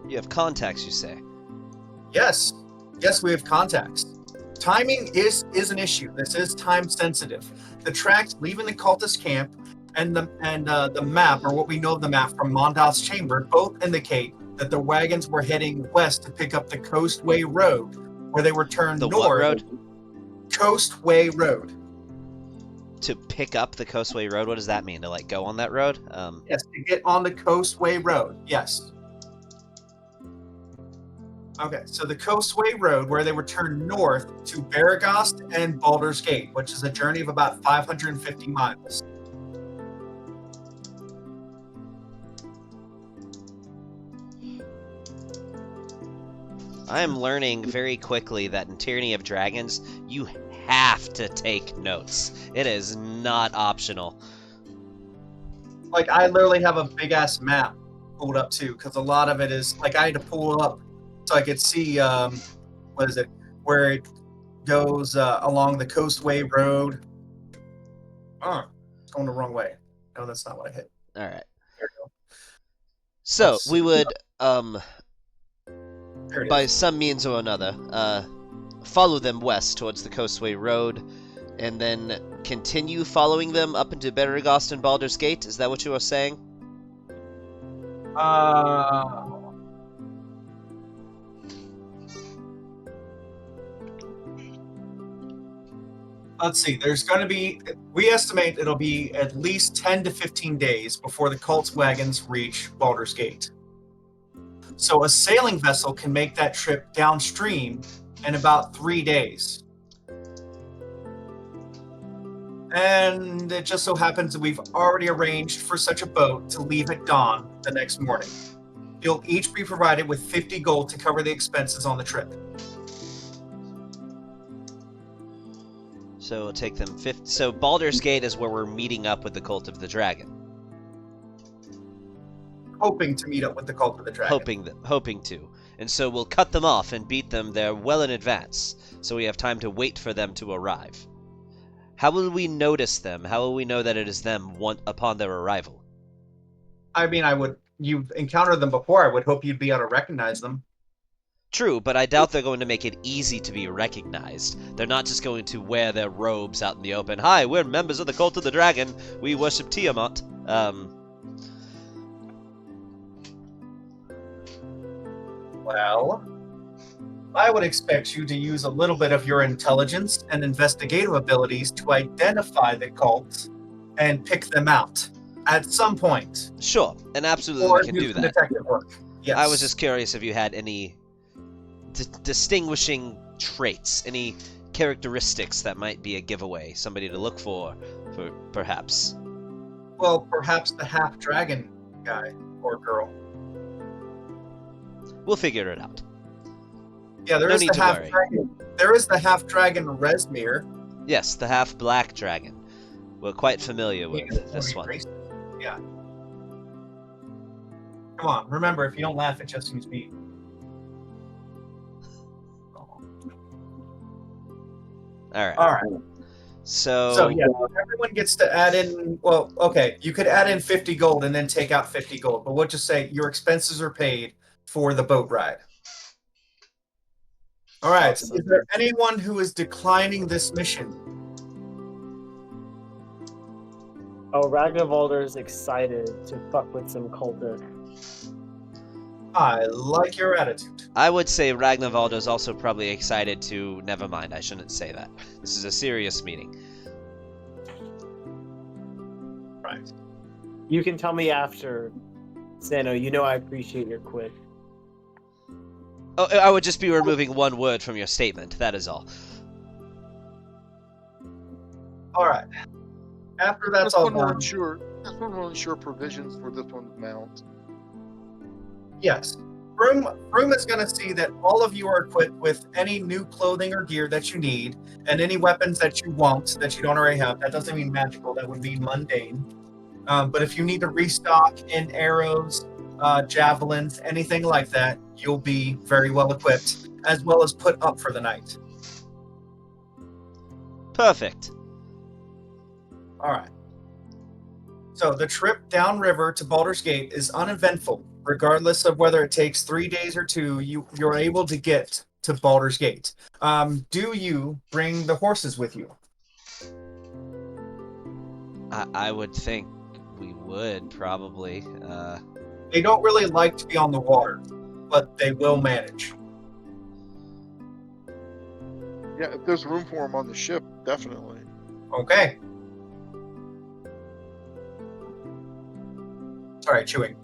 You have contacts, you say.
Yes. Yes, we have contacts. Timing is an issue. This is time sensitive. The tracks leaving the cultist camp and the map, or what we know of the map from Mondath's chamber, both indicate that the wagons were heading west to pick up the Coastway Road, where they were turned
The
north.
what road?
Coastway Road.
To pick up the Coastway Road? What does that mean? To, like, go on that road?
Yes, to get on the Coastway Road. Yes. Okay, so the Coastway Road, where they were turned north to Baragast and Baldur's Gate, which is a journey of about 550 miles.
I am learning very quickly that in Tyranny of Dragons, you have to take notes. It is not optional.
Like, I literally have a big-ass map pulled up, too, because a lot of it is... Like, I had to pull up so I could see, what is it, where it goes along the Coastway Road. Oh, it's going the wrong way. No, that's not what I hit.
All right.
There we go.
So
Let's
we
see.
would,
There it
by
is.
some means or another, follow them west towards the Coastway Road, and then continue following them up into Beregost and Baldur's Gate. Is that what you were saying?
Let's see. There's going to be... We estimate it'll be at least 10 to 15 days before the cult's wagons reach Baldur's Gate. So a sailing vessel can make that trip downstream in about 3 days. And it just so happens that we've already arranged for such a boat to leave at dawn the next morning. You'll each be provided with 50 gold to cover the expenses on the trip.
So we'll take them 50. So Baldur's Gate is where we're meeting up with the Cult of the Dragon.
Hoping to meet up with the Cult of the Dragon.
Hoping to. And so we'll cut them off and beat them there well in advance, so we have time to wait for them to arrive. How will we notice them? How will we know that it is them upon their arrival?
I mean, you've encountered them before. I would hope you'd be able to recognize them.
True, but I doubt they're going to make it easy to be recognized. They're not just going to wear their robes out in the open. Hi, we're members of the Cult of the Dragon. We worship Tiamat.
Well, I would expect you to use a little bit of your intelligence and investigative abilities to identify the cults and pick them out at some point.
Sure, and absolutely
Or
we can
do
do
some
that.
detective work. Yes.
I was just curious if you had any distinguishing traits, any characteristics that might be a giveaway, somebody to look for perhaps.
Well, perhaps the half-dragon guy or girl.
We'll figure it out.
Yeah, there
No
is
need
the
to worry.
half-dragon. There is the half-dragon Resmir.
Yes, the half-black dragon. We're quite familiar with this one.
Yeah. Come on, remember, if you don't laugh, it just means me.
Alright.
All right. So yeah, everyone gets to add in. Well, okay, you could add in 50 gold and then take out 50 gold, but we'll just say your expenses are paid for the boat ride. All right.
Awesome.
Is there anyone who is declining this mission?
Oh, Ragnarvalder is excited to fuck with some cultists.
I like your attitude.
I would say Ragnarvaldo is also probably excited to... Never mind, I shouldn't say that. This is a serious meeting.
Right.
You can tell me after, Sano. You know I appreciate your quid.
Oh, I would just be removing one word from your statement, that is all.
All right. After that's all done,
Just one will ensure provisions for this one's mount.
yes. Room is going to see that all of you are equipped with any new clothing or gear that you need, and any weapons that you want that you don't already have. That doesn't mean magical. That would be mundane. But if you need to restock in arrows, javelins, anything like that, you'll be very well equipped, as well as put up for the night.
Perfect.
All right. So the trip downriver to Baldur's Gate is uneventful. Regardless of whether it takes 3 days or 2, you're able to get to Baldur's Gate. Do you bring the horses with you?
I would think we would, probably.
They don't really like to be on the water, but they will manage.
Yeah, if there's room for them on the ship, definitely.
Okay. Sorry, chewing.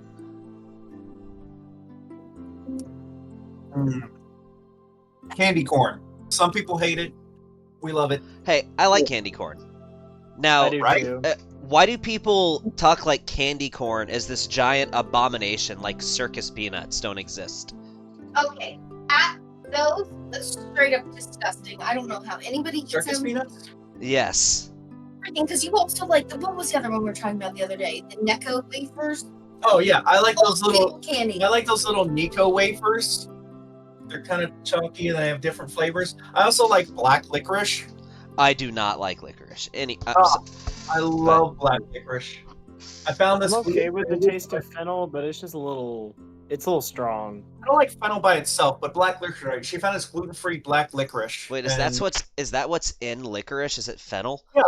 Candy corn. Some people hate it. We love it.
Hey, I like candy corn. Now,
I do
right?
too.
why do people talk like candy corn is this giant abomination like circus peanuts don't exist?
Okay. At
Those are straight up disgusting. I don't know how anybody eats
Circus
them.
peanuts?
Yes.
Because you also like what was the other one we were talking about the other day? The Necco wafers.
Oh yeah, I like those
Old
little.
people candy.
I like those little Nico wafers. They're kind of chunky and they have different flavors. I also like black licorice.
I do not like licorice.
I love black licorice. I found this.
I'm okay with the
weird-
taste of fennel, but it's just a little strong.
I don't like fennel by itself, but black licorice. Right? She found this gluten-free black licorice.
Wait,
and-
is that what's in licorice? Is it fennel?
Yeah,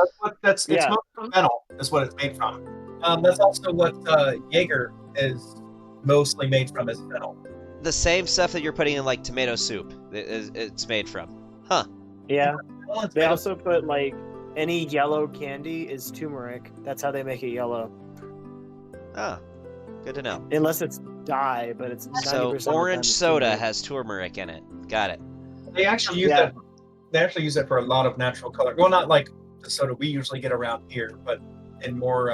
it's
Yeah.
mostly fennel is what it's made from. That's also what Jaeger is mostly made from is fennel.
The same stuff that you're putting in like tomato soup. It's made from. Huh.
Yeah.
Well, it's
They
made of-
also put like any yellow candy is turmeric. That's how they make it yellow.
Oh, good to know.
Unless it's dye, but it's 90%
So
of the time
orange
it's
soda
turmeric.
has turmeric in it. Got it.
They actually use
Yeah.
that. They actually use it for a lot of natural color. Well, not like the soda we usually get around here, but in more.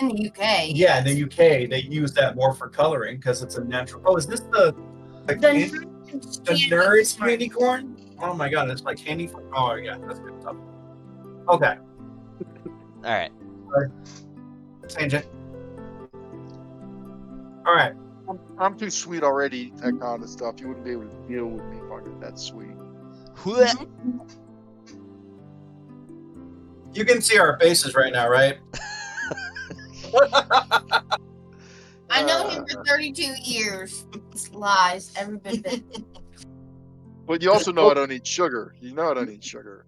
In the UK.
Yeah, in the UK they use that more for coloring because it's a natural. Oh, is this the
The
nerds candy corn? Oh my god, it's like candy for. Oh yeah, that's good stuff. Okay,
All right.
tangent. All right.
I'm too sweet already, that kind of stuff. You wouldn't be able to deal with me fucking that sweet.
You can see our faces right now, right?
I know him for 32 years. It's lies. Every bit of it.
But you also know I don't eat sugar. You know I don't eat sugar.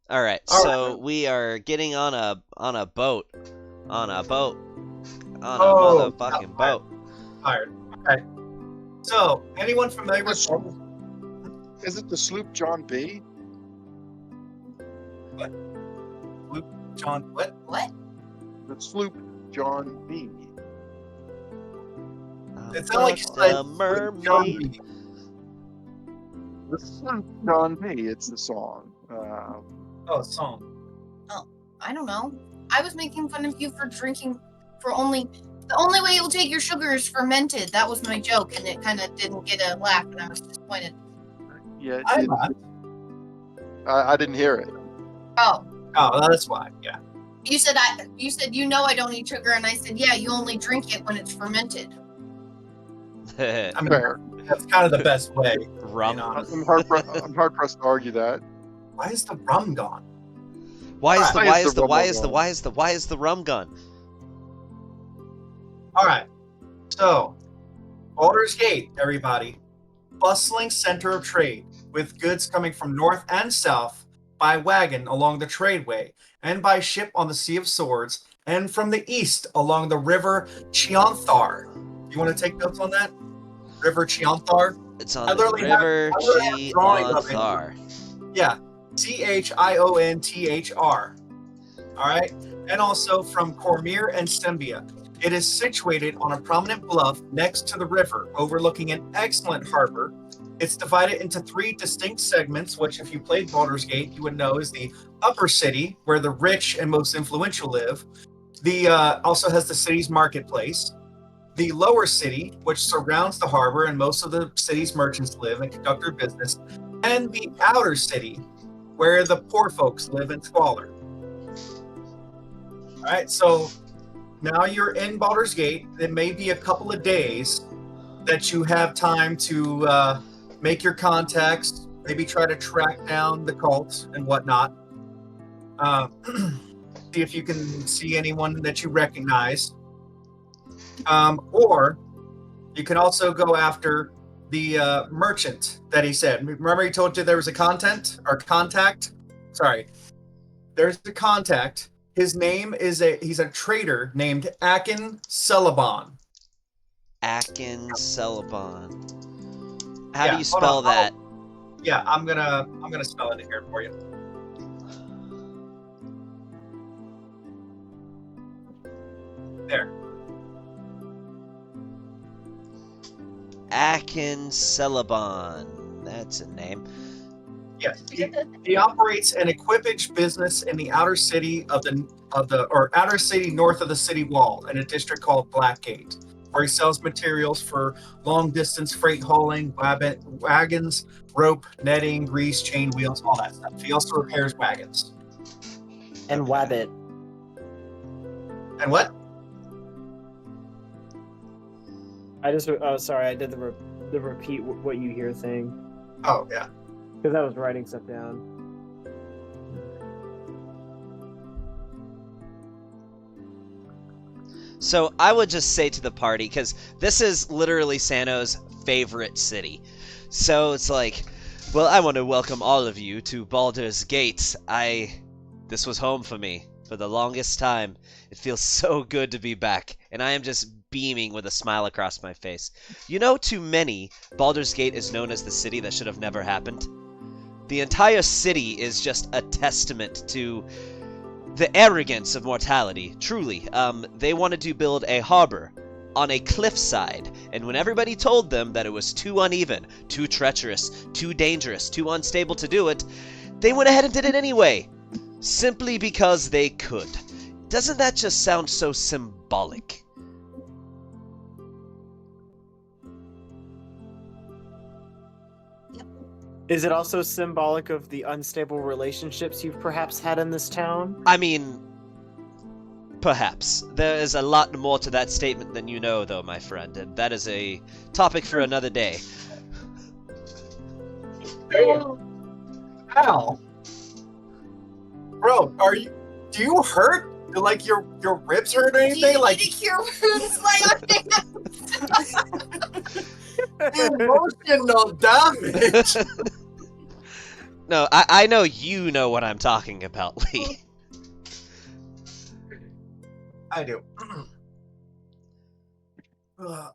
All right.
All
So we are getting on a boat. On a
Oh,
motherfucking
yeah.
boat.
Tired. Okay. So, anyone familiar with?
Is it the sloop John B?
John? What?
What?
The sloop John B.
It sounded like you
The
said John
mermaid.
B.
The sloop John B. It's the song.
Oh, song.
I don't know. I was making fun of you for drinking the only way you'll take your sugar is fermented. That was my joke, and it kind of didn't get a laugh, and I was disappointed.
Yeah,
I
it-
laughed.
I didn't hear it.
Oh,
Oh, that's why. Yeah.
you said I don't eat sugar, and I said yeah, you only drink it when it's fermented.
I mean,
Fair.
that's kind of the best way.
Rum.
You know,
I'm hard pressed to argue that.
why is the rum gone?
Why is the
Why is the
rum gone?
All right. So, Baldur's Gate, everybody. Bustling center of trade, with goods coming from north and south by wagon along the tradeway, and by ship on the Sea of Swords, and from the east along the river Chianthar. You want to take notes on that? River Chianthar?
It's
I
on the
literally have-
river
I literally have drawings of it.
Chianthar.
Yeah. Chionthr. All right. And also from Cormyr and Sembia. It is situated on a prominent bluff next to the river, overlooking an excellent harbor. It's divided into 3 distinct segments, which, if you played Baldur's Gate, you would know is the upper city, where the rich and most influential live. The also has the city's marketplace. The lower city, which surrounds the harbor, and most of the city's merchants live and conduct their business. And the outer city, where the poor folks live in squalor. All right, so now you're in Baldur's Gate. It may be a couple of days that you have time to make your contacts, maybe try to track down the cult and whatnot. See if you can see anyone that you recognize. Or you can also go after the merchant that he said. Remember he told you there was a contact? There's the contact. His name is he's a trader named Akin Celeban.
Akin Celeban. How
Yeah,
do you
hold
spell
on.
that?
Yeah, I'm gonna spell it here for you. There.
Akin Celeban. That's a name.
Yes. He operates an equipage business in the outer city outer city north of the city wall in a district called Blackgate. where he sells materials for long-distance freight hauling, wagons, rope, netting, grease, chain wheels, all that stuff. He also repairs wagons.
And Wabbit.
And what?
I just sorry, I did the repeat what you hear thing
Oh, yeah.
because I was writing stuff down.
So I would just say to the party, because this is literally Sano's favorite city. So it's like, well, I want to welcome all of you to Baldur's Gate. This was home for me for the longest time. It feels so good to be back, and I am just beaming with a smile across my face. You know, to many, Baldur's Gate is known as the city that should have never happened. The entire city is just a testament to the arrogance of mortality, truly. They wanted to build a harbor on a cliffside, and when everybody told them that it was too uneven, too treacherous, too dangerous, too unstable to do it, they went ahead and did it anyway, simply because they could. Doesn't that just sound so symbolic?
Is it also symbolic of the unstable relationships you've perhaps had in this town?
I mean, perhaps. There is a lot more to that statement than you know, though, my friend, and that is a topic for another day.
Ow. Bro, do you hurt? Do, like, your ribs hurt or anything?
Do you
Like,
need to cure wounds by our hands?
emotional damage.
No, I know you know what I'm talking about, Lee.
I do. All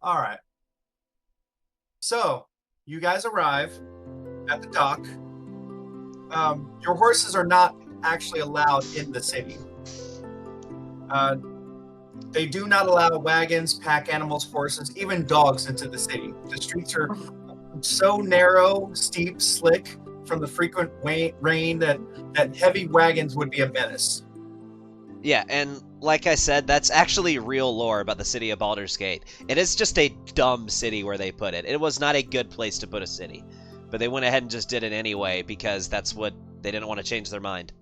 right. So, you guys arrive at the dock. Your horses are not actually allowed in the city. They do not allow wagons, pack animals, horses, even dogs into the city. The streets are so narrow, steep, slick from the frequent rain that heavy wagons would be a menace.
Yeah, and like I said, that's actually real lore about the city of Baldur's Gate. It is just a dumb city where they put it. It was not a good place to put a city. But they went ahead and just did it anyway because that's what they didn't want to change their mind.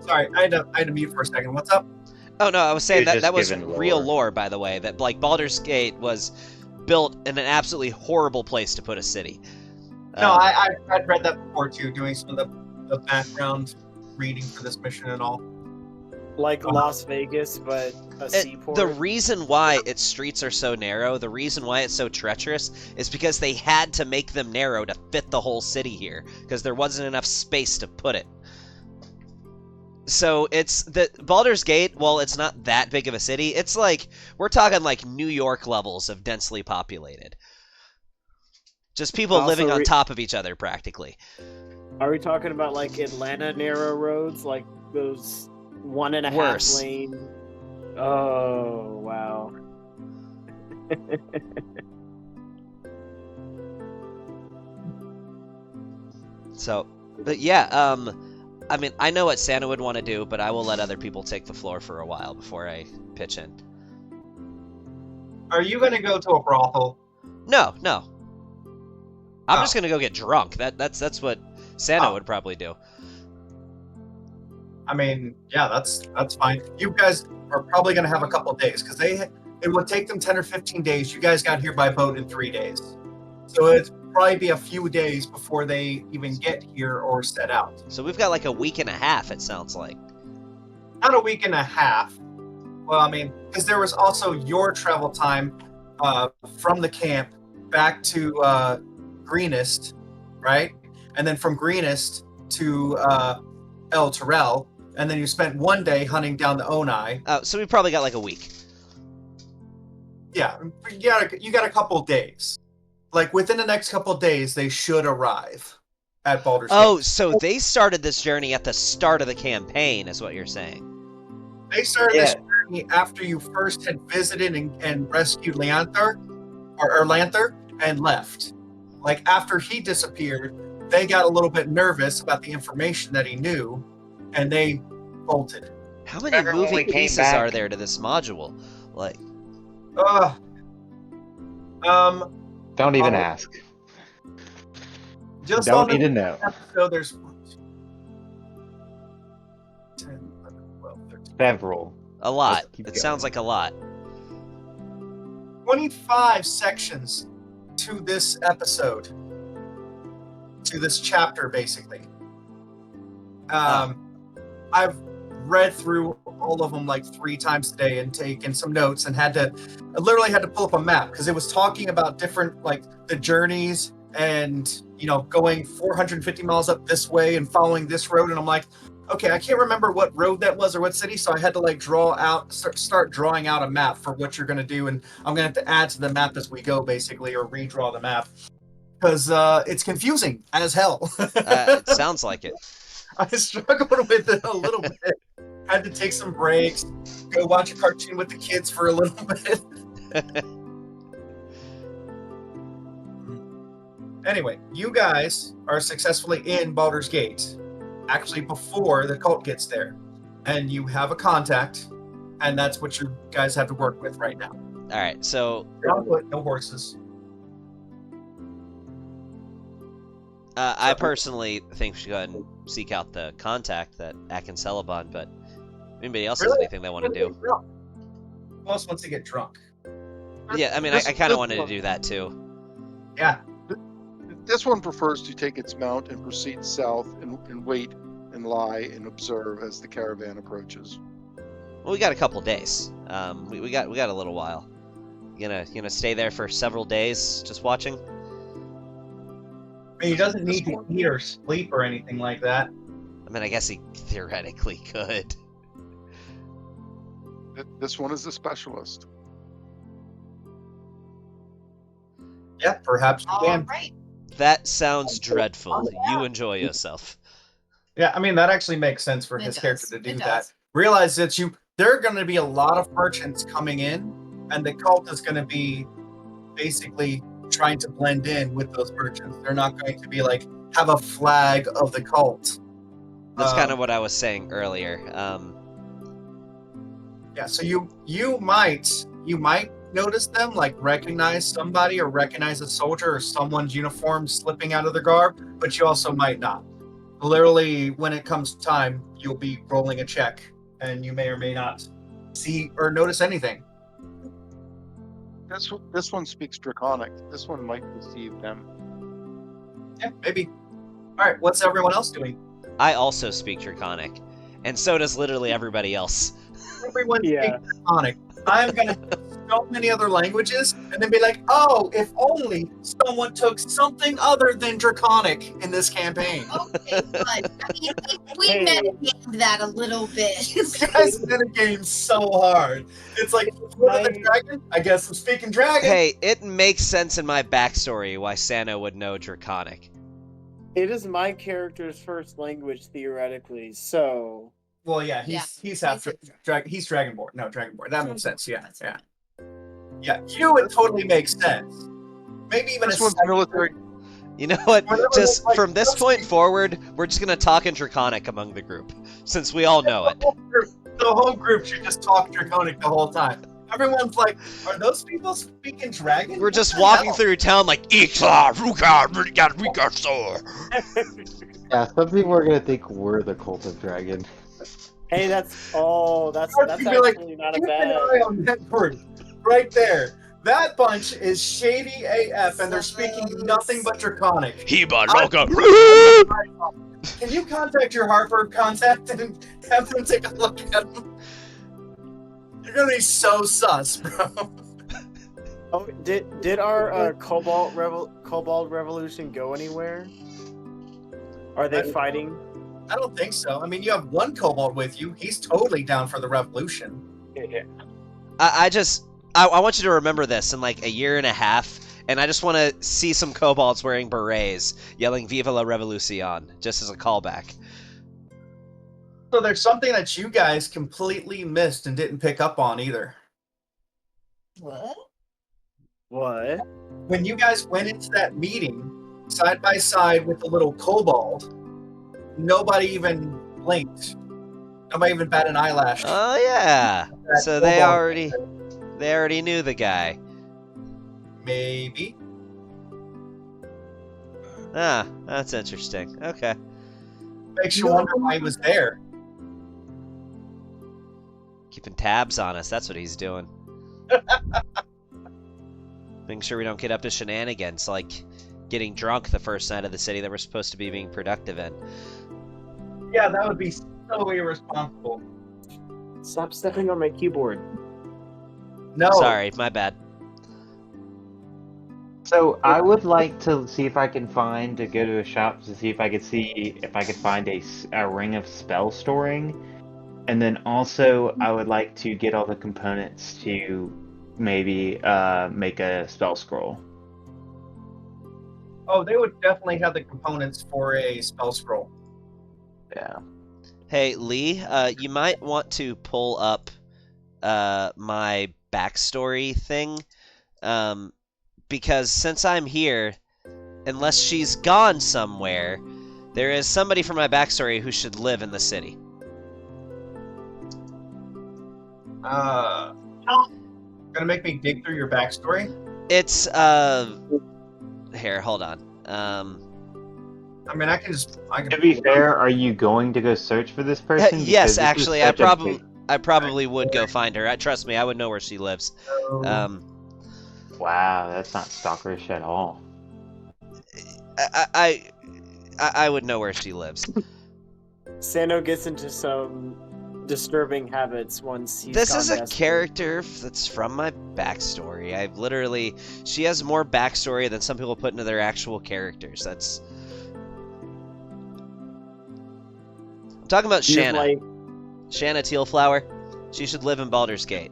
Sorry, I had to mute for a second. What's up?
Oh no, I was saying
You're
that was
just given
real
lore.
lore, by the way. That like Baldur's Gate was built in an absolutely horrible place to put a city.
No, I'd read that before too, doing some of the background reading for this mission and all.
Like Las Vegas, but a seaport.
The reason why its streets are so narrow, the reason why it's so treacherous, is because they had to make them narrow to fit the whole city here, because there wasn't enough space to put it. So it's the Baldur's Gate, while it's not that big of a city, it's like we're talking like New York levels of densely populated. Just people
Also
living on top of each other practically.
Are we talking about like Atlanta narrow roads, like those 1.5
Worse.
lane? Oh wow.
So, but yeah, I mean, I know what Santa would want to do, but I will let other people take the floor for a while before I pitch in.
Are you going to go to a brothel?
No. I'm
Oh.
just gonna go get drunk. That's what Santa
Oh.
would probably do.
I mean, yeah, that's fine. You guys are probably going to have a couple of days because it would take them 10 or 15 days. You guys got here by boat in 3 days. So it'd probably be a few days before they even get here or set out.
So we've got like a week and a half, it sounds like.
Not a week and a half. Well, I mean, because there was also your travel time from the camp back to Greenest, right? And then from Greenest to El Terrell, and then you spent 1 day hunting down the Onai.
So we probably got like a week.
Yeah, you got a couple of days. Like within the next couple of days, they should arrive at Baldur's
Oh,
Gate.
so they started this journey at the start of the campaign, is what you're saying.
They started this journey after you first had visited and rescued Leanther, or Lanther, and left. Like after he disappeared, they got a little bit nervous about the information that he knew, and they bolted.
How many
Remember when we
moving
came
pieces
back?
are there to this module? Like,
Uh, um,
Don't even
Oh.
ask.
just
Don't
on the
need to know.
episode, there's 10, 11, 12, 13,
Several.
A lot.
Keep
It sounds
going.
like a lot.
25 sections to this episode, to this chapter, basically. I've read through all of them like 3 times today and taken some notes and I literally had to pull up a map because it was talking about different, like, the journeys and, going 450 miles up this way and following this road. And I'm like, okay, I can't remember what road that was or what city. So I had to like start drawing out a map for what you're going to do. And I'm going to have to add to the map as we go, basically, or redraw the map because it's confusing as hell.
It sounds like it.
I struggled with it a little bit. Had to take some breaks, go watch a cartoon with the kids for a little bit. Anyway, you guys are successfully in Baldur's Gate, actually before the cult gets there. And you have a contact, and that's what you guys have to work with right now.
All right, so
No horses.
I personally think we should go ahead and seek out the contact that Akin Celebon, but if anybody else has
Really?
anything they want to do.
Who else wants to get drunk?
Yeah, I mean, I kind of wanted to do that too.
Yeah.
This one prefers to take its mount and proceed south and wait and lie and observe as the caravan approaches.
Well, we got a couple days. We got a little while. You gonna stay there for several days, just watching?
I mean, he doesn't need to eat or sleep or anything like that.
I mean, I guess he theoretically could.
This one is a specialist.
Yeah, perhaps you
All
can.
right.
That sounds dreadful. You enjoy yourself.
Yeah, I mean, that actually makes sense for
It
his
does.
character to do
It
that.
does.
Realize that there are going to be a lot of merchants coming in, and the cult is going to be basically trying to blend in with those merchants. They're not going to be like, have a flag of the cult.
That's kind of what I was saying earlier.
Yeah, so you might notice them, like recognize somebody or recognize a soldier or someone's uniform slipping out of their garb, but you also might not. Literally, when it comes time, you'll be rolling a check, and you may or may not see or notice anything.
This one speaks Draconic. This one might deceive them.
Yeah, maybe. All right, what's everyone else doing?
I also speak Draconic, and so does literally everybody else.
Everyone
Yeah.
speaks Draconic. I'm gonna so many other languages, and then be like, oh, if only someone took something other than Draconic in this campaign.
Okay, but I mean, we
Hey.
metagamed that a little bit.
You guys metagame so hard. It's like, what the dragon? I guess I'm speaking dragon.
Hey, it makes sense in my backstory why Santa would know Draconic.
It is my character's first language theoretically, so
Well, yeah, he's half
He's
he's Dragonborn. No, Dragonborn. That makes sense. Yeah, yeah, yeah. You, it totally makes sense. Maybe even
This
a
one's military.
You know what?
Whenever
Just
it's like-
from this point forward, we're just gonna talk in Draconic among the group, since we all know it.
The whole group should just talk Draconic the whole time. Everyone's like, are those people speaking dragon?
We're just
What the
walking
hell?
through town like Ikla, Ruka, Rika, Sor.
Yeah, some people are gonna think we're the cult of dragon.
hey, that's
You'd be like,
actually not a
keep an
bad.
eye on that group right there. That bunch is shady AF, and they're speaking nothing but Draconic.
Hiba Loka.
Can you contact your Harper contact and have them take a look at them? You're gonna be so sus, bro.
Oh, did our Cobalt Revolution go anywhere? Are they fighting?
I don't think so. I mean, you have one kobold with you. He's totally down for the revolution.
I want you to remember this in like a year and a half, and I just want to see some kobolds wearing berets, yelling "Viva la Revolucion" just as a callback.
So there's something that you guys completely missed and didn't pick up on either.
What?
What?
When you guys went into that meeting side by side with the little kobold, nobody even blinked. Nobody even bat an eyelash.
Oh yeah.
That
So they
kobold.
already. They already knew the guy.
Maybe.
Ah, that's interesting. Okay.
Makes you wonder why he was there.
Keeping tabs on us, that's what he's doing. Making sure we don't get up to shenanigans, like getting drunk the first night of the city that we're supposed to be being productive in.
Yeah, that would be so irresponsible.
Stop stepping on my keyboard.
No.
Sorry, my bad.
So I would like to see if I can to go to a shop to see if I could find a ring of spell storing, and then also I would like to get all the components to maybe make a spell scroll.
Oh, they would definitely have the components for a spell scroll.
Yeah.
Hey, Lee, you might want to pull up my backstory thing, because since I'm here, unless she's gone somewhere, there is somebody from my backstory who should live in the city.
Gonna make me dig through your backstory?
It's, here, hold on.
I mean, I can.
To be fair, are you going to go search for this person?
Yes,
Because this is
actually, I
such a big-
probably would go find her. Trust me, I would know where she lives.
Wow, that's not stalkerish at all.
I would know where she lives.
Sano gets into some disturbing habits once he's
This
gone
is a
desperate.
character that's from my backstory. She has more backstory than some people put into their actual characters. I'm talking about
Do you have,
Shanna.
like,
Shanna Tealflower. She should live in Baldur's Gate.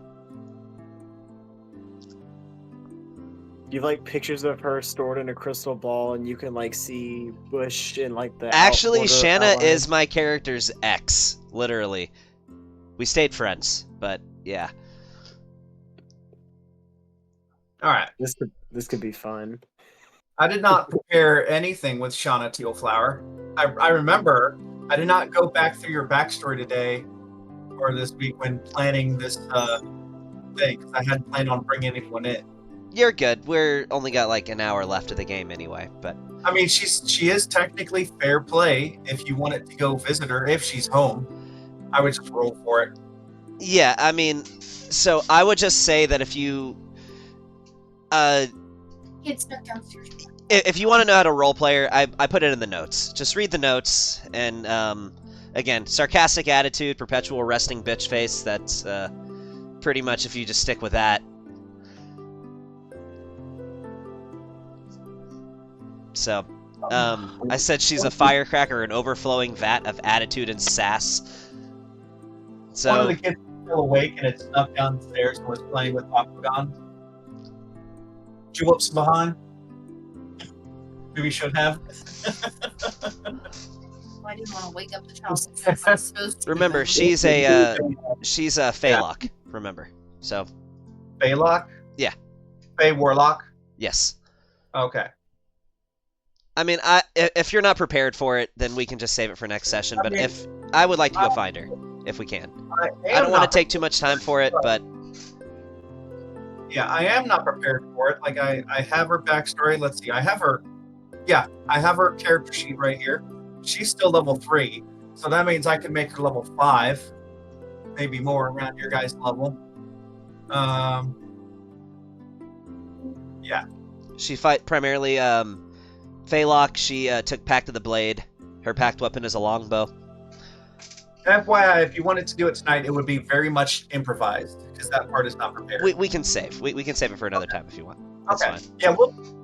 you have like pictures of her stored in a crystal ball, and you can like see Bush in like the
Actually,
outer
Shanna
outline.
is my character's ex, literally. We stayed friends, but yeah.
All right.
This could be fun.
I did not prepare anything with Shauna Tealflower. I remember I did not go back through your backstory today or this week when planning this thing, because I hadn't planned on bringing anyone in.
You're good. We're only got like an hour left of the game anyway, but
I mean, she is technically fair play if you wanted to go visit her if she's home. I would just roll for it.
yeah, I mean, so I would just say that if you
Kids stuck downstairs.
if you want to know how to role player, I put it in the notes. Just read the notes, and again, sarcastic attitude, perpetual resting bitch face. That's pretty much if you just stick with that. So, I said she's a firecracker, an overflowing vat of attitude and sass.
One of
So,
the kids was still awake and had snuck downstairs and was playing with Bakugan. Juleps behind. Maybe should have.
I didn't want to wake up the child. Since I'm supposed to.
remember, she's a Phalok. Remember, so
Baylock?
Yeah.
Bay Warlock?
yes.
Okay.
I mean, if you're not prepared for it, then we can just save it for next session. But if I would like to go find her, if we can.
I
I don't want to take too much time for it, but
Yeah, I am not prepared for it. Like, I have her backstory. Let's see. I have her character sheet right here. She's still level 3. So that means I can make her level 5. Maybe more around your guys' level. Yeah.
she fight primarily Phalok. She took Pact of the Blade. Her pact weapon is a longbow.
FYI, if you wanted to do it tonight, it would be very much improvised because that part is not prepared.
We can save. We can save it for another time if you want. That's
Okay.
fine.
Yeah,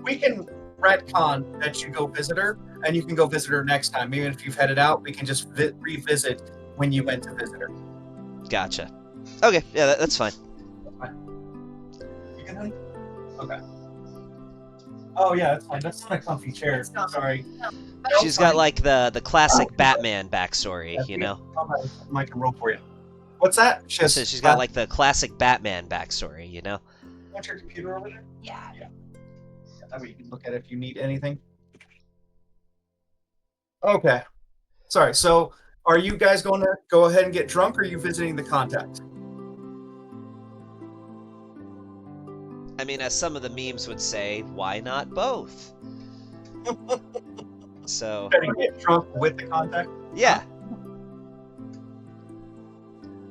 we can retcon that you go visit her, and you can go visit her next time. Even if you've headed out, we can just revisit when you went to visit her.
Gotcha. Okay, yeah, that's fine.
You good, honey? Okay. Oh yeah, that's fine. That's not a comfy chair.
It's not.
Sorry.
She's got like the classic Batman backstory, you know.
I can roll for you. What's that?
She's got like the classic Batman backstory, you know.
Want your computer over there?
Yeah.
That way you can look at it if you need anything. Okay. Sorry. So, are you guys going to go ahead and get drunk, or are you visiting the contact?
mean, as some of the memes would say, why not both? So,
Trying to get drunk with the contact.
yeah.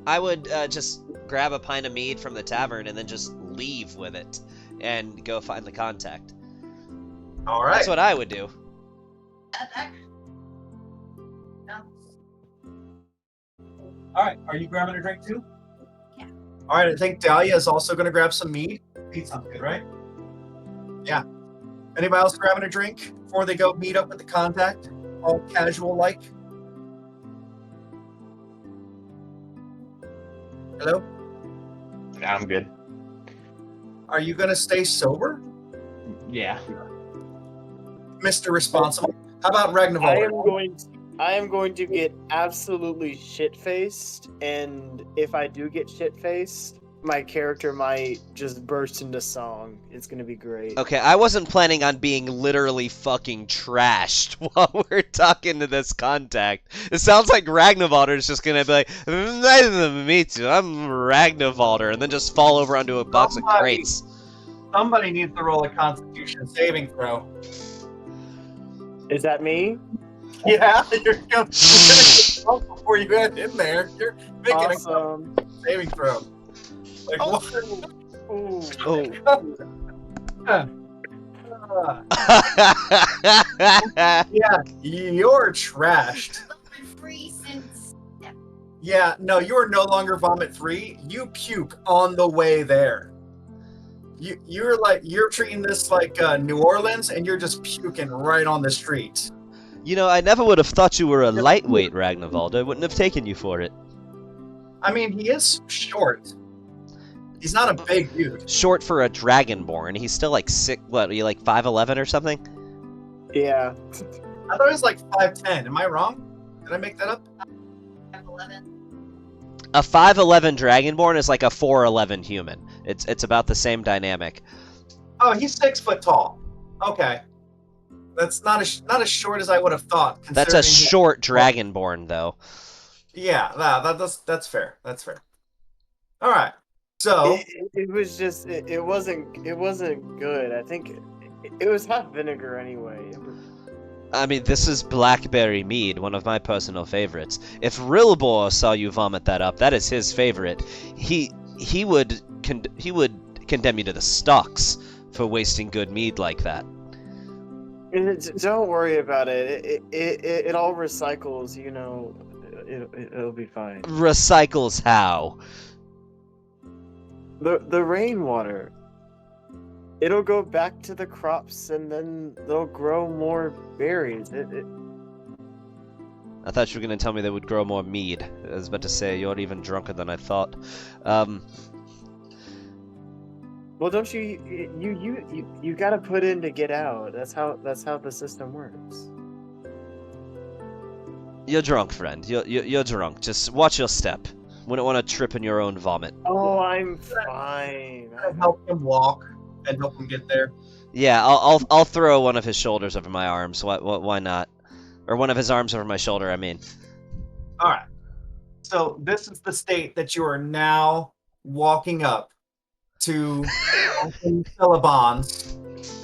I would just grab a pint of mead from the tavern and then just leave with it and go find the contact.
All right.
That's what I would do.
All right. Are you grabbing a drink too?
Yeah.
All right. I think Dahlia is also going to grab some mead. Mead sounds good, right? Yeah. Anybody else grabbing a drink before they go meet up with the contact? All casual like. Hello?
I'm good.
Are you going to stay sober,
Yeah.
Mr. Responsible? How about Ragnarok?
I am going to get absolutely shit-faced, and if I do get shit-faced, my character might just burst into song. It's gonna be great.
Okay, I wasn't planning on being literally fucking trashed while we're talking to this contact. It sounds like Ragnarvalder is just gonna be like, nice to meet you, I'm Ragnarvalder, and then just fall over onto a box of crates.
Somebody needs to roll a Constitution saving throw.
Is that me?
Yeah, you're gonna get drunk before you get in there. You're making
Awesome.
a saving throw. Like what?
Ooh.
Oh.
Yeah, you're trashed.
Free since.
Yeah, no, you are no longer vomit free. You puke on the way there. You're treating this like New Orleans, and you're just puking right on the street.
You know, I never would have thought you were a lightweight, Ragnarvalder. I wouldn't have taken you for it.
I mean, he is short. He's not a big dude.
Short for a Dragonborn. He's still like what, are you like 5'11" or something?
Yeah.
I thought he was like 5'10". Am I wrong? Did I make that up?
11.
A 5'11" Dragonborn is like a 4'11" human. It's about the same dynamic.
Oh, he's 6 foot tall. Okay. That's not as short as I would have thought.
That's a
considering
short Dragonborn, though.
Yeah, that's fair. That's fair. All right. So
It was just it wasn't good. I think it was hot vinegar anyway.
I mean, this is blackberry mead, one of my personal favorites. If Rilbor saw you vomit that up, that is his favorite. He would condemn you to the stocks for wasting good mead like that.
Don't worry about it. It all recycles. You know, it'll be fine.
Recycles how?
The rainwater. It'll go back to the crops, and then they'll grow more berries.
I thought you were going to tell me they would grow more mead. I was about to say, you're even drunker than I thought.
Well, don't you gotta put in to get out. That's how the system works.
You're drunk, friend. You're drunk. Just watch your step. Wouldn't want to trip in your own vomit.
Oh, I'm fine.
help him walk and help him get there.
Yeah, I'll throw one of his shoulders over my arms. Why not? Or one of his arms over my shoulder, I mean.
All right. So this is the state that you are now walking up to Uncle Celeban's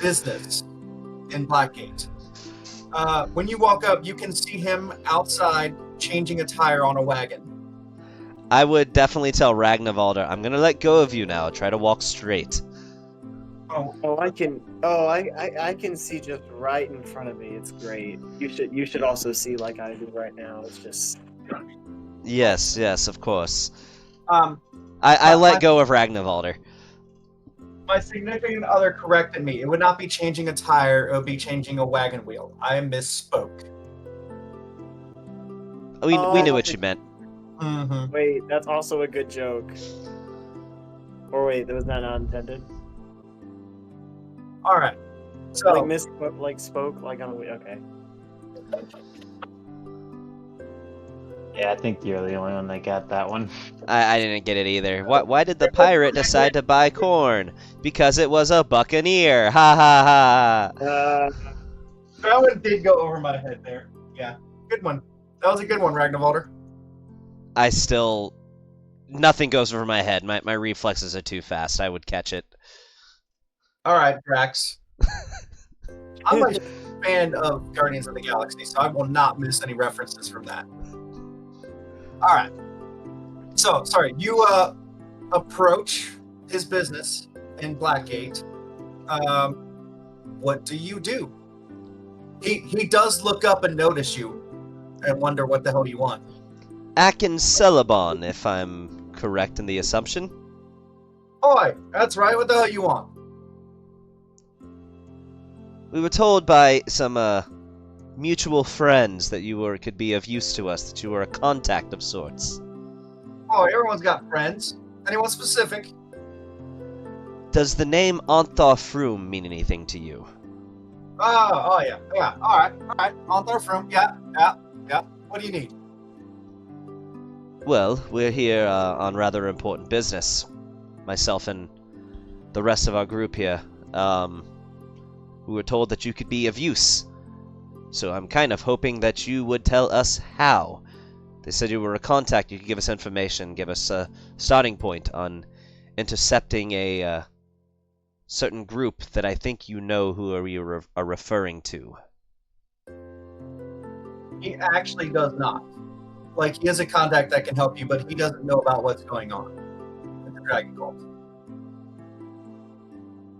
business in Blackgate. When you walk up, you can see him outside changing a tire on a wagon.
I would definitely tell Ragnarvalder, I'm gonna let go of you now. Try to walk straight.
I can see just right in front of me. It's great. You should also see like I do right now. It's just
Yes, of course.
my-
I let go of Ragnarvalder.
My significant other corrected me. It would not be changing a tire, it would be changing a wagon wheel. I misspoke.
We knew
Oh.
what you meant.
Mm-hmm.
wait. That's also a good joke. Or wait, that was not intended.
All right. So
Like misspoke, like spoke, like on the okay.
Yeah, I think you're the only one that got that one.
I didn't get it either. Why did the pirate decide to buy corn? Because it was a buccaneer. Ha ha ha.
that one did go over my head there. Yeah, good one. That was a good one, Ragnarvalder.
I still... Nothing goes over my head. My reflexes are too fast. I would catch it.
All right, Drax. I'm a fan of Guardians of the Galaxy, so I will not miss any references from that. All right. So, sorry, you approach his business in Blackgate. What do you do? He does look up and notice you and wonder what the hell you want.
Akin Celebon, if I'm correct in the assumption.
Oi, that's right. What the hell you want?
We were told by some mutual friends that you could be of use to us, that you were a contact of sorts.
Oh, everyone's got friends. Anyone specific?
Does the name Anthar Froom mean anything to you?
Oh yeah. All right. On there from. Yeah. What do you need?
Well, we're here on rather important business. Myself and the rest of our group here. We were told that you could be of use. So I'm kind of hoping that you would tell us how. They said you were a contact, you could give us information, give us a starting point on intercepting a certain group that I think you know who you are referring to.
He actually does not. Like, he is a contact that can help you, but he doesn't know about what's going on with the Dragon Cult.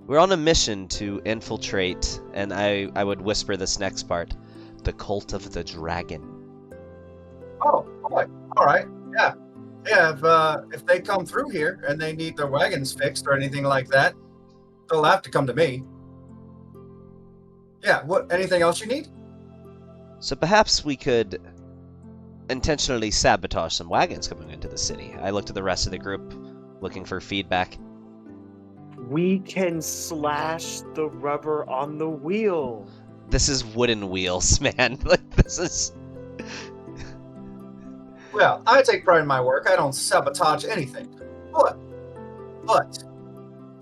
We're on a mission to infiltrate, and I would whisper this next part, the Cult of the Dragon.
Oh, boy. All right. Yeah. If they come through here and they need their wagons fixed or anything like that, they'll have to come to me. Yeah. What? Anything else you need?
So perhaps we could intentionally sabotage some wagons coming into the city. I looked at the rest of the group, looking for feedback.
We can slash the rubber on the wheel.
This is wooden wheels, man. Like, this is...
Well, I take pride in my work. I don't sabotage anything. But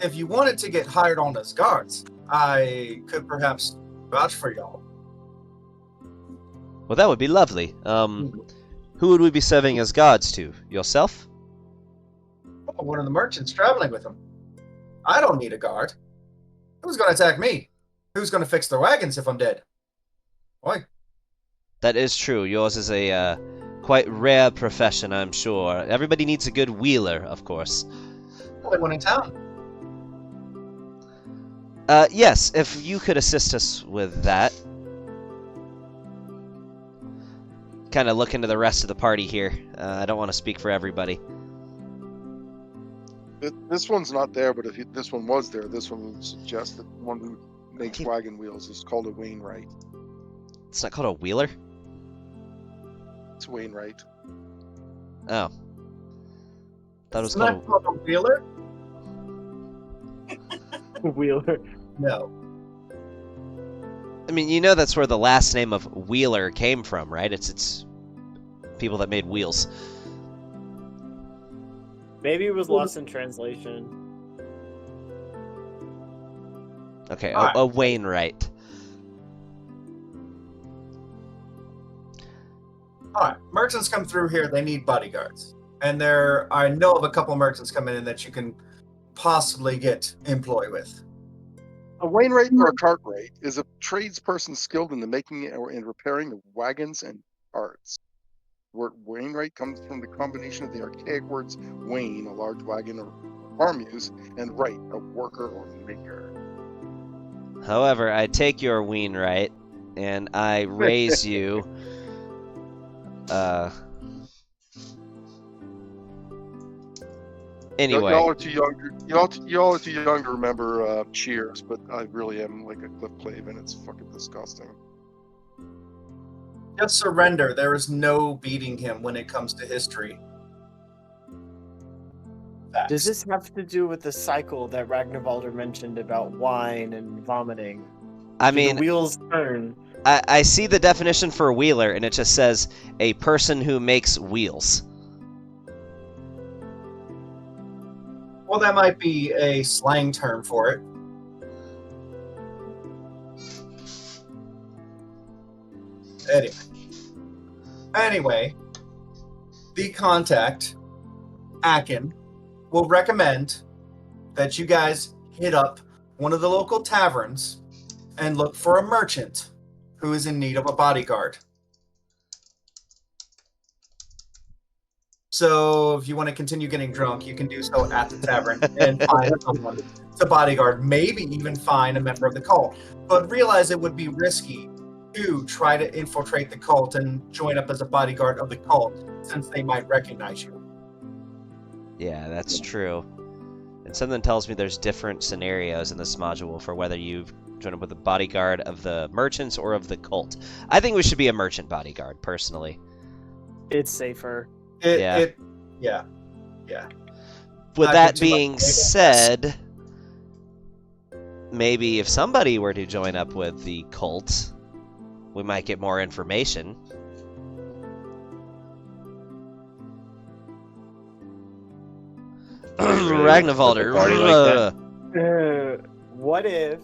if you wanted to get hired on as guards, I could perhaps vouch for y'all.
Well, that would be lovely. Who would we be serving as guards to? Yourself?
One of the merchants traveling with him. I don't need a guard. Who's going to attack me? Who's going to fix the wagons if I'm dead? Why?
That is true. Yours is a quite rare profession, I'm sure. Everybody needs a good wheeler, of course.
Only one in town.
Yes, if you could assist us with that. Kind of look into the rest of the party here. I don't want to speak for everybody.
This one's not there, but if this one was there, this one would suggest that one who makes wagon wheels is called a Wainwright.
It's not called a wheeler?
It's Wainwright.
Oh. That was
Isn't that called a wheeler?
Wheeler.
No.
I mean, you know that's where the last name of Wheeler came from, right? It's people that made wheels.
Maybe it was lost in translation.
Okay,
All right.
a Wainwright.
All right, merchants come through here. They need bodyguards, and I know of a couple of merchants coming in that you can possibly get employed with.
A Wainwright or a Cartwright is a tradesperson skilled in the making or in repairing of wagons and carts. The word Wainwright comes from the combination of the archaic words wain, a large wagon or farm use, and wright, a worker or maker.
However, I take your Wainwright, and I raise you... Anyway.
Y'all are too young. Y'all are too young to remember Cheers, but I really am like a Cliff Clavin. It's fucking disgusting.
Just surrender. There is no beating him when it comes to history. Facts.
Does this have to do with the cycle that Ragnarvalder mentioned about wine and vomiting?
I
Do
mean,
the wheels turn.
I see the definition for a wheeler, and it just says a person who makes wheels.
Well, that might be a slang term for it. Anyway, the contact, Akin, will recommend that you guys hit up one of the local taverns and look for a merchant who is in need of a bodyguard. So if you want to continue getting drunk, you can do so at the tavern and find someone to bodyguard, maybe even find a member of the cult. But realize it would be risky to try to infiltrate the cult and join up as a bodyguard of the cult, since they might recognize you.
Yeah, that's true. And something tells me there's different scenarios in this module for whether you've joined up with a bodyguard of the merchants or of the cult. I think we should be a merchant bodyguard, personally.
It's safer.
Yeah.
Yeah.
With
Not
that
get too much
being
data.
said, maybe if somebody were to join up with the cult, we might get more information. Ragnvalder.
Party like that?
What if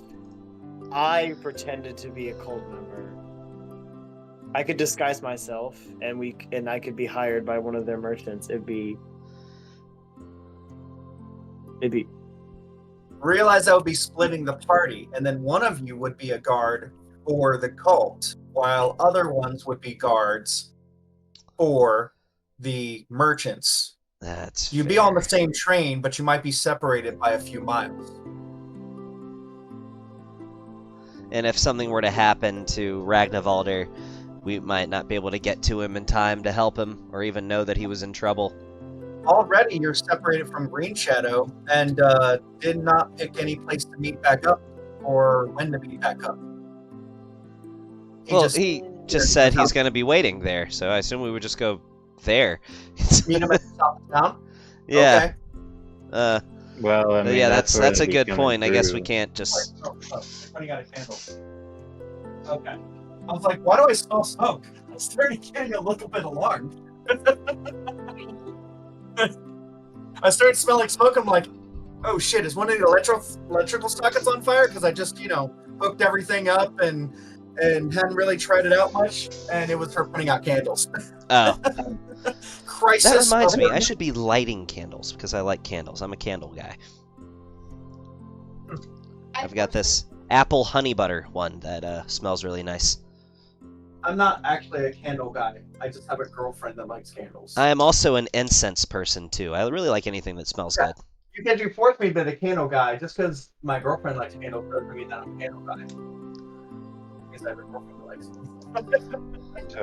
I pretended to be a cult member? I could disguise myself, and I could be hired by one of their merchants. It'd be.
Realize that would be splitting the party, and then one of you would be a guard for the cult, while other ones would be guards for the merchants.
That's
You'd be on the same train, but you might be separated by a few miles.
And if something were to happen to Ragnvalder, we might not be able to get to him in time to help him, or even know that he was in trouble.
Already, you're separated from Green Shadow, and did not pick any place to meet back up, or when to meet back up.
He just said he's going to be waiting there, so I assume we would just go there.
meet him at the top of town.
Yeah.
Okay.
Well, I mean,
Yeah, that's
where
a
he's
good
coming
point. I guess we
through.
can't just.
Running out of candles. Okay. I was like, why do I smell smoke? I started getting a little bit alarmed. I started smelling smoke. I'm like, oh shit, is one of the electrical sockets on fire? Because I just, hooked everything up and hadn't really tried it out much, and it was her putting out candles.
Oh,
Crisis.
that reminds me. I should be lighting candles because I like candles. I'm a candle guy. I've got this apple honey butter one that smells really nice.
I'm not actually a candle guy. I just have a girlfriend that likes candles.
I am also an incense person too. I really like anything that smells good.
You forced me to be the candle guy just because my girlfriend likes candles doesn't mean that I'm a candle guy. Because I have a girlfriend that likes them.
So,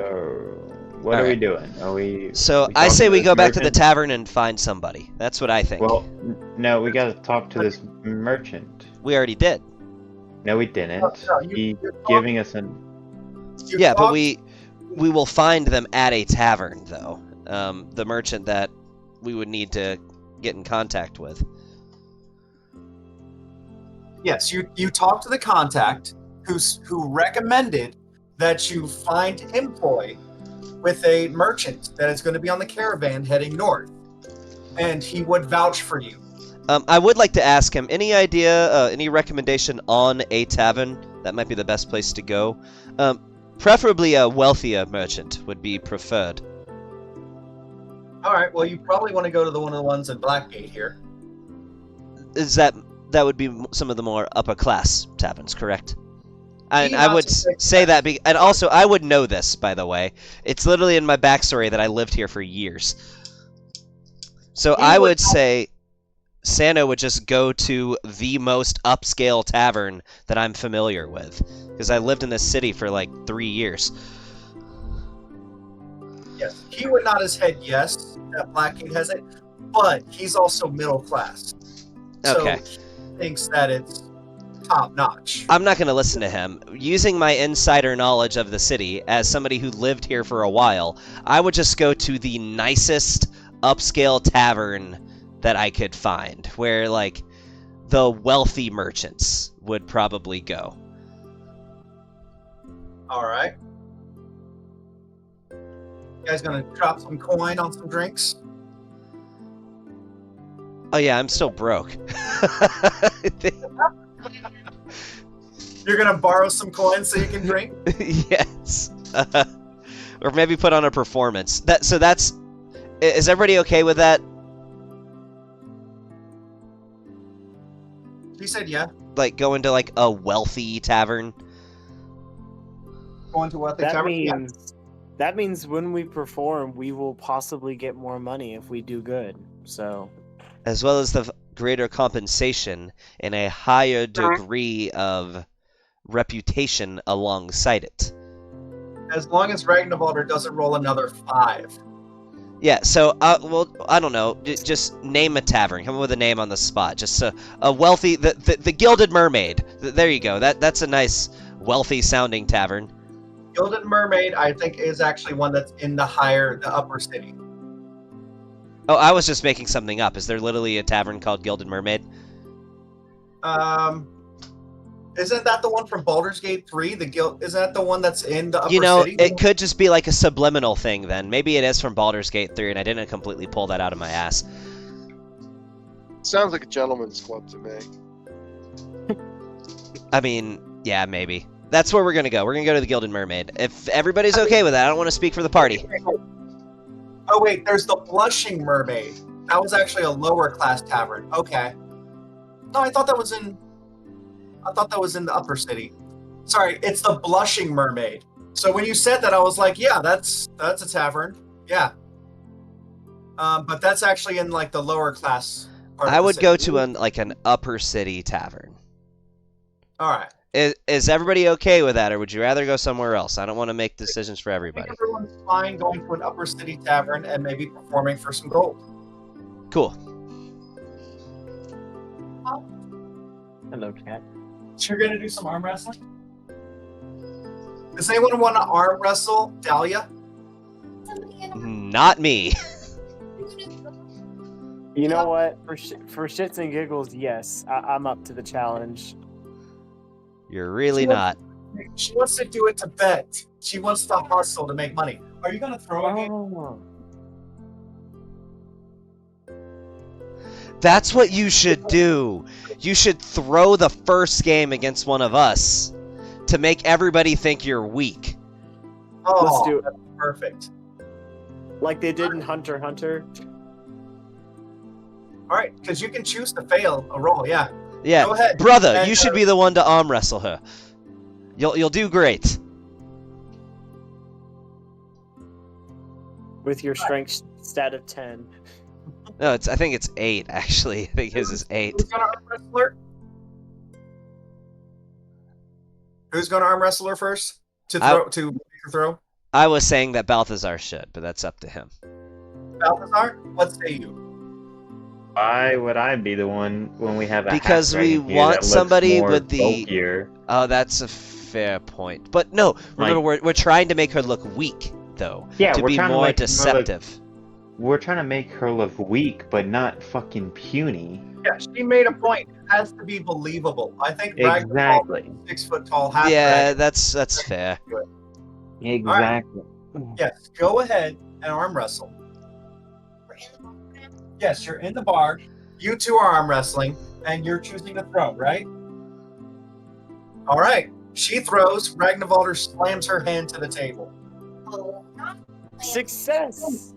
what are we doing? Are we?
So
we
I
talking
say
to
we
this
go back to the
merchant?
tavern and find somebody. That's what I think.
Well, no, we gotta talk to this merchant.
We already did.
No, we didn't.
No,
He's
you're
giving us an.
Yeah, but we will find them at a tavern, though. The merchant that we would need to get in contact with.
Yes, you talk to the contact who recommended that you find employ with a merchant that is going to be on the caravan heading north, and he would vouch for you.
I would like to ask him, any idea, any recommendation on a tavern that might be the best place to go? Preferably a wealthier merchant would be preferred.
All right, well, you probably want to go to one of the ones in Blackgate here.
Is that would be some of the more upper class taverns, correct? And
He
I
not
would
to say
say that, and also I would know this, by the way. It's literally in my backstory that I lived here for years. So
He
I
would
would say Santa would just go to the most upscale tavern that I'm familiar with, because I lived in this city for like 3 years.
Yes, he would nod his head yes that Blackgate has it, but he's also middle class.
Okay.
So he thinks that it's top notch.
I'm not going to listen to him. Using my insider knowledge of the city, as somebody who lived here for a while, I would just go to the nicest upscale tavern that I could find, where, like, the wealthy merchants would probably go.
All right. You guys gonna drop some coin on some drinks?
Oh yeah, I'm still broke.
You're gonna borrow some coins so you can drink?
Yes. Or maybe put on a performance. Is everybody okay with that?
He said yeah.
like go into like a wealthy tavern?
Going to what the
That
tavern? Yeah.
means when we perform, we will possibly get more money if we do good. So
As well as the greater compensation and a higher degree of reputation alongside it.
As long as Ragnarvalder doesn't roll another 5.
Yeah, so, well, I don't know. Just name a tavern. Come up with a name on the spot. Just a wealthy... The Gilded Mermaid. There you go. That's a nice, wealthy-sounding tavern.
Gilded Mermaid, I think, is actually one that's in the upper city.
Oh, I was just making something up. Is there literally a tavern called Gilded Mermaid?
Isn't that the one from Baldur's Gate 3? Isn't that the one that's in the upper
You know,
city?
it could just be like a subliminal thing then. Maybe it is from Baldur's Gate 3, and I didn't completely pull that out of my ass.
Sounds like a gentleman's club to me.
I mean, yeah, maybe. That's where we're gonna go. We're gonna go to the Gilded Mermaid. If everybody's okay with that, I don't want to speak for the party.
Oh wait, there's the Blushing Mermaid. That was actually a lower class tavern. Okay. No, I thought that was in the upper city. Sorry, it's the Blushing Mermaid. So when you said that, I was like, yeah, that's a tavern. Yeah. But that's actually in like the lower class part
I
of the
would
city.
go to an upper city tavern.
All right.
Is everybody okay with that, or would you rather go somewhere else? I don't want to make decisions for
I
everybody.
think everyone's fine going to an upper city tavern and maybe performing for some gold.
Cool.
hello, cat.
So you're gonna do some arm wrestling? Does anyone want to arm wrestle Dahlia?
Not me.
You know what? For shits and giggles, yes, I'm up to the challenge.
You're really not.
She wants to do it to bet. She wants to hustle to make money. Are you gonna throw again?
Oh.
That's what you should do. You should throw the first game against one of us to make everybody think you're weak.
Oh,
Let's do it.
that's perfect.
Like they did in Hunter x Hunter.
All right, because you can choose to fail a roll. Yeah.
Yeah,
Go ahead.
brother,
And,
you should be the one to arm wrestle her. You'll do great.
With your strength stat of 10.
No, I think it's 8 actually. I think his is 8.
Who's gonna arm wrestle her? Who's gonna arm wrestle her first? To throw?
I was saying that Balthazar should, but that's up to him.
Balthazar? What say you?
Why would I be the one when we have a
Because
half
we
dragon here
want
that looks
somebody
more
with the-
bulkier?
Oh, that's a fair point. But no, remember we're trying to make her look weak, though.
Yeah,
to
we're
be
trying to
more
make her look-
deceptive.
We're trying to make her look weak, but not fucking puny.
Yeah, she made a point. It has to be believable. I think
Exactly.
6 foot tall, half
Yeah,
dragon.
that's fair.
Exactly.
Yes, go ahead and arm wrestle. Yes, you're in the bar. You two are arm wrestling, and you're choosing to throw, right? All right. She throws. Ragnarvalder slams her hand to the table.
Success!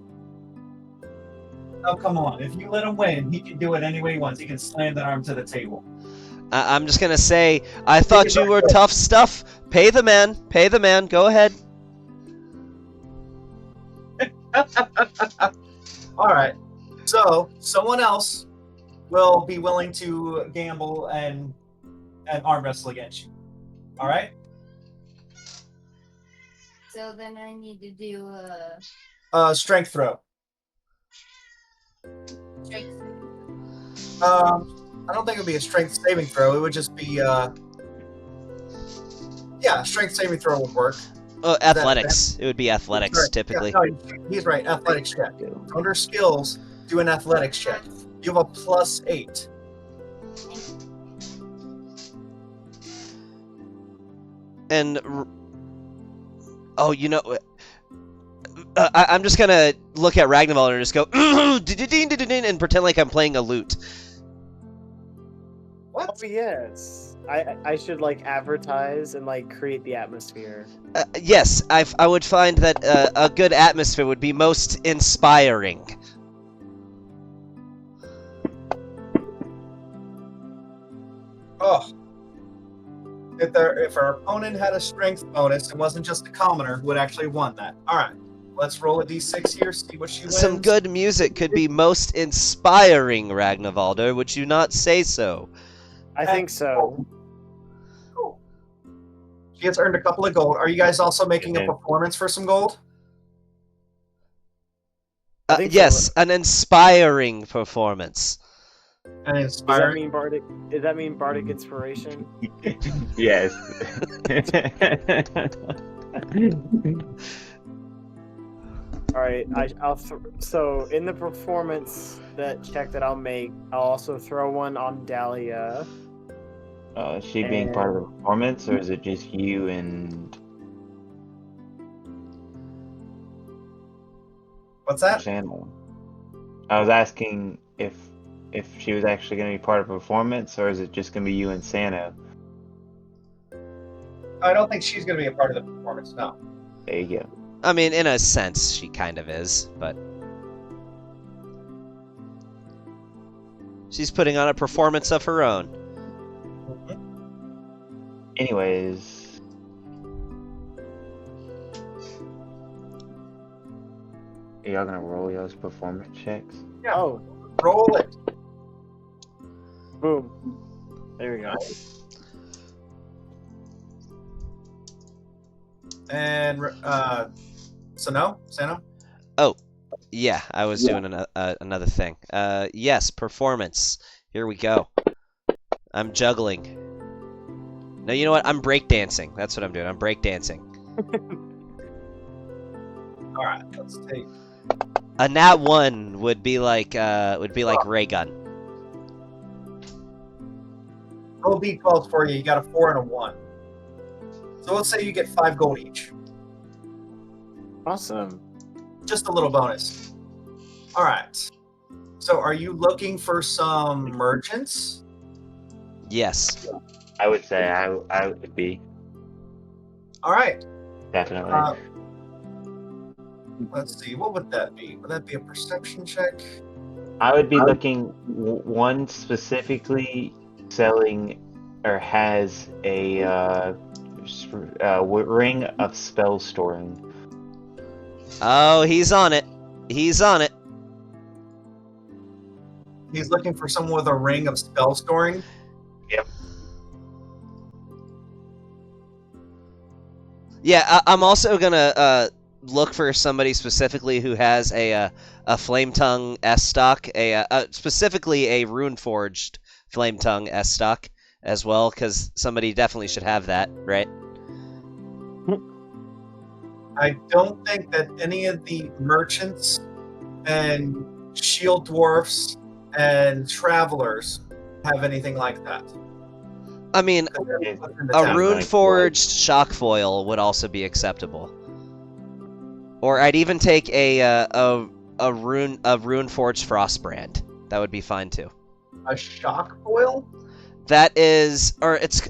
Oh, come on. If you let him win, he can do it any way he wants. He can slam that arm to the table.
I'm just gonna say, I thought you were tough stuff. Pay the man. Pay the man. Go ahead.
All right. So, someone else will be willing to gamble and arm wrestle against you. All right?
So then I need to do
Strength throw.
strength.
I don't think it would be a strength saving throw. It would just be, yeah, strength saving throw would work.
Athletics. It would be athletics,
Right.
typically.
Yeah, no, he's right. Athletics check. Under skills, do an athletics check. You have a +8.
And oh, you know, I'm just gonna look at Ragnarvalder and just go and pretend like I'm playing a lute.
What?
Oh yes. I should like advertise and like create the atmosphere.
Yes, I would find that a good atmosphere would be most inspiring.
Oh, if our opponent had a strength bonus and wasn't just a commoner who would actually won that. All right, let's roll a d6 here, see what she wins.
Some good music could be most inspiring, Ragnvalder. Would you not say so?
I think so.
Cool. She has earned a couple of gold. Are you guys also making a
Yeah.
performance for some gold?
I think so.
Yes, an inspiring performance.
And
Does that
inspiring.
mean bardic? Does that mean bardic inspiration?
Yes.
All right. So in the performance check that I'll make, I'll also throw one on Dahlia.
Is she being part of the performance, or is it just you and
What's that?
Channel? I was asking if she was actually going to be part of the performance, or is it just going to be you and Sano?
I don't think she's going to be a part of the performance. No.
There you go.
I mean, in a sense, she kind of is, but she's putting on a performance of her own.
Anyways, are y'all gonna roll y'all's performance checks?
Yeah.
Oh,
Roll it.
boom. There we go.
And Sano?
Yeah, I was doing another thing. Yes, performance. Here we go. I'm juggling. No, you know what? I'm breakdancing. That's what I'm doing. I'm breakdancing.
All right, let's take.
A nat 1 would be like ray gun.
Roll d12 for you. You got a 4 and a 1. So let's say you get 5 gold each.
Awesome.
Just a little bonus. All right. So are you looking for some merchants?
Yes.
I would say I would be
All right.
definitely.
Let's see. What would that be? Would that be a perception check?
I would be looking one specifically selling or has a ring of spell storing.
Oh, he's on it. He's on it.
He's looking for someone with a ring of spell storing.
Yeah, I'm also gonna look for somebody specifically who has a flame tongue S stock, specifically a rune forged flame tongue S stock as well, because somebody definitely should have that, right?
I don't think that any of the merchants and shield dwarfs and travelers have anything like that.
I mean,
In the
a
town.
rune forged shock foil would also be acceptable. Or I'd even take a rune forged frostbrand. That would be fine too.
A shock foil?
That is, or it's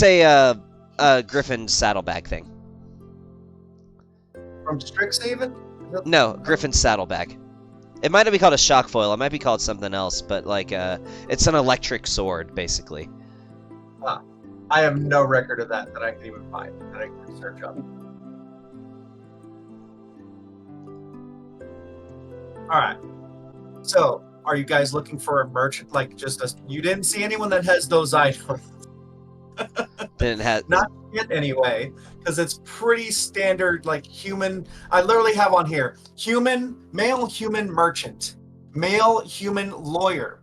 a Griffin saddlebag thing.
From Strixhaven?
No, Griffin saddlebag. It might not be called a shock foil. It might be called something else, but like it's an electric sword basically.
I have no record of that I can even find, that I can search up. Alright. So, are you guys looking for a merchant? Like, you didn't see anyone that has those items.
Didn't have.
Not yet, anyway, because it's pretty standard, like, human. I literally have on here male human merchant, male human lawyer,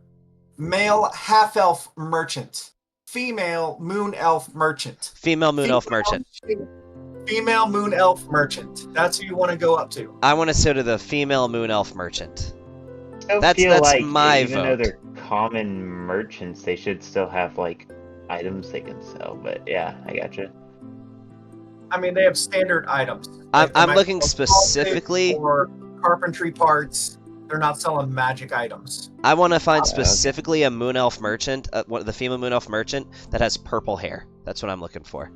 male half-elf merchant, female moon elf merchant.
Female moon elf merchant.
Female moon elf merchant. That's who you want to go up to.
I want to go to the female moon elf merchant.
I
That's
feel like
my
even though
vote.
they're common merchants, they should still have like items they can sell. But yeah, I gotcha.
I mean, they have standard items.
I'm
they might
looking
sell
specifically.
politics or carpentry parts. They're not selling magic items.
I want to find
okay.
specifically a moon elf merchant, the female moon elf merchant that has purple hair. That's what I'm looking for.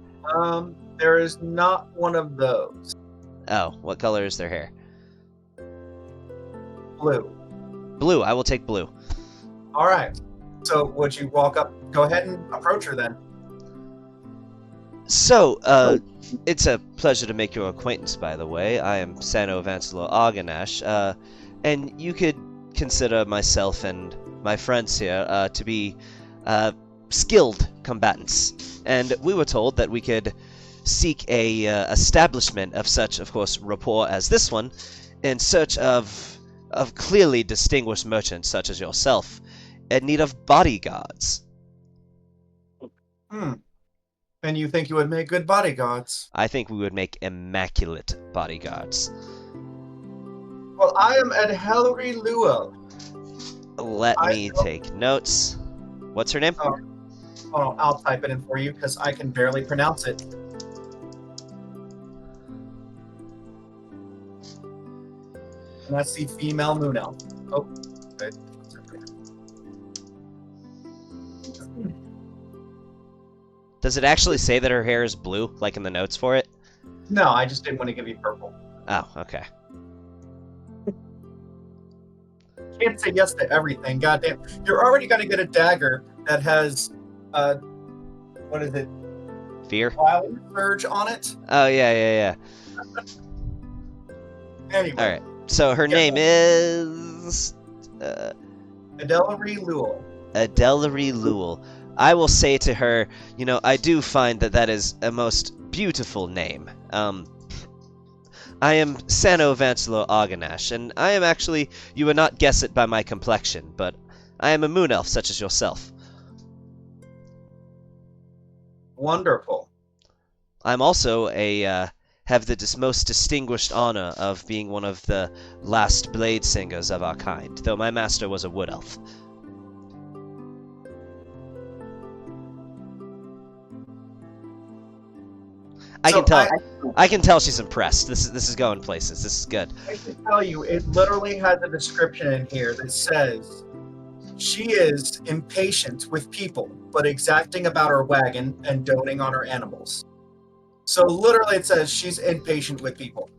There is not one of those.
Oh, what color is their hair?
Blue.
Blue. I will take blue.
All right. So would you walk up? Go ahead and approach her then.
So, it's a pleasure to make your acquaintance, by the way. I am Sano Vansalo Aganash, and you could consider myself and my friends here to be skilled combatants. And we were told that we could seek a establishment of such, of course, rapport as this one, in search of clearly distinguished merchants such as yourself, in need of bodyguards.
And you think you would make good bodyguards?
I think we would make immaculate bodyguards.
Well, I am at Hillary Luo.
Let me take notes. What's her name?
Oh, hold on, I'll type it in for you because I can barely pronounce it. And that's the female moon elf. Oh, okay.
Does it actually say that her hair is blue, like in the notes for it?
No, I just didn't want to give you purple.
Oh, okay.
Can't say yes to everything. Goddamn, you're already gonna get a dagger that has, what is it?
Fear?
Wild Surge on it.
Oh, yeah.
Anyway.
Alright, so her name is...
Adelary Luel.
Adelary Luel. I will say to her, you know, I do find that is a most beautiful name. I am Sano Vansalo Aganash, and I am actually, you would not guess it by my complexion, but I am a moon elf such as yourself.
Wonderful.
I'm also have the most distinguished honor of being one of the last blade singers of our kind, though my master was a wood elf. I can tell she's impressed. This is going places. This is good.
I can tell you, it literally has a description in here that says she is impatient with people, but exacting about her wagon and doting on her animals. So literally it says she's impatient with people.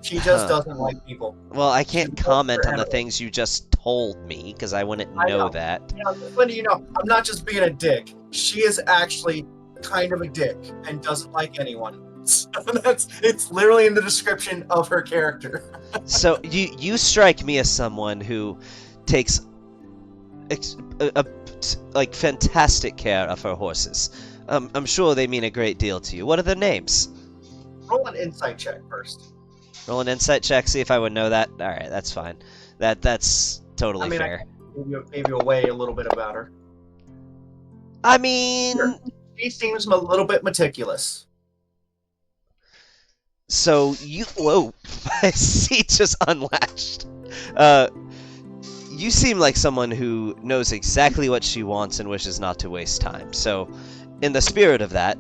She just doesn't like people.
Well, I can't comment on the things you just told me, because I wouldn't know that.
Yeah, just letting you know, I'm not just being a dick. She is actually kind of a dick and doesn't like anyone. So it's literally in the description of her character.
So you strike me as someone who takes like fantastic care of her horses. I'm sure they mean a great deal to you. What are their names?
Roll an insight check first.
Roll an insight check, see if I would know that. All right, that's fine. That's totally fair.
I gave you away a little bit about her.
I mean,
sure. She seems a little bit meticulous.
So whoa, my seat just unlatched. You seem like someone who knows exactly what she wants and wishes not to waste time. So, in the spirit of that,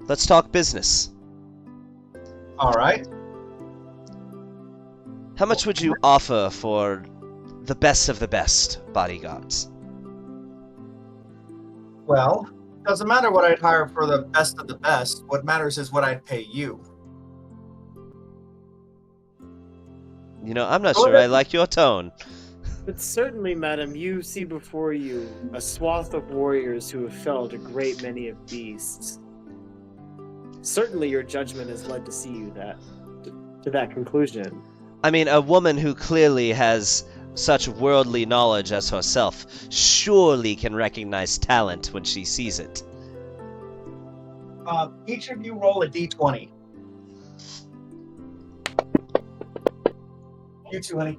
let's talk business.
All right.
How much would you offer for the best of the best bodyguards?
Well, doesn't matter what I'd hire for the best of the best. What matters is what I'd pay you.
You know, I'm not sure I like your tone.
But certainly, madam, you see before you a swath of warriors who have felled a great many of beasts. Certainly your judgment has led to see you to that conclusion.
I mean, a woman who clearly has such worldly knowledge as herself surely can recognize talent when she sees it.
Each of you roll a d20. You two, honey.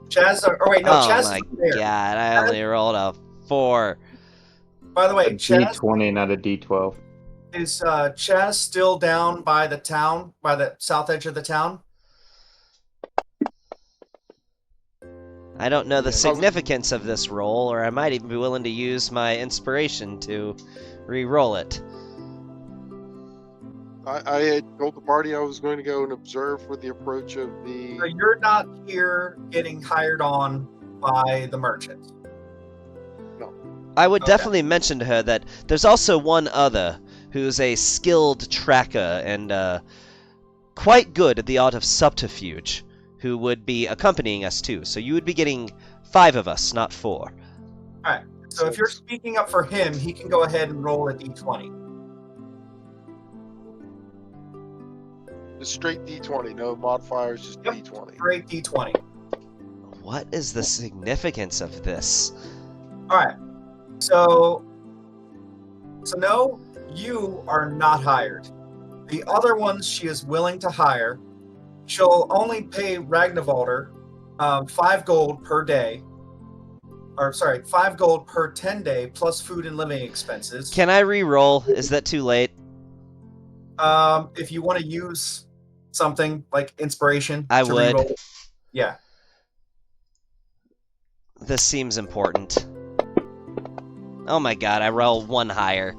Chaz, Chaz.
Oh my god, I only rolled a 4.
By the way, Chaz,
D20, not a D12.
is Chaz still down by the town, by the south edge of the town?
I don't know the significance of this roll, or I might even be willing to use my inspiration to re-roll it.
I had told the party I was going to go and observe for the approach of the...
So you're not here getting hired on by the merchant?
No.
I would definitely mention to her that there's also one other who's a skilled tracker and quite good at the art of subterfuge, who would be accompanying us too. So you would be getting 5 of us, not 4.
Alright, So if you're speaking up for him, he can go ahead and roll a d20.
Just straight D20, no modifiers, just
Yep.
D20.
Great d20.
What is the significance of this?
All right. So no, you are not hired. The other ones she is willing to hire, she'll only pay Ragnvalder 5 gold per day. Or sorry, 5 gold per 10 day plus food and living expenses.
Can I re-roll? Is that too late?
If you want to use something like inspiration,
I
to
would.
reroll, yeah.
This seems important. Oh my god, I roll 1 higher.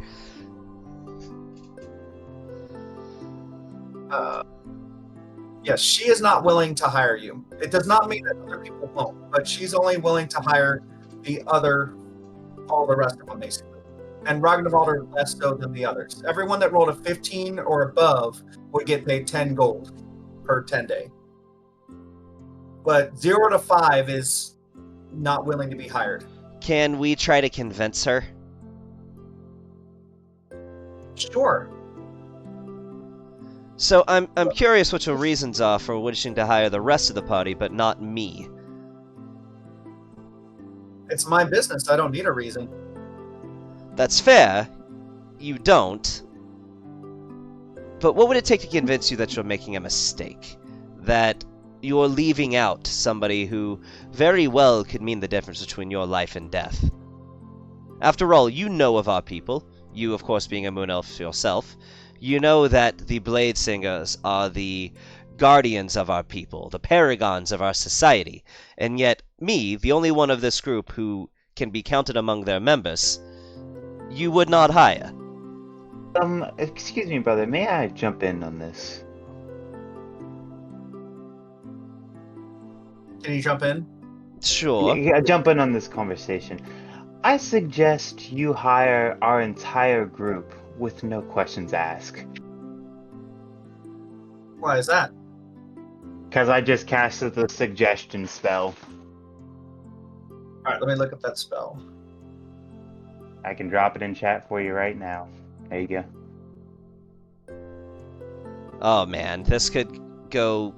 Yes, she is not willing to hire you. It does not mean that other people won't, but she's only willing to hire all the rest of them, basically. And Ragnvalder less so than the others. Everyone that rolled a 15 or above would get paid 10 gold per 10 day. But 0 to 5 is not willing to be hired.
Can we try to convince her?
Sure.
So I'm curious what your reasons are for wishing to hire the rest of the party, but not me.
It's my business. I don't need a reason.
That's fair. You don't. But what would it take to convince you that you're making a mistake? That you're leaving out somebody who very well could mean the difference between your life and death? After all, you know of our people. You, of course, being a moon elf yourself. You know that the Blade Singers are the guardians of our people, the paragons of our society. And yet, me, the only one of this group who can be counted among their members, you would not hire.
Excuse me, brother. May I jump in on this?
Can you jump in?
Sure.
Yeah, jump in on this conversation. I suggest you hire our entire group with no questions asked.
Why is that?
Because I just casted the suggestion spell.
Alright, let me look up that spell.
I can drop it in chat for you right now. There you go.
Oh man, this could go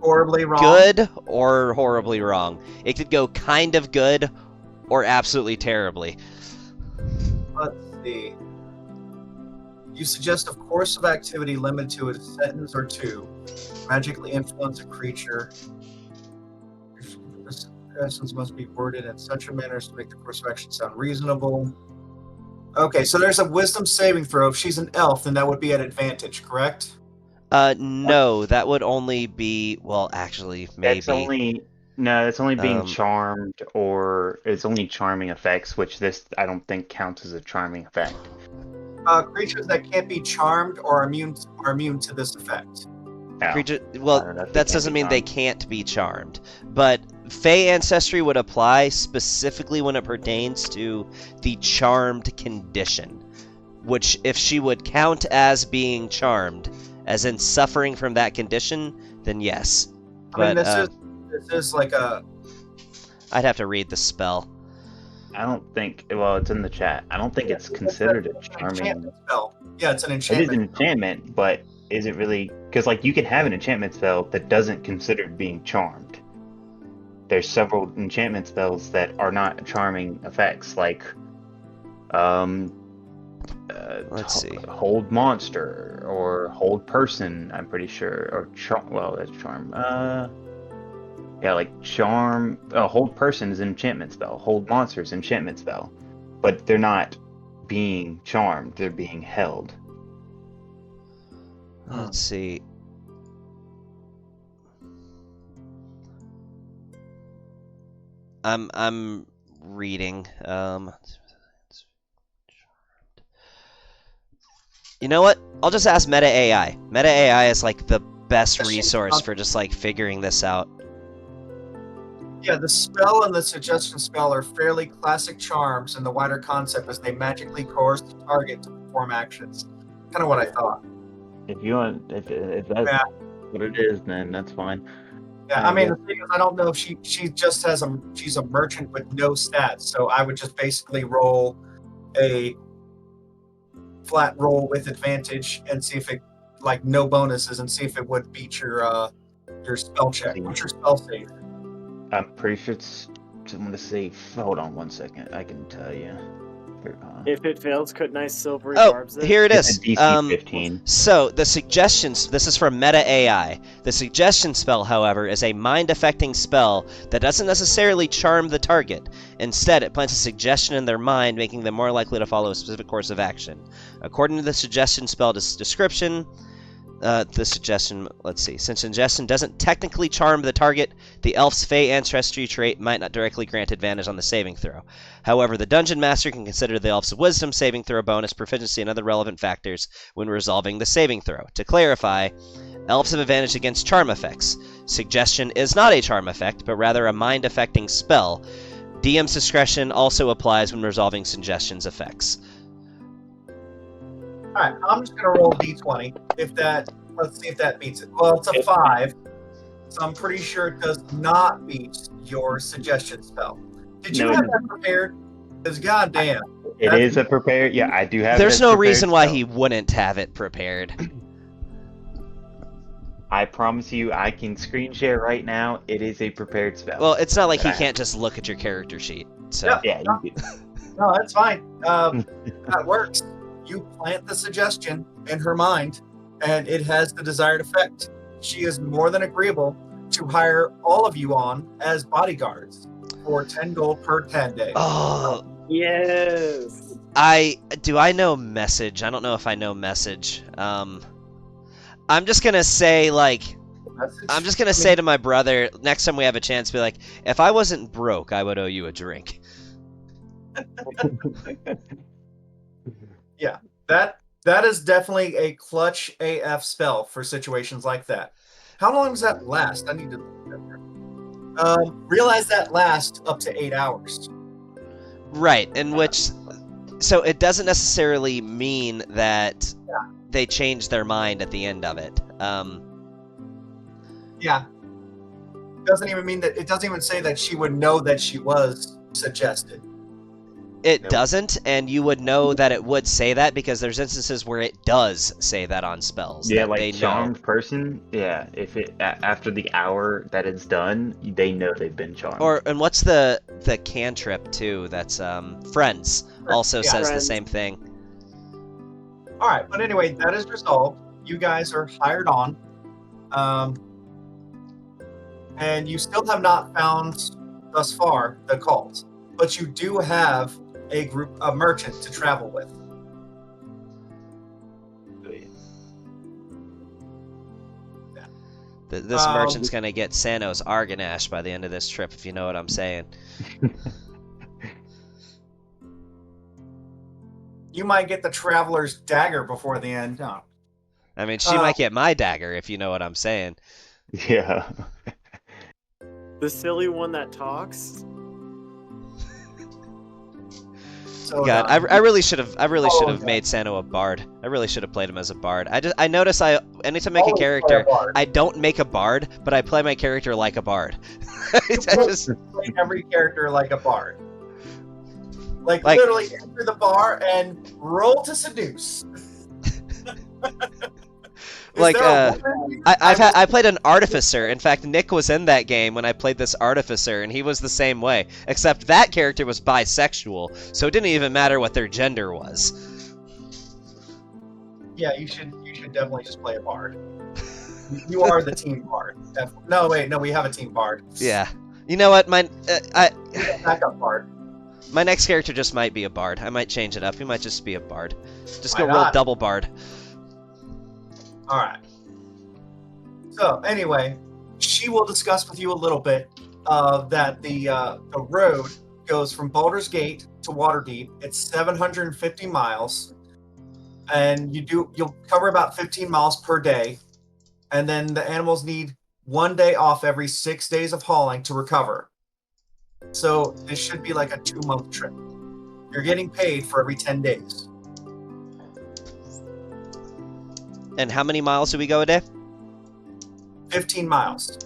Horribly wrong.
good or horribly wrong. It could go kind of good or absolutely terribly.
Let's see. You suggest a course of activity limited to a sentence or two. Magically influence a creature. Suggestions must be worded in such a manner as to make the course of action sound reasonable. Okay, so there's a wisdom saving throw. If she's an elf, then that would be at advantage, correct?
No, that would only be, well, actually, maybe.
It's only being
Um,
charmed, or it's only charming effects, which this I don't think counts as a charming effect.
Creatures that can't be charmed or are immune to this effect.
No.
Creature,
I don't
well,
know if they
that
can
doesn't
be
mean they
charmed.
can't be charmed. But Fey ancestry would apply specifically when it pertains to the charmed condition. Which, if she would count as being charmed, as in suffering from that condition, then yes.
I mean,
But
this is like a.
I'd have to read the spell.
I don't think. Well, it's in the chat. I don't think it's considered a
an
charming.
enchantment spell. Yeah, it's an
It is
enchantment.
an enchantment, but is it really? Because like you can have an enchantment spell that doesn't consider being charmed. There's several enchantment spells that are not charming effects, like
Let's see.
hold monster or hold person. I'm pretty sure, or well, that's charm. Yeah, like charm. Hold person is an enchantment spell. Hold monster is an enchantment spell, but they're not being charmed. They're being held.
Let's see. I'm reading. You know what? I'll just ask Meta AI. Meta AI is like the best resource for just like figuring this out.
Yeah, the spell and the suggestion spell are fairly classic charms, and the wider concept is they magically coerce the target to perform actions. Kind of what I thought.
If you want, if that's
Yeah.
what it is, then that's fine.
Yeah, I mean, the thing is, I don't know if she just has she's a merchant with no stats, so I would just basically roll a flat roll with advantage and see if it, like, no bonuses, and see if it would beat your spell check. What's your spell save?
I'm pretty sure it's. I'm gonna say. Hold on 1 second. I can tell you.
If it fails, couldn't I silvery
Oh,
barbs it?
here it
It's
is.
a DC 15.
So the suggestions. This is from Meta AI. The suggestion spell, however, is a mind-affecting spell that doesn't necessarily charm the target. Instead, it plants a suggestion in their mind, making them more likely to follow a specific course of action. According to the suggestion spell description. The suggestion, let's see. Since suggestion doesn't technically charm the target, the elf's Fey ancestry trait might not directly grant advantage on the saving throw. However, the dungeon master can consider the elf's wisdom saving throw bonus, proficiency, and other relevant factors when resolving the saving throw. To clarify, elves have advantage against charm effects. Suggestion is not a charm effect, but rather a mind-affecting spell. DM's discretion also applies when resolving suggestion's effects.
All right, I'm just gonna roll d20. Let's see if that beats it. Well, it's a 5, so I'm pretty sure it does not beat your suggestion spell. Did you
No, it
have that prepared? Because goddamn,
It is a prepared. Yeah, I do have.
There's
it as
no
prepared
reason why
spell.
he wouldn't have it prepared.
I promise you, I can screen share right now. It is a prepared spell.
Well, it's not like he
that I
can't just look at your character sheet. So
Yep.
Yeah, you can.
no, that's fine. That works. You plant the suggestion in her mind, and it has the desired effect. She is more than agreeable to hire all of you on as bodyguards for 10 gold per 10 days.
Oh,
Yes.
I know message. I don't know if I know message. I'm just gonna say say to my brother next time we have a chance, be like, if I wasn't broke, I would owe you a drink.
Yeah, that is definitely a clutch AF spell for situations like that. How long does that last? I need to realize that lasts up to 8 hours.
Right, so it doesn't necessarily mean that they change their mind at the end of it.
Yeah, doesn't even mean that. It doesn't even say that she would know that she was suggested.
It doesn't, and you would know that it would say that because there's instances where it does say that on spells.
Yeah,
that
like
they
charmed
know.
person. Yeah, if it after the hour that it's done, they know they've been charmed.
And what's the cantrip too? That's friends also
Yeah,
says the
Friends.
same thing.
All right, but anyway, that is resolved. You guys are hired on, and you still have not found thus far the cult, but you do have a merchant to travel with.
This merchant's gonna get Sano's Arganash by the end of this trip, if you know what I'm saying.
You might get the traveler's dagger before the end. Oh.
I mean, she might get my dagger, if you know what I'm saying.
Yeah.
The silly one that talks.
So,
God, I really should have
God.
made Sano a bard. I really should have played him as a bard. I notice anytime I make a
always play
character,
bard.
I don't make a bard, but I play my character like a bard.
You play every character like a bard. Like literally enter the bar and roll to seduce.
Like I played an artificer. In fact, Nick was in that game when I played this artificer, and he was the same way. Except that character was bisexual, so it didn't even matter what their gender was.
Yeah, you should definitely just play a bard. You are the team bard. No, wait, no, we have a team bard.
Yeah. You know what?
Backup bard.
My next character just might be a bard. I might change it up. He might just be a bard. Just
Why
go roll
not?
double bard.
All right. So anyway, she will discuss with you a little bit that the road goes from Baldur's Gate to Waterdeep. It's 750 miles, and you'll cover about 15 miles per day, and then the animals need 1 day off every 6 days of hauling to recover. So this should be like a 2-month trip. You're getting paid for every 10 days.
And how many miles do we go a day?
15 miles.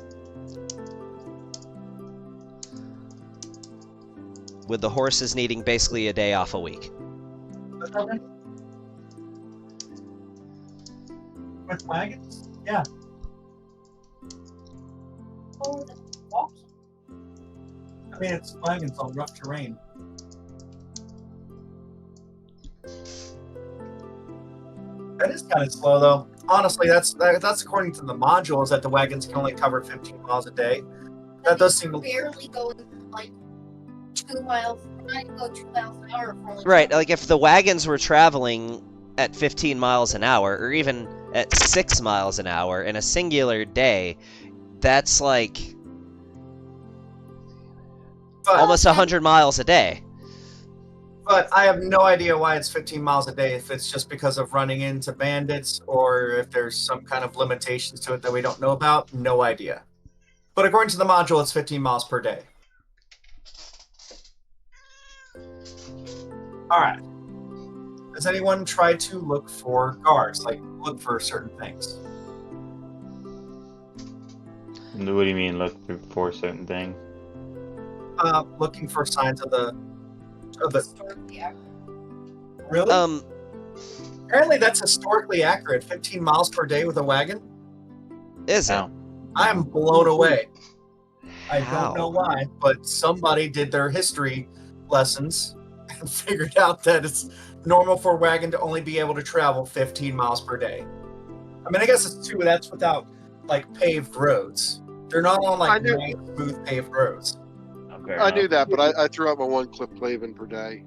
with the horses needing basically a day off a week.
With wagons? Yeah. I mean, it's wagons on rough terrain. That is kind of slow, though. Honestly, that's according to the modules that the wagons can only cover 15 miles a day. That does seem
barely going like 2 miles. I go 2 miles an hour. For only
Right, like if the wagons were traveling at 15 miles an hour, or even at 6 miles an hour in a singular day, that's like almost 100 miles a day.
But I have no idea why it's 15 miles a day, if it's just because of running into bandits or if there's some kind of limitations to it that we don't know about. No idea. But according to the module, it's 15 miles per day. All right. Has anyone tried to look for guards, like look for certain things?
What do you mean, look for certain things?
Looking for signs of the.
Yeah.
Really? Apparently, that's historically accurate. 15 miles per day with a wagon.
Is it?
How?
I'm blown away. I
How?
don't know why, but somebody did their history lessons and figured out that it's normal for a wagon to only be able to travel 15 miles per day. I mean, I guess it's true. That's without like paved roads. They're not on like nice, smooth paved roads.
Fair
I
enough.
knew that, but I threw out my one clip Livin per day.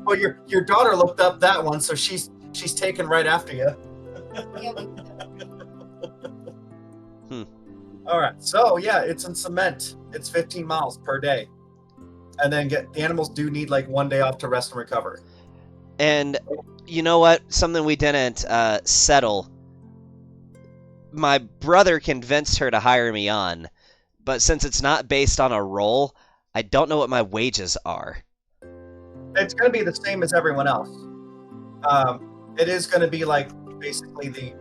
Well, your daughter looked up that one, so she's taken right after you. All right, so yeah, it's in cement. It's 15 miles per day, and then the animals do need like 1 day off to rest and recover.
And you know what? Something we didn't settle. My brother convinced her to hire me on, but since it's not based on a role, I don't know what my wages are.
It's going to be the same as everyone else. It is going to be like basically the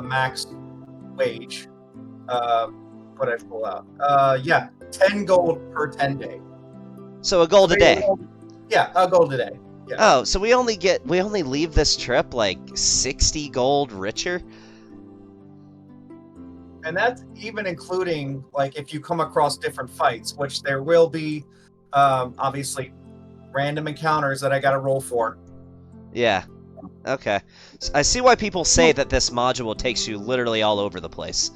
max wage. What I pull out? Yeah, 10 gold per 10 day.
So a gold a day.
Yeah, a gold a day. Yeah.
Oh, so we only leave this trip like 60 gold richer?
And that's even including like if you come across different fights, which there will be, obviously, random encounters that I got to roll for.
Yeah. Okay. I see why people say that this module takes you literally all over the place.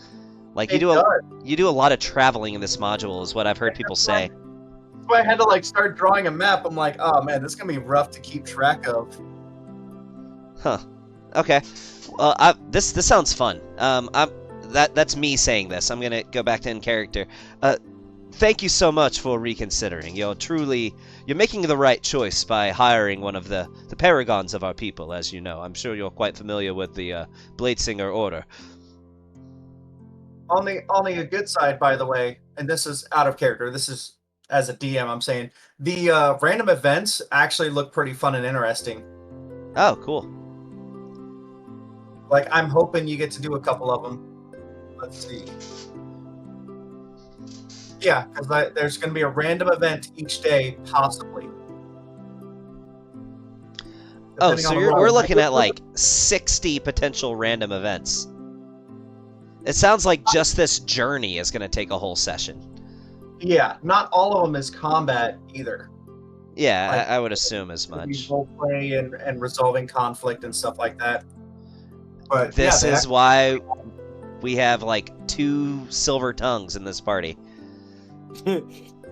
Like you do a lot of traveling in this module, is what I've heard people say.
So I had to like start drawing a map. I'm like, oh man, this is gonna be rough to keep track of.
Huh. Okay. Well, this sounds fun. That's me saying this. I'm gonna go back to in character. Thank you so much for reconsidering. You're making the right choice by hiring one of the paragons of our people, as you know. I'm sure you're quite familiar with the Bladesinger Order.
On the good side, by the way, and this is out of character. This is as a DM. I'm saying the random events actually look pretty fun and interesting.
Oh, cool.
Like I'm hoping you get to do a couple of them. Let's see. Yeah, because there's going to be a random event each day, possibly.
Oh, so we're looking at like 60 potential random events. It sounds like just this journey is going to take a whole session.
Yeah, not all of them is combat either.
Yeah,
Like,
I would assume as much.
Role play and resolving conflict and stuff like that. But
This is why we have like 2 silver tongues in this party.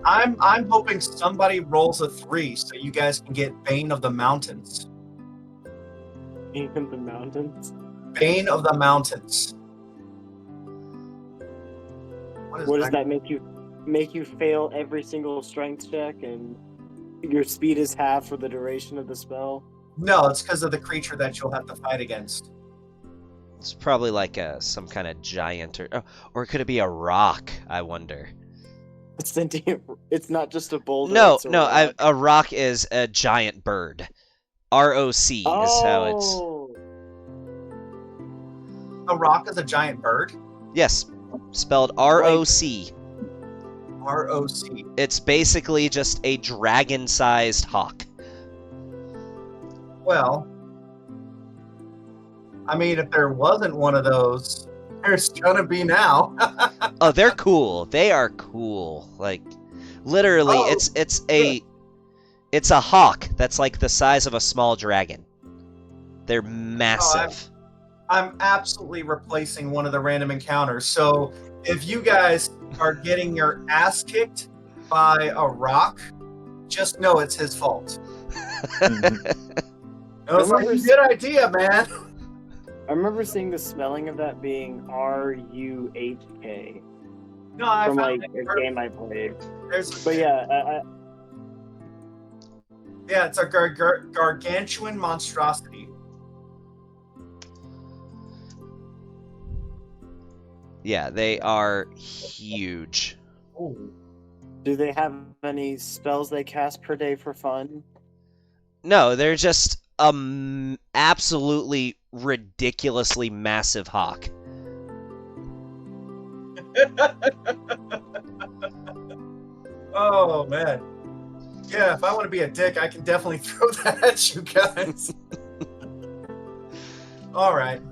I'm hoping somebody rolls a 3 so you guys can get Bane of the Mountains.
Bane of the Mountains.
Bane of the Mountains.
What does that make you? Make you fail every single strength check, and your speed is half for the duration of the spell?
No, it's because of the creature that you'll have to fight against.
It's probably like some kind of giant, or could it be a rock? I wonder.
It's not just a boulder.
No,
it's a rock.
a rock is a giant bird. ROC is how it's.
Oh.
A rock is a giant bird?
Yes, spelled ROC.
ROC.
It's basically just a dragon-sized hawk.
Well, I mean, if there wasn't one of those, there's gonna be now.
Oh, they're cool. They are cool. Like, literally,
Oh,
it's a hawk that's like the size of a small dragon. They're massive.
I'm absolutely replacing one of the random encounters. So if you guys are getting your ass kicked by a rock, just know it's his fault. It was like a good idea, man.
I remember seeing the spelling of that being RUHK
No, I
from
found
like
it.
a game I played.
There's,
But yeah,
yeah, it's a gargantuan monstrosity.
Yeah, they are huge.
Ooh.
do they have any spells they cast per day for fun?
No, they're just absolutely ridiculously massive hawk.
Oh man. Yeah, if I want to be a dick, I can definitely throw that at you guys. All right.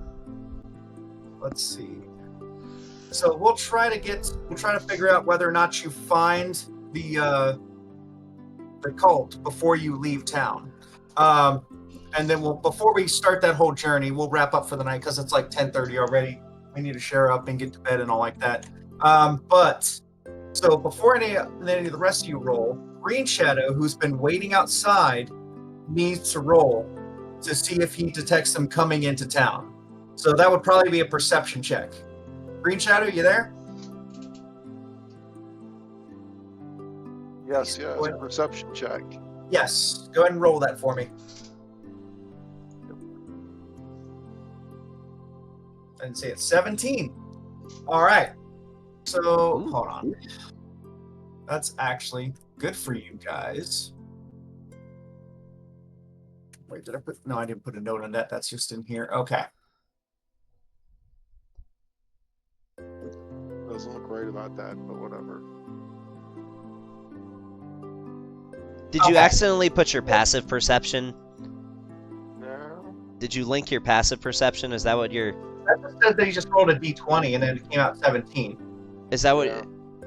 Let's see. So we'll try to figure out whether or not you find the cult before you leave town. And then before we start that whole journey, we'll wrap up for the night because it's like 10:30 already. We need to share up and get to bed and all like that. But so before any of the rest of you roll, Green Shadow, who's been waiting outside, needs to roll to see if he detects them coming into town. So that would probably be a perception check. Green Shadow, you there?
Yes, perception check.
Yes. Go ahead and roll that for me. And say it's 17. All right. So
Ooh.
hold on. That's actually good for you guys. Wait, did I put? No, I didn't put a note on that. That's just in here. Okay.
Doesn't look right about that, but whatever.
Did you
Okay.
accidentally put your passive perception?
No.
Did you link your passive perception? Is that what you're...
That just says that you just rolled a d20 and then it came out 17.
Is that what...
Yeah.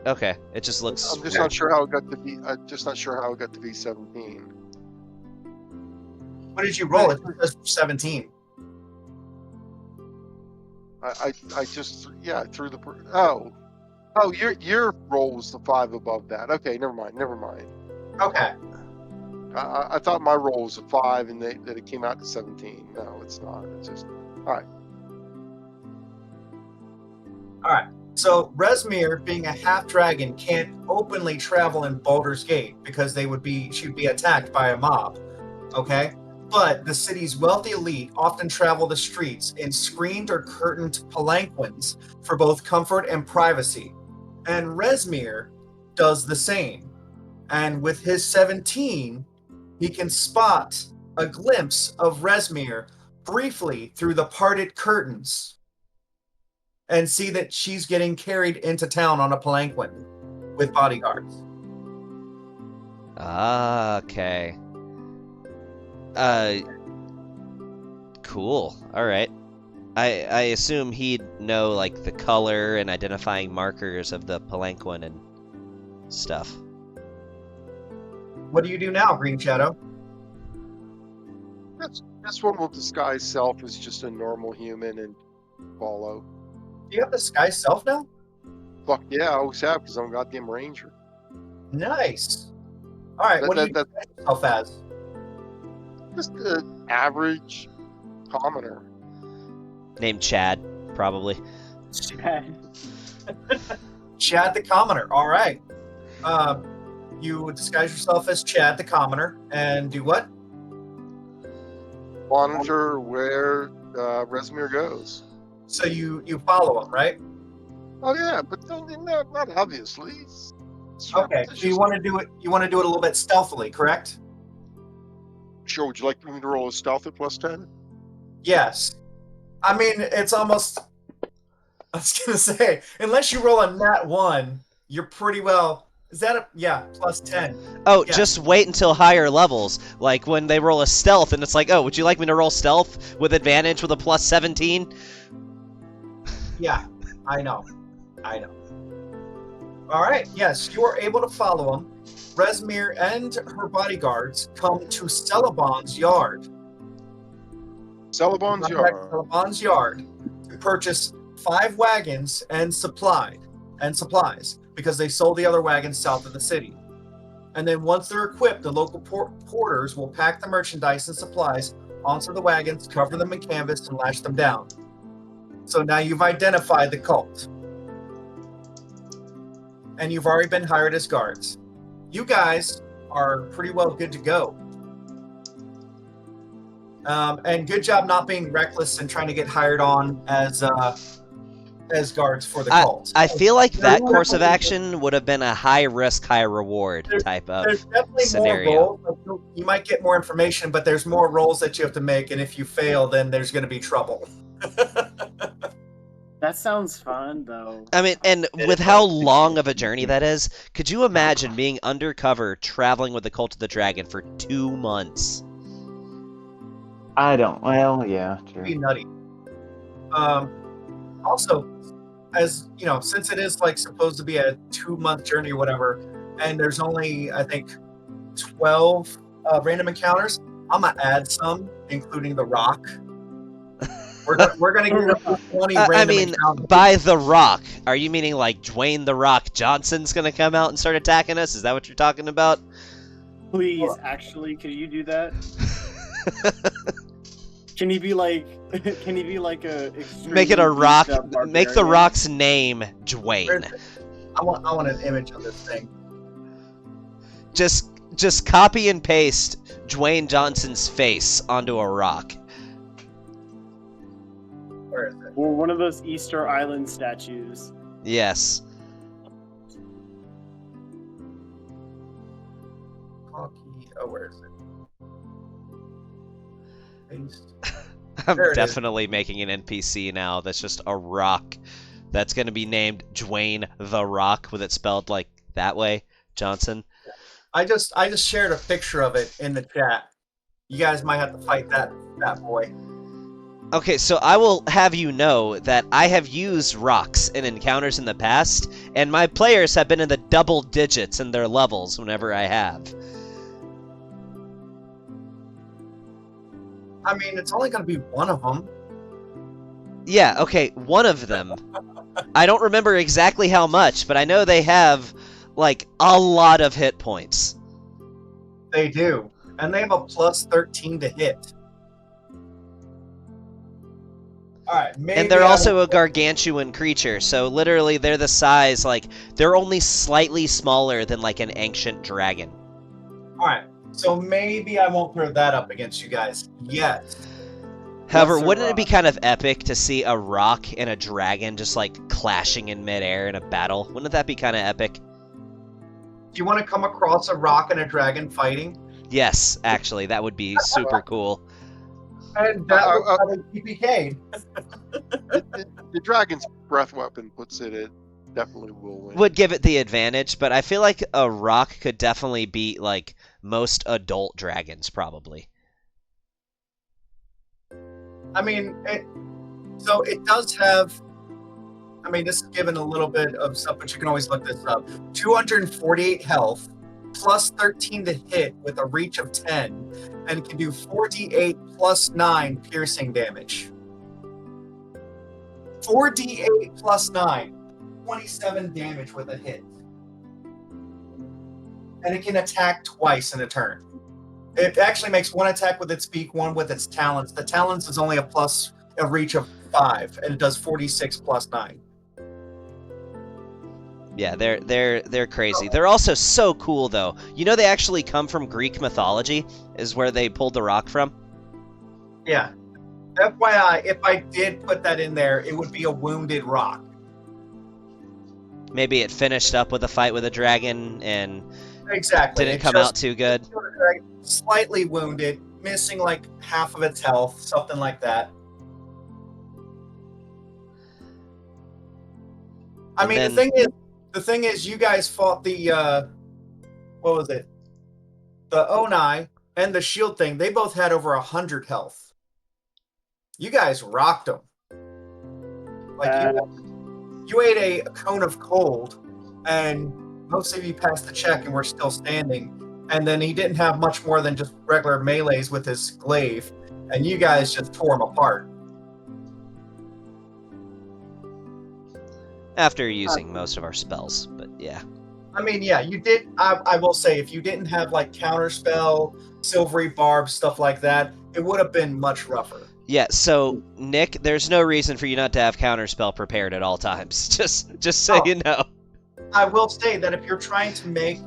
Okay, it just looks...
I'm just
weird.
not sure how it got to be. I'm just not sure how it got to be 17.
What did you roll? It says 17.
I just threw the your roll was the 5 above that. Okay, never mind.
Okay.
I thought my roll was a 5 and that it came out to 17. No, it's not. It's just all right.
So Resmir, being a half dragon, can't openly travel in Baldur's Gate because she'd be attacked by a mob. Okay? But the city's wealthy elite often travel the streets in screened or curtained palanquins for both comfort and privacy. And Resmir does the same. And with his 17, he can spot a glimpse of Resmir briefly through the parted curtains and see that she's getting carried into town on a palanquin with bodyguards.
Ah, okay. Cool. All right. I assume he'd know like the color and identifying markers of the palanquin and stuff.
What do you do now, Green Shadow?
This one will disguise self as just a normal human and follow.
Do you have the sky self now?
Fuck yeah, I always have because I'm a goddamn ranger.
Nice. All right, what do you disguise yourself as?
Just an average commoner.
Named Chad, probably.
Chad the Commoner. All right. You disguise yourself as Chad the Commoner and do what?
Monitor where Resmir goes.
So you follow him, right?
Oh yeah, but not obviously.
Okay. So you want to do it. You want to do it a little bit stealthily, correct?
Sure. Would you like me to roll a stealth at +10?
Yes. I mean, it's almost. I was gonna say, unless you roll a nat 1, you're pretty well Is that a yeah, plus 10?
Oh,
Yeah.
just wait until higher levels. Like when they roll a stealth and it's like, oh, would you like me to roll stealth with advantage with a plus 17?
Yeah, I know. All right, yes, you are able to follow them. Resmir and her bodyguards come to Celebon's yard.
Celebon's
Contact
yard.
Celebon's yard to purchase 5 wagons and supplies because they sold the other wagons south of the city. And then once they're equipped, the local porters will pack the merchandise and supplies onto the wagons, cover them in canvas, and lash them down. So now you've identified the cult. And you've already been hired as guards. You guys are pretty well good to go. And good job not being reckless and trying to get hired on as guards for the cult.
I feel like that course of action would have been a high risk, high reward type of
There's definitely
scenario.
more roles. You might get more information, but there's more roles that you have to make, and if you fail, then there's going to be trouble.
That sounds fun, though.
I mean, and with how long of a journey that is, could you imagine being undercover traveling with the Cult of the Dragon for 2 months?
I don't. Well, yeah,
It'd be
true.
nutty. Also, as you know, since it is like supposed to be a 2-month journey or whatever, and there's only I think 12 random encounters, I'm gonna add some, including the Rock. We're gonna get up to 20 random
I mean,
encounters.
by The Rock, are you meaning like Dwayne The Rock Johnson's gonna come out and start attacking us? Is that what you're talking about?
Please, actually, could you do that? Can he be like? Can he be like a?
Make it a
extremely
rock.
beefed up
Make The
barbarian?
Rock's name Dwayne.
I want an image of this thing.
Just copy and paste Dwayne Johnson's face onto a rock.
Where is it?
Or one of those Easter Island statues.
Yes.
Oh, where is it? Paste.
I'm
There it is.
definitely making an NPC now that's just a rock that's going to be named Dwayne The Rock with it spelled like that way, Johnson.
I just shared a picture of it in the chat. You guys might have to fight that boy.
Okay, so I will have you know that I have used rocks in encounters in the past, and my players have been in the double digits in their levels whenever I have.
I mean, it's only going to be one of them.
Yeah, okay, one of them. I don't remember exactly how much, but I know they have, like, a lot of hit points.
They do. And they have a plus 13 to hit. Alright, maybe
And they're
I
also
will-
a gargantuan creature, so literally they're the size, like, they're only slightly smaller than, like, an ancient dragon.
Alright, so maybe I won't throw that up against you guys yet.
However,
Lesser
wouldn't it be
rock.
kind of epic to see a rock and a dragon just, like, clashing in midair in a battle? Wouldn't that be kind of epic?
Do you want to come across a rock and a dragon fighting?
Yes, actually, that would be super cool.
And that would probably TPK.
The dragon's breath weapon puts it definitely will win.
Would give it the advantage, but I feel like a rock could definitely beat, like, most adult dragons, probably.
I mean, it does have. I mean, this is given a little bit of stuff, but you can always look this up. 248 health, plus 13 to hit with a reach of 10, and can do 48 plus 9 piercing damage. 4d8 plus 9, 27 damage with a hit. And it can attack twice in a turn. It actually makes one attack with its beak, one with its talons. The talons is only a reach of 5, and it does 46 plus 9.
Yeah, they're crazy. They're also so cool, though. You know they actually come from Greek mythology, is where they pulled the rock from?
Yeah. FYI, if I did put that in there, it would be a wounded rock.
Maybe it finished up with a fight with a dragon and
Exactly.
didn't
It
come
just-
out too good.
Slightly wounded, missing like half of its health, something like that. I
And
mean,
then-
the thing is, the thing is, you guys fought the what was it? The Onai and the shield thing. They both had over 100 health. You guys rocked them. Like you ate a cone of cold, and most of you passed the check and were still standing. And then he didn't have much more than just regular melees with his glaive, and you guys just tore him apart.
After using most of our spells, but yeah.
I mean, yeah, you did. I will say, if you didn't have like counterspell, silvery barb, stuff like that, it would have been much rougher.
Yeah, so Nick, there's no reason for you not to have counterspell prepared at all times. Just so you know.
I will say that if you're trying to make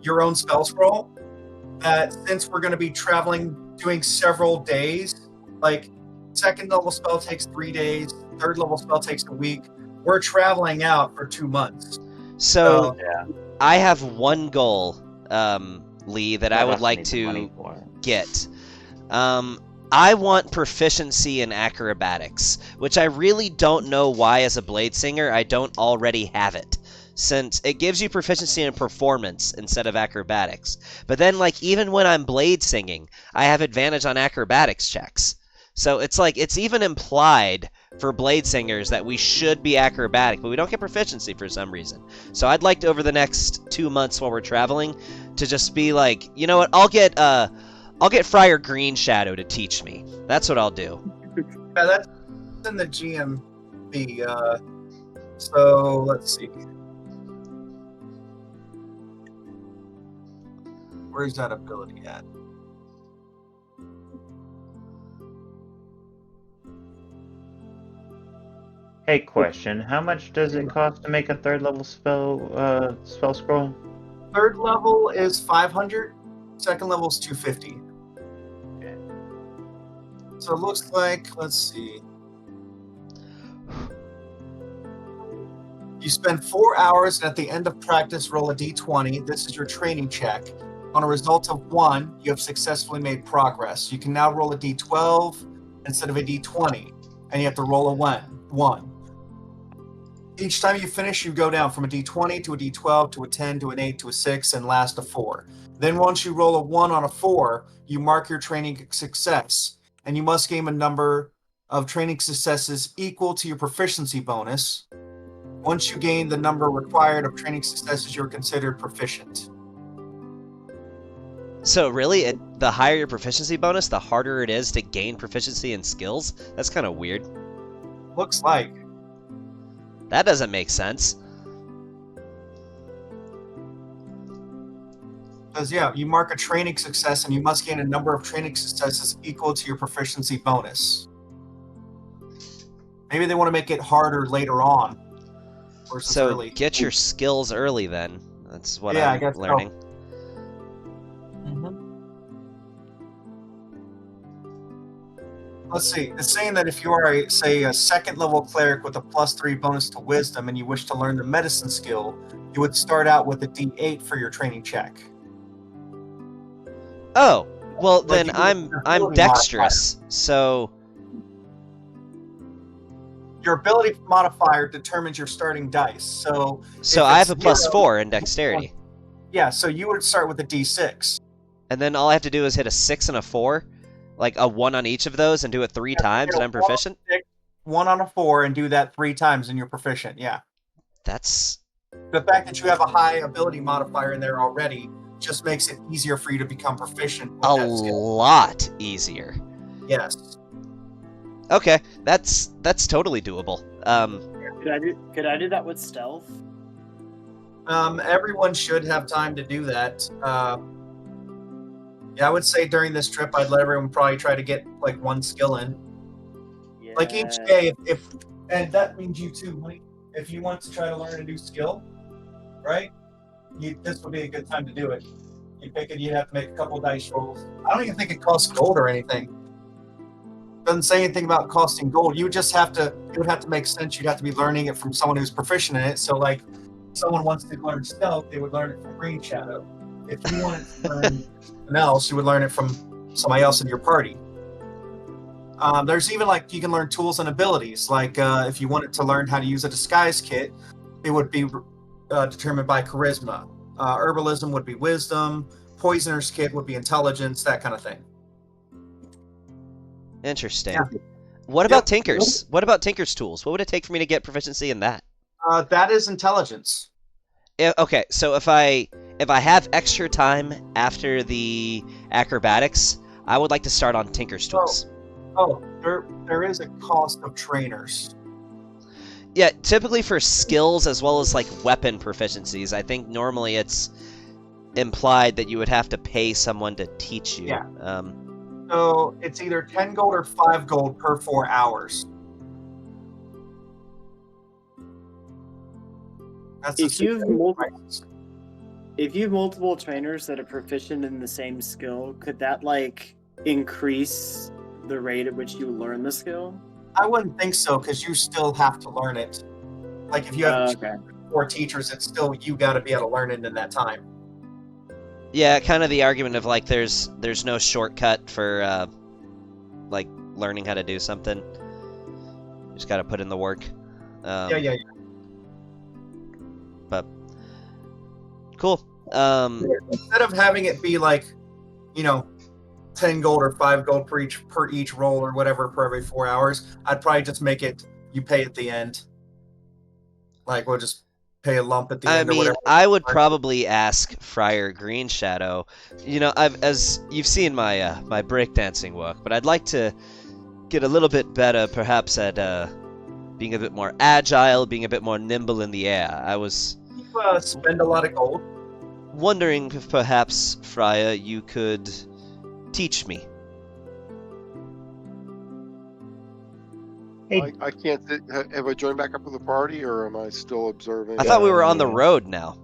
your own spell scroll, that since we're going to be traveling, doing several days, like second level spell takes 3 days, third level spell takes a week. We're traveling out for 2 months.
So
Yeah.
I have one goal, Lee, that I would
also
like
need the money
to
for it.
get. I want proficiency in acrobatics, which I really don't know why as a blade singer I don't already have it, since it gives you proficiency in performance instead of acrobatics. But then, like, even when I'm blade singing, I have advantage on acrobatics checks. So it's like, it's even implied for blade singers that we should be acrobatic, but we don't get proficiency for some reason. So I'd like to, over the next 2 months while we're traveling, to just be like, you know what, I'll get Friar Green Shadow to teach me. That's what I'll do.
Yeah, that's in the GMB. So let's see. Where's that ability at?
Hey, question. How much does it cost to make a third level spell scroll?
Third level is 500. Second level is 250.
Okay.
So it looks like, let's see. You spend 4 hours, and at the end of practice, roll a d20. This is your training check. On a result of 1, you have successfully made progress. You can now roll a d12 instead of a d20, and you have to roll a 1. Each time you finish, you go down from a d20 to a d12 to a 10 to an 8 to a 6, and last a 4. Then once you roll a 1 on a 4, you mark your training success, and you must gain a number of training successes equal to your proficiency bonus. Once you gain the number required of training successes, you're considered proficient.
So really, the higher your proficiency bonus, the harder it is to gain proficiency in skills? That's kind of weird.
Looks like.
That doesn't make sense.
Because, yeah, you mark a training success, and you must gain a number of training successes equal to your proficiency bonus. Maybe they want to make it harder later on. Versus
So
early.
get your skills early then. That's what
Yeah, I
I'm
guess so.
learning.
Let's see. It's saying that if you are, say, a second level cleric with a +3 bonus to wisdom and you wish to learn the medicine skill, you would start out with a d8 for your training check.
Oh, well
Like
then
you
I'm
get your ability
dexterous. So
Your ability modifier determines your starting dice. So
I have
it's
a +4
0,
in dexterity.
yeah, so you would start with a d6.
And then all I have to do is hit a 6 and a 4, like a 1 on each of those, and do it 3 times, and I'm proficient?
1 on a 4 and do that 3 times and you're proficient, yeah.
That's...
The fact that you have a high ability modifier in there already just makes it easier for you to become proficient with
a
that skill.
lot easier.
Yes.
Okay, that's totally doable.
Could I do that with stealth?
Everyone should have time to do that. Yeah, I would say during this trip, I'd let everyone probably try to get like 1 skill in.
Yeah.
Like each day, and that means you too, Mike. If you want to try to learn a new skill, right? This would be a good time to do it. You pick it, you have to make a couple dice rolls. I don't even think it costs gold or anything. Doesn't say anything about costing gold. You would just have to. It would have to make sense. You'd have to be learning it from someone who's proficient in it. So, like, if someone wants to learn stealth, they would learn it from Green Shadow. If you wanted to learn something else, you would learn it from somebody else in your party. There's even like you can learn tools and abilities. Like if you wanted to learn how to use a disguise kit, it would be determined by charisma. Herbalism would be wisdom. Poisoner's kit would be intelligence, that kind of thing.
Interesting.
Yeah.
What about Tinker's? What about Tinker's tools? What would it take for me to get proficiency in that?
That is intelligence.
Okay, so if I have extra time after the acrobatics, I would like to start on Tinker's tools.
Oh, there is a cost of trainers.
Yeah, typically for skills as well as like weapon proficiencies, I think normally it's implied that you would have to pay someone to teach you.
Yeah. So it's either 10 gold or 5 gold per 4 hours. That's
If you have multiple trainers that are proficient in the same skill, could that like increase the rate at which you learn the skill?
I wouldn't think so, because you still have to learn it. Like if you have
Okay.
4 teachers, it's still you got to be able to learn it in that time.
Yeah, kind of the argument of like there's no shortcut for like learning how to do something. You just got to put in the work.
Yeah.
But cool.
Instead of having it be like, 10 gold or 5 gold per each roll or whatever per every 4 hours, I'd probably just make it you pay at the end. Like we'll just pay a lump at the end or whatever.
I would probably ask Friar Green Shadow. As you've seen my my breakdancing work, but I'd like to get a little bit better, perhaps at being a bit more agile, being a bit more nimble in the air. I was
Spend a lot of gold.
wondering if perhaps, Friar, you could teach me.
Hey,
I can't. Have I joined back up with the party, or am I still observing?
I thought we were on the road now.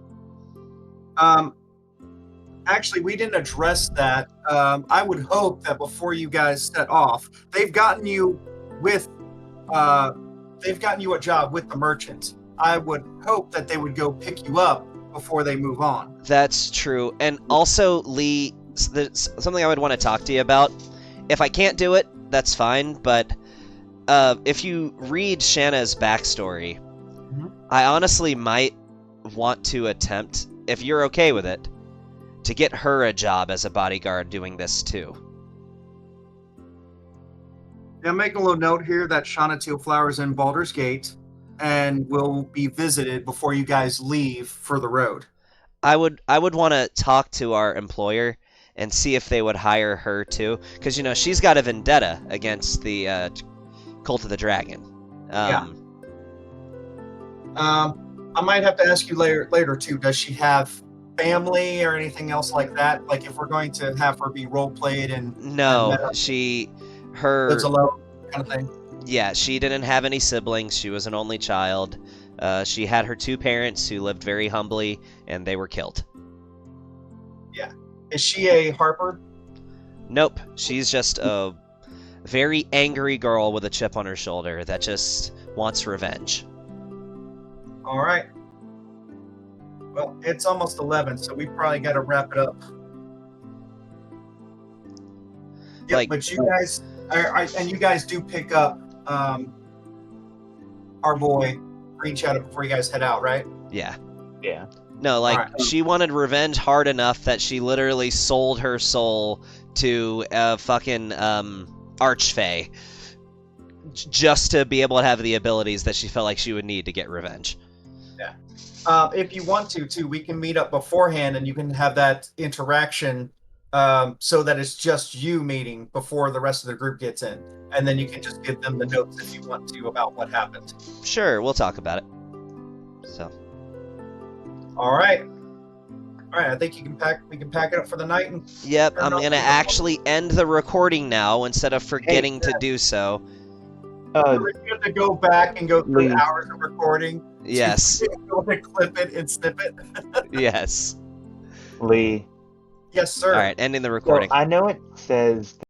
Actually, we didn't address that. I would hope that before you guys set off, they've gotten you a job with the merchant. I would hope that they would go pick you up before they move on.
That's true. And also, Lee, there's something I would want to talk to you about. If I can't do it, that's fine, but if you read Shanna's backstory, I honestly might want to attempt, if you're okay with it, to get her a job as a bodyguard doing this too.
Yeah, make a little note here that Shauna Tealflower's in Baldur's Gate and will be visited before you guys leave for the road.
I would want to talk to our employer and see if they would hire her too, because she's got a vendetta against the Cult of the Dragon.
I might have to ask you later too. Does she have family or anything else like that? Like if we're going to have her be role played and
No,
lives alone kind of thing.
Yeah, she didn't have any siblings. She was an only child. She had her 2 parents who lived very humbly, and they were killed.
Yeah. Is she a harper?
Nope, she's just a very angry girl with a chip on her shoulder that just wants revenge.
All right. Well, it's almost 11, so we probably got to wrap it up. Yeah, but you guys, and you guys do pick up our boy Green Shadow before you guys head out, right?
Yeah.
Yeah.
No, like,
Alright.
she wanted revenge hard enough that she literally sold her soul to a fucking archfey just to be able to have the abilities that she felt like she would need to get revenge.
Yeah. If you want to, too, we can meet up beforehand and you can have that interaction so that it's just you meeting before the rest of the group gets in. And then you can just give them the notes if you want to about what happened.
Sure, we'll talk about it. So.
All right. All right, I think we can pack it up for the night. And
Yep,
turn
I'm
off
gonna
the-
actually end the recording now instead of forgetting to do so.
We have to go back and go through
Lee.
hours of recording.
Yes.
Go and clip it and snip it.
Yes.
Yes,
Lee.
sir.
Alright, ending the
So
recording.
I know it says